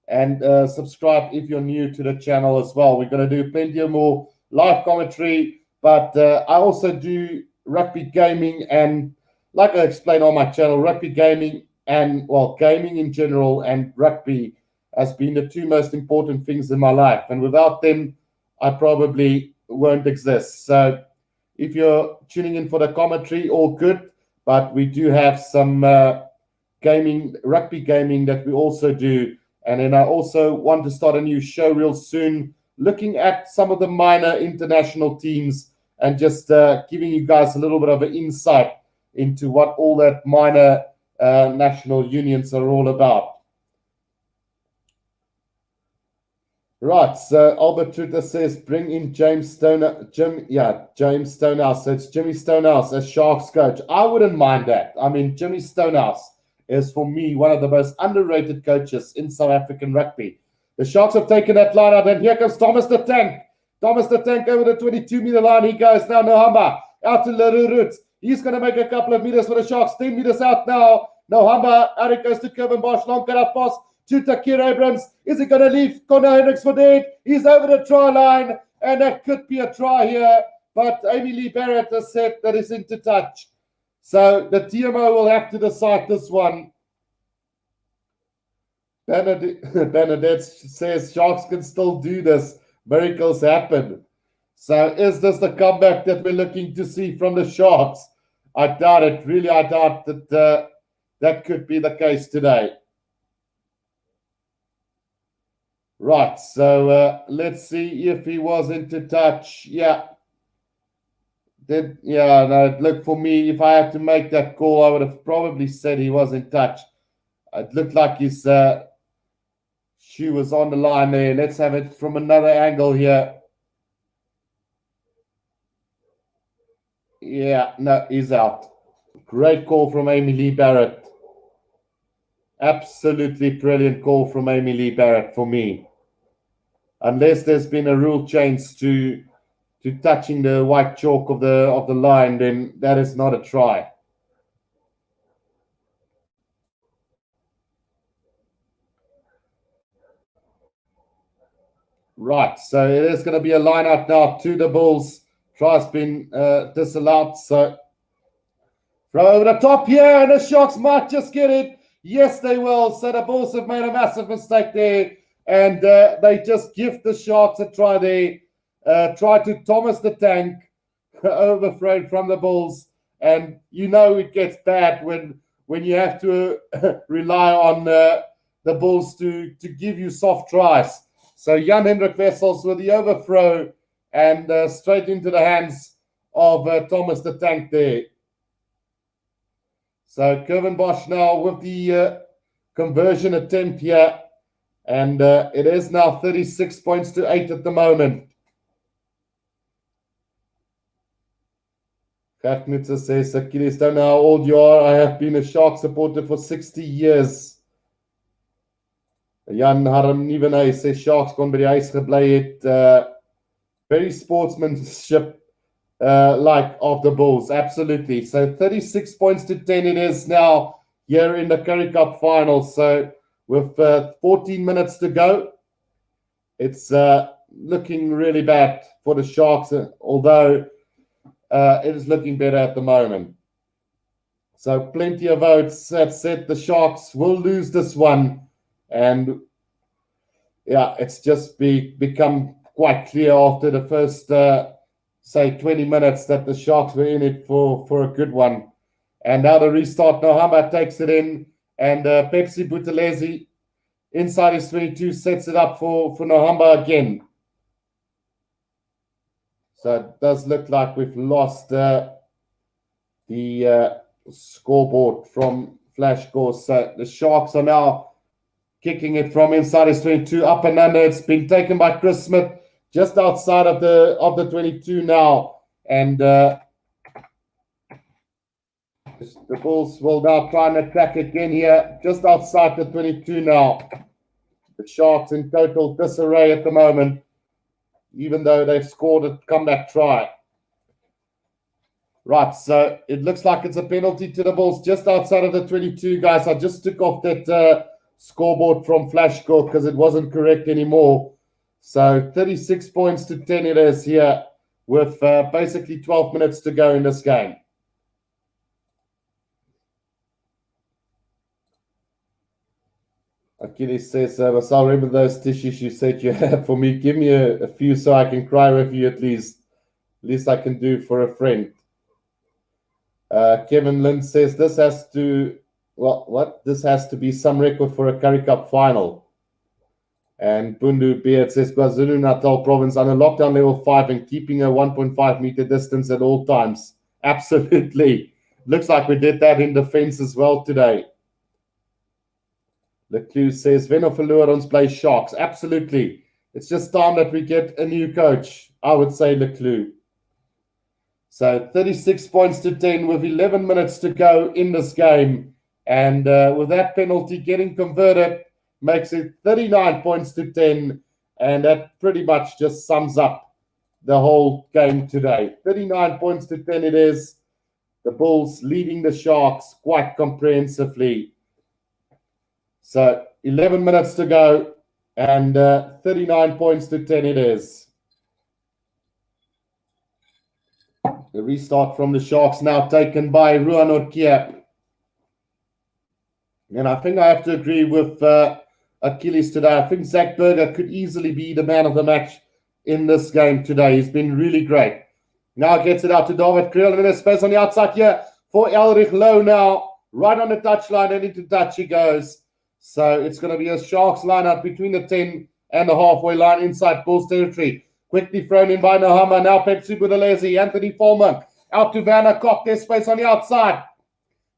and subscribe if you're new to the channel as well. We're going to do plenty of more live commentary, but I also do rugby gaming, and like I explained on my channel, rugby gaming and, well, gaming in general and rugby has been the two most important things in my life. And without them, I probably won't exist. So if you're tuning in for the commentary, all good. But we do have some rugby gaming that we also do. And then I also want to start a new show real soon, looking at some of the minor international teams and just giving you guys a little bit of an insight into what all that minor national unions are all about. Right, so Albert Trutter says, bring in James Stonehouse. James Stonehouse. So it's Jimmy Stonehouse as Sharks coach. I wouldn't mind that. I mean, Jimmy Stonehouse is, for me, one of the most underrated coaches in South African rugby. The Sharks have taken that line out, and here comes Thomas the Tank. Thomas the Tank over the 22-meter line. He goes now, Nohamba, out to Leroux. He's going to make a couple of meters for the Sharks. 10 meters out now. Nohamba, out it goes to Kevin Bosch. Long cut up pass to Takir Abrams. Is he going to leave Connor Hendricks for dead? He's over the try line, and that could be a try here. But Amy Lee Barrett has said that it's into touch. So the TMO will have to decide this one. Bernadette says Sharks can still do this. Miracles happen. So is this the comeback that we're looking to see from the Sharks? I doubt it. Really, I doubt that that could be the case today. Right, so let's see if he was into touch. Yeah. No, look, for me, if I had to make that call, I would have probably said he was in touch. It looked like his shoe was on the line there. Let's have it from another angle here. Yeah, no, he's out. Great call from Amy Lee Barrett. Absolutely brilliant call from Amy Lee Barrett for me. Unless there's been a rule change to touching the white chalk of the line, then that is not a try. Right, so it is going to be a line out now to the Bulls. Try's been disallowed, so throw over the top here, and the Sharks might just get it. Yes, they will. So the Bulls have made a massive mistake there, and they just gift the Sharks a try there. Try to Thomas the Tank, overthrown from the Bulls, and you know it gets bad when you have to rely on the Bulls to give you soft tries. So Jan Hendrik Wessels with the overthrow and straight into the hands of Thomas the Tank there. So Kevin Bosch now with the conversion attempt here, and it is now 36 points to 8 at the moment. Katnitzer says, Achilles, don't know how old you are. I have been a Shark supporter for 60 years. Jan Harm Nivenay says, Sharks kon by die huis gebly het. Very sportsmanship like of the Bulls. Absolutely. So 36 points to 10 it is now here in the Currie Cup Final. So with 14 minutes to go, it's looking really bad for the Sharks, although it is looking better at the moment. So plenty of votes have said the Sharks will lose this one. And yeah, it's just become quite clear after the first, say, 20 minutes that the Sharks were in it for a good one. And now the restart, Nohamba takes it in, and Pepsi Buthelezi inside his 22 sets it up for Nohamba again. So it does look like we've lost the scoreboard from Flash scores. So the Sharks are now kicking it from inside his 22 up and under. It's been taken by Chris Smith just outside of the 22 now. And the Bulls will now try and attack again here, just outside the 22 now. The Sharks in total disarray at the moment, even though they've scored a comeback try. Right, so it looks like it's a penalty to the Bulls just outside of the 22, guys. I just took off that scoreboard from Flash score because it wasn't correct anymore. So 36 points to 10 it is here with basically 12 minutes to go in this game. Achilles says, Marcel, remember those tissues you said you have for me? Give me a few so I can cry with you at least. Least I can do for a friend. Kevin Lind says, this has to be some record for a Currie Cup final. And Bundu Beard says, KwaZulu-Natal province under lockdown level 5 and keeping a 1.5 meter distance at all times. Absolutely. Looks like we did that in defense as well today. Leclue says, wen of verloor ons play Sharks. Absolutely. It's just time that we get a new coach, I would say, Leclue. So 36 points to 10 with 11 minutes to go in this game. And with that penalty getting converted, makes it 39 points to 10. And that pretty much just sums up the whole game today. 39 points to 10 it is. The Bulls leading the Sharks quite comprehensively. So 11 minutes to go and 39 points to 10 it is. The restart from the Sharks now taken by Ruan Orkia. And I think I have to agree with Achilles today. I think Zach Berger could easily be the man of the match in this game today. He's been really great. Now gets it out to David Kriel, and then there's space on the outside here for Elrich Low now. Right on the touchline and into touch he goes. So it's going to be a Sharks lineup between the 10 and the halfway line inside Bulls territory. Quickly thrown in by Nohama. Now Pepsi Budalezi. Anthony Foreman out to Vanna Cock. There's space on the outside.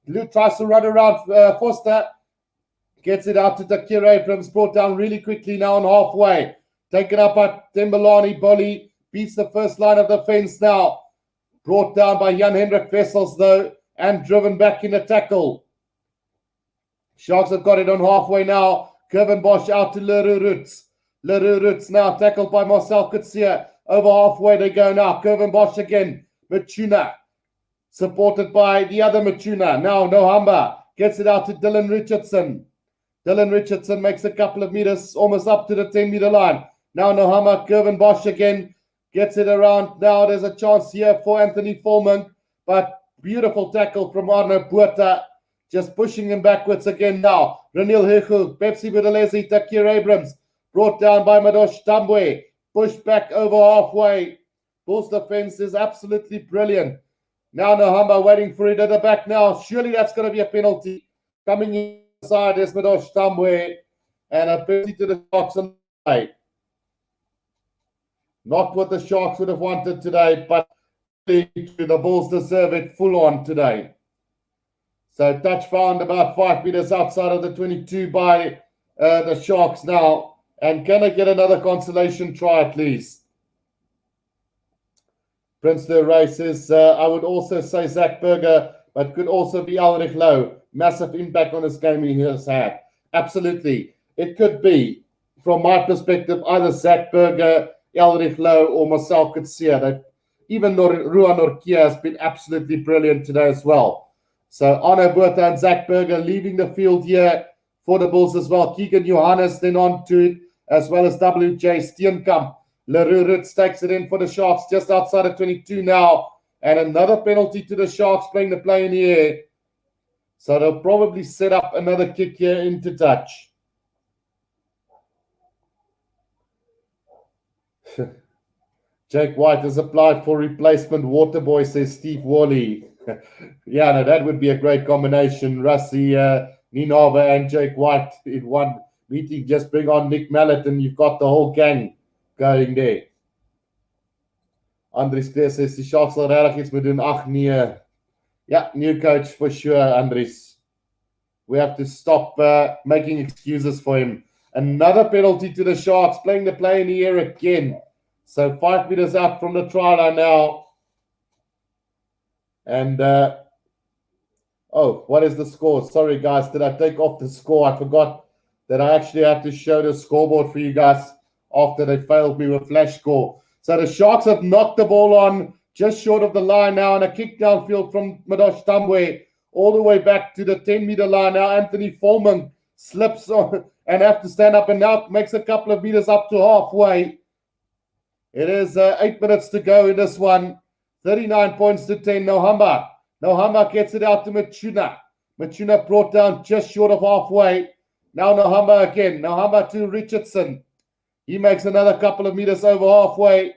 Lou tries to run around Foster. Gets it out to Takir Abrams. Brought down really quickly now on halfway. Taken up by Tembalani. Bolly beats the first line of defense now. Brought down by Jan Hendrik Vessels though. And driven back in the tackle. Sharks have got it on halfway now. Kevin Bosch out to Leroux Roots. Leroux Roots now tackled by Marcel Kutsia. Over halfway they go now. Kevin Bosch again. Machuna. Supported by the other Machuna. Now Nohamba gets it out to Dylan Richardson. Dylan Richardson makes a couple of meters almost up to the 10-meter line. Now Nohamba, Kevin Bosch again. Gets it around. Now there's a chance here for Anthony Foreman. But beautiful tackle from Arno Puerta. Just pushing him backwards again now. Ranil Hichu, Pepsi Budalezi, Takir Abrams. Brought down by Madosh Tambwe. Pushed back over halfway. Bulls defense is absolutely brilliant. Now Nohamba waiting for it at the back now. Surely that's going to be a penalty. Coming inside is Madosh Tambwe. And a penalty to the Sharks on the way. Not what the Sharks would have wanted today, but the Bulls deserve it full on today. So touch found about 5 meters outside of the 22 by the Sharks now. And can I get another consolation try at least? Prinsloo races. I would also say Zach Berger, but could also be Ulrich Low. Massive impact on this game he has had. Absolutely. It could be, from my perspective, either Zach Berger, Ulrich Low, or Marcel Kutsia. Even Ruan Norkia has been absolutely brilliant today as well. So Arno Buerta and Zach Berger leaving the field here for the Bulls as well. Keegan Johannes then on to it, as well as WJ Steenkamp. Leroux Roots takes it in for the Sharks just outside of 22 now. And another penalty to the Sharks playing the play in the air. So they'll probably set up another kick here into touch. Jake White has applied for replacement Waterboy, says Steve Worley. Yeah, no, that would be a great combination. Russie, Ninava, and Jake White in one meeting. Just bring on Nick Mallet and you've got the whole gang going there. Andries Kleer says die Sharks sal regtig iets moet doen. Ag nee. Yeah, new coach for sure, Andries. We have to stop making excuses for him. Another penalty to the Sharks, playing the play in the air again. So 5 meters out from the try line now. And, oh, what is the score? Sorry, guys. Did I take off the score? I forgot that I actually have to show the scoreboard for you guys after they failed me with flash score. So the Sharks have knocked the ball on just short of the line now, and a kick downfield from Madosh Tambwe all the way back to the 10-meter line. Now Anthony Foreman slips on and have to stand up and now makes a couple of meters up to halfway. It is 8 minutes to go in this one. 39 points to 10. Nohamba. Nohamba gets it out to Machuna. Machuna brought down just short of halfway. Now Nohamba again. Nohamba to Richardson. He makes another couple of meters over halfway.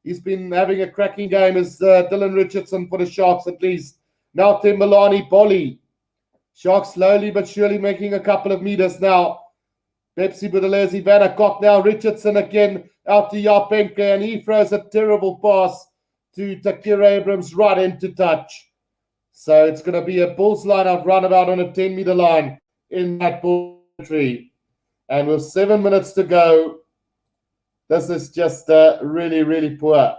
He's been having a cracking game as Dylan Richardson for the Sharks at least. Now Timbalani Bolly. Sharks slowly but surely making a couple of meters now. Pepsi Budalezi, Vanna Cock now. Richardson again out to Yapenka, and he throws a terrible pass to Takir Abrams right into touch. So it's going to be a Bulls line out roundabout on a 10-meter line in that Bull tree. And with 7 minutes to go, this is just really, really poor.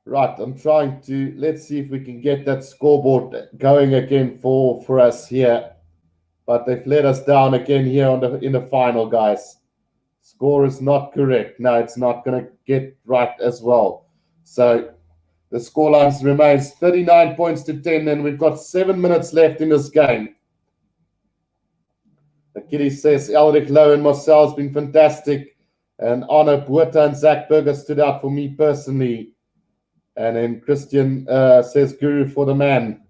Right, I'm trying to, let's see if we can get that scoreboard going again for us here. But they've let us down again here in the final, guys. Score is not correct. No, it's not going to get right as well. So the scoreline remains 39 points to 10, and we've got 7 minutes left in this game. The Kitty says Elric Lowe and Marcel has been fantastic. And Arno Buerta and Zach Berger stood out for me personally. And then Christian says Guru for the man.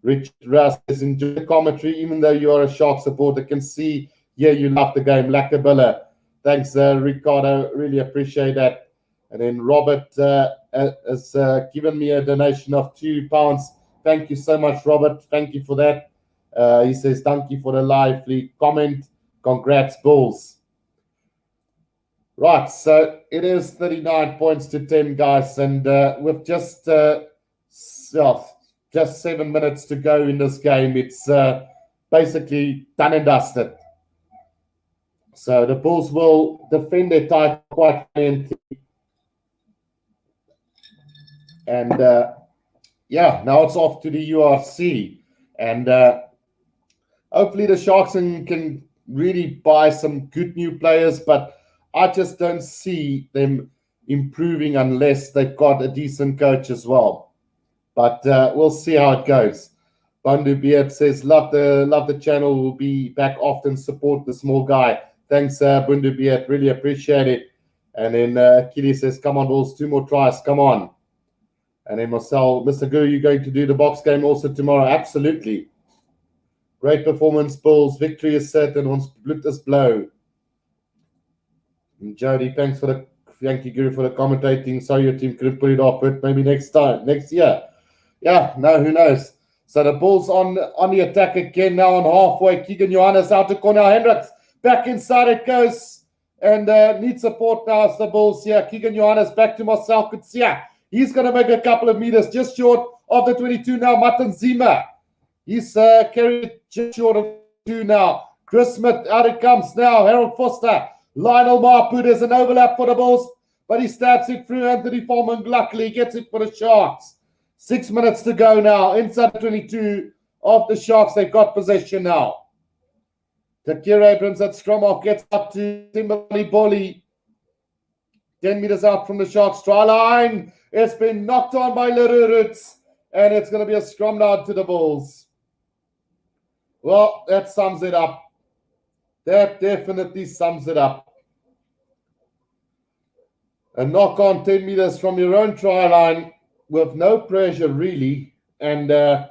Richard Russ says enjoy the commentary, even though you are a Shark supporter, can see Yeah, you love the game. Lackabilla. Thanks, Ricardo. Really appreciate that. And then Robert has given me a donation of £2. Thank you so much, Robert. Thank you for that. He says, thank you for the lively comment. Congrats, Bulls. Right, so it is 39 points to 10, guys. And with just 7 minutes to go in this game, it's basically done and dusted. So the Bulls will defend their title quite valiantly. And now it's off to the URC. And hopefully the Sharks can really buy some good new players, but I just don't see them improving unless they've got a decent coach as well. But we'll see how it goes. Bandu Beard says, love the channel. We'll be back often. Support the small guy. Thanks, Bundu Beard. Really appreciate it. And then Kitty says, come on, Bulls. 2 more tries. Come on. And then Marcel, Mr. Guru, you're going to do the box game also tomorrow? Absolutely. Great performance, Bulls. Victory is certain. Ons bloed is blauw. And Jody, thank you, Guru, for the commentating. Sorry your team couldn't put it off, but maybe next year. Yeah, no, who knows? So the Bulls on the attack again now on halfway. Keegan Johannes out to Cornel Hendricks. Back inside it goes. And needs support now as the Bulls here. Keegan Johannes back to Marcel Kutsia. He's going to make a couple of meters just short of the 22 now. Matan Zima. He's carried just short of 2 now. Chris Smith, out it comes now. Harold Foster. Lionel Mapu, there's an overlap for the Bulls, but he stabs it through. Anthony Foreman luckily gets it for the Sharks. 6 minutes to go now. Inside the 22 of the Sharks. They've got possession now. Takir Abrams at scrum off gets up to Timberley Bolly. 10 meters out from the Sharks try line. It's been knocked on by Leruruts, and it's going to be a scrum now to the Bulls. Well, that sums it up. That definitely sums it up. A knock on 10 meters from your own try line with no pressure, really. And the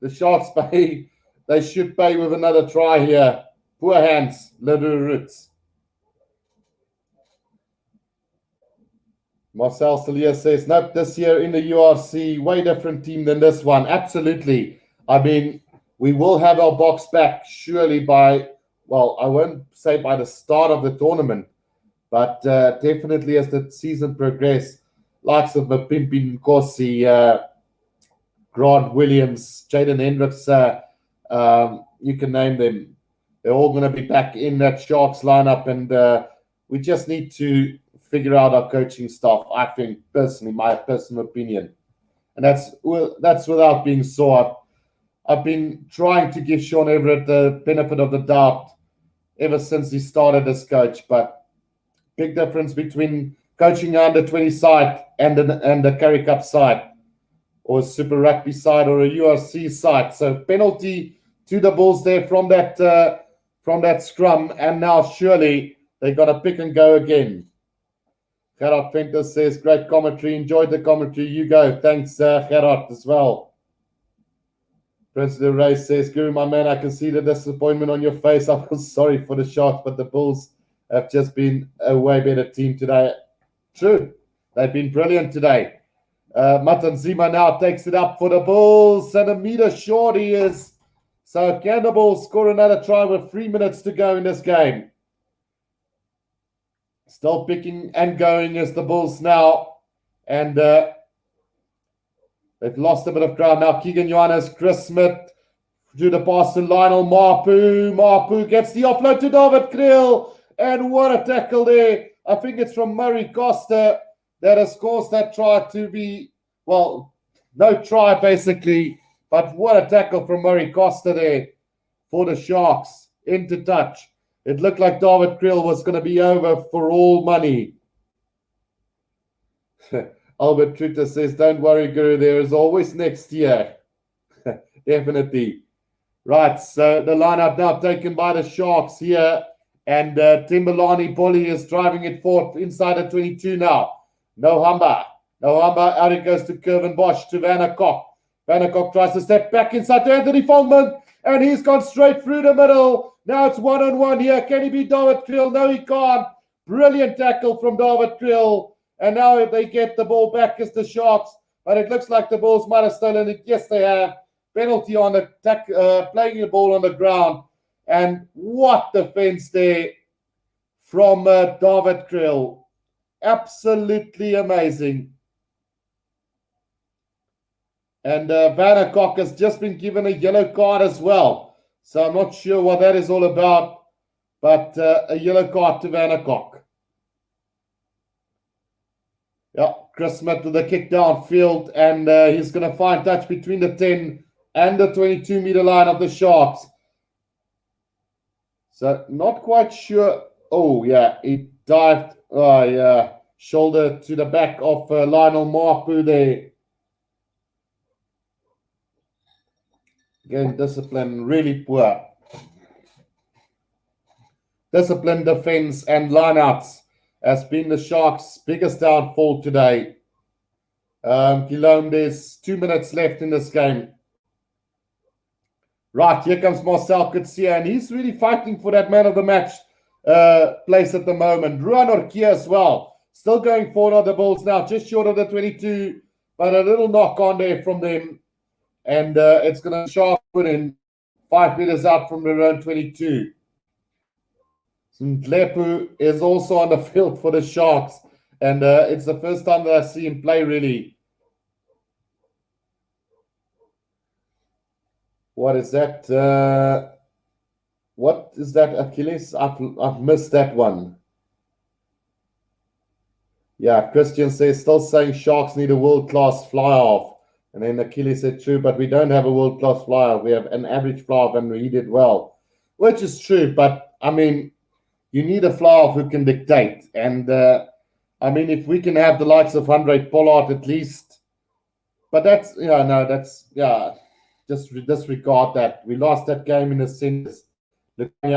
Sharks pay. They should pay with another try here. Poor hands, Leruruts. Marcel Celia says, nope, this year in the URC, way different team than this one. Absolutely. I mean, we will have our box back surely by, well, I won't say by the start of the tournament, but definitely as the season progresses, likes of Mapimpin Nkosi, Grant Williams, Jaden Hendricks, you can name them. They're all going to be back in that Sharks lineup, and we just need to figure out our coaching staff, I think, personally, my personal opinion. And that's without being sore. I've been trying to give Sean Everett the benefit of the doubt ever since he started as coach, but big difference between coaching under 20 side and the Currie Cup side, or a Super Rugby side, or a URC side. So penalty to the Bulls there from that scrum, and now surely they're going to pick and go again. Gerard Venter says, great commentary. Enjoyed the commentary. You go. Thanks, Gerard, as well. Prince of the Race says, Guru, my man, I can see the disappointment on your face. I feel sorry for the Sharks, but the Bulls have just been a way better team today. True. They've been brilliant today. Matan Zima now takes it up for the Bulls, and a meter short he is. So can the Bulls score another try with 3 minutes to go in this game? Still picking and going as the Bulls now. And they've lost a bit of ground now. Keegan Johannes, Chris Smith, through the pass to Lionel Mapu. Mapu gets the offload to David Kriel. And what a tackle there. I think it's from Murray Costa that has caused that try to be, well, no try basically. But what a tackle from Murray Costa there for the Sharks. Into touch. It looked like David Kriel was going to be over for all money. Albert Truter says, don't worry, Guru, there is always next year. Definitely. Right, so the lineup now taken by the Sharks here. And Timberlani Bolly is driving it forward inside the 22 now. No Humber, out it goes to Kervin Bosch, to Vanderkok. Vanderkok tries to step back inside to Anthony Foreman, and he's gone straight through the middle. Now it's one-on-one here. Can he beat David Kriel? No, he can't. Brilliant tackle from David Kriel. And now if they get the ball back as the Sharks, but it looks like the Bulls might have stolen it. Yes, they have. Penalty on the playing the ball on the ground. And what defense there from David Kriel. Absolutely amazing. And Vandercock has just been given a yellow card as well. So I'm not sure what that is all about, but a yellow card to Vandercock. Yeah, Chris Smith with the kick downfield, and he's going to find touch between the 10 and the 22-meter line of the Sharks. So not quite sure. Oh, yeah, he dived. Oh, yeah, shoulder to the back of Lionel Mapu there. Again, discipline really poor. Discipline, defense, and lineouts has been the Sharks' biggest downfall today. Guillaume, there's 2 minutes left in this game. Right, here comes Marcel Coetzee, and he's really fighting for that man of the match place at the moment. Ruan Orkia as well. Still going forward on the Bulls now, just short of the 22, but a little knock on there from them. And it's going to Shark put in 5 meters out from the round 22. Lepu is also on the field for the Sharks, and it's the first time that I see him play really. What is that? What is that, Achilles? I've missed that one. Yeah, Christian says, still saying Sharks need a world-class fly-off. And then Achilles said, true, but we don't have a world-class fly-off. We have an average fly-off, and he did well. Which is true, but, I mean, you need a fly-off who can dictate. And, I mean, if we can have the likes of Andre Pollard at least. But that's, yeah, no, that's, yeah, just disregard that. We lost that game in the centers. And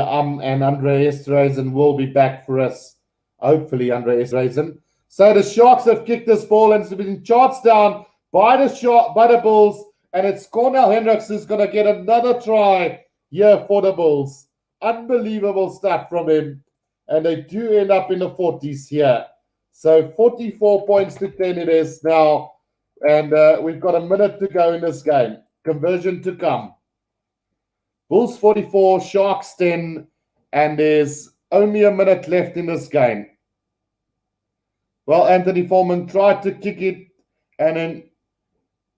Andre Esterhazen will be back for us. Hopefully, Andre Esterhazen. So the Sharks have kicked this ball, and it's been charged down by the Bulls. And it's Cornell Hendricks who's going to get another try here for the Bulls. Unbelievable stuff from him. And they do end up in the 40s here. So 44 points to 10 it is now. And we've got a minute to go in this game. Conversion to come. Bulls 44, Sharks 10, and there's only a minute left in this game. Well, Anthony Foreman tried to kick it and then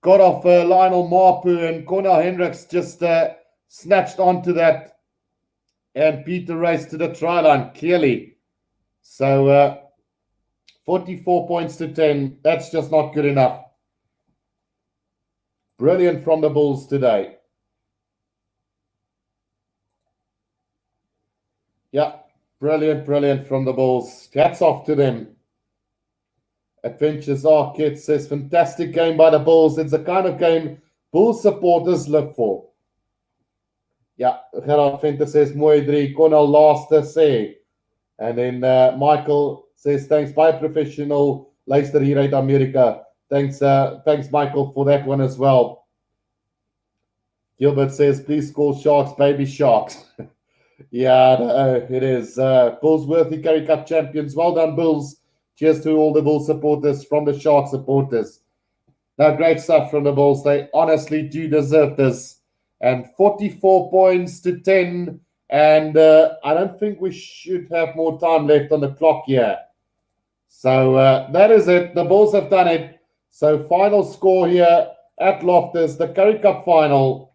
got off Lionel Mapu, and Cornell Hendricks just snatched onto that and beat the race to the try line clearly. So 44 points to 10, that's just not good enough. Brilliant from the Bulls today. Yeah, brilliant from the Bulls. Hats off to them. Adventures Arcade says, fantastic game by the Bulls. It's the kind of game Bulls supporters live for. Yeah, Gerard Venter says, mooi 3, Cornel laaste sê. And then Michael says, thanks, baie professional. Luister hier uit Amerika. Thanks, Michael, for that one as well. Gilbert says, please call Sharks baby Sharks. Yeah, it is. Bulls worthy Currie Cup champions. Well done, Bulls. Cheers to all the Bulls supporters from the Sharks supporters. Now, great stuff from the Bulls. They honestly do deserve this. And 44 points to 10. And I don't think we should have more time left on the clock here. So that is it. The Bulls have done it. So final score here at Loftus, the Currie Cup Final.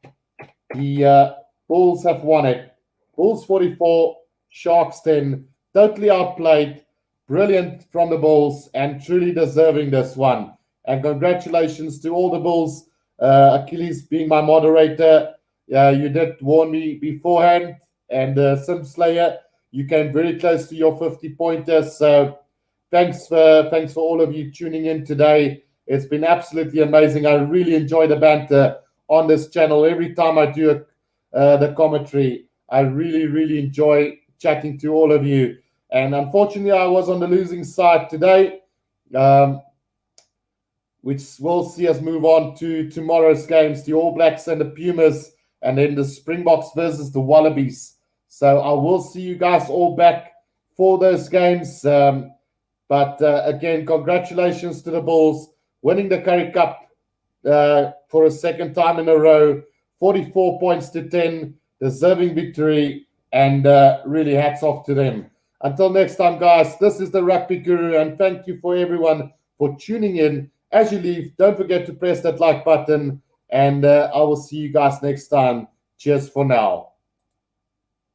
The Bulls have won it. Bulls 44, Sharks 10. Totally outplayed. Brilliant from the Bulls and truly deserving this one. And congratulations to all the Bulls. Achilles being my moderator. You did warn me beforehand. And Sim Slayer, you came very close to your 50-pointers. So thanks for all of you tuning in today. It's been absolutely amazing. I really enjoy the banter on this channel. Every time I do the commentary, I really enjoy chatting to all of you. And unfortunately, I was on the losing side today, which will see us move on to tomorrow's games, the All Blacks and the Pumas, and then the Springboks versus the Wallabies. So I will see you guys all back for those games. But again, congratulations to the Bulls winning the Currie Cup for a second time in a row. 44 points to 10, deserving victory, and really hats off to them. Until next time, guys, this is the Rugby Guru, and thank you for everyone for tuning in. As you leave, don't forget to press that like button, and I will see you guys next time. Cheers for now.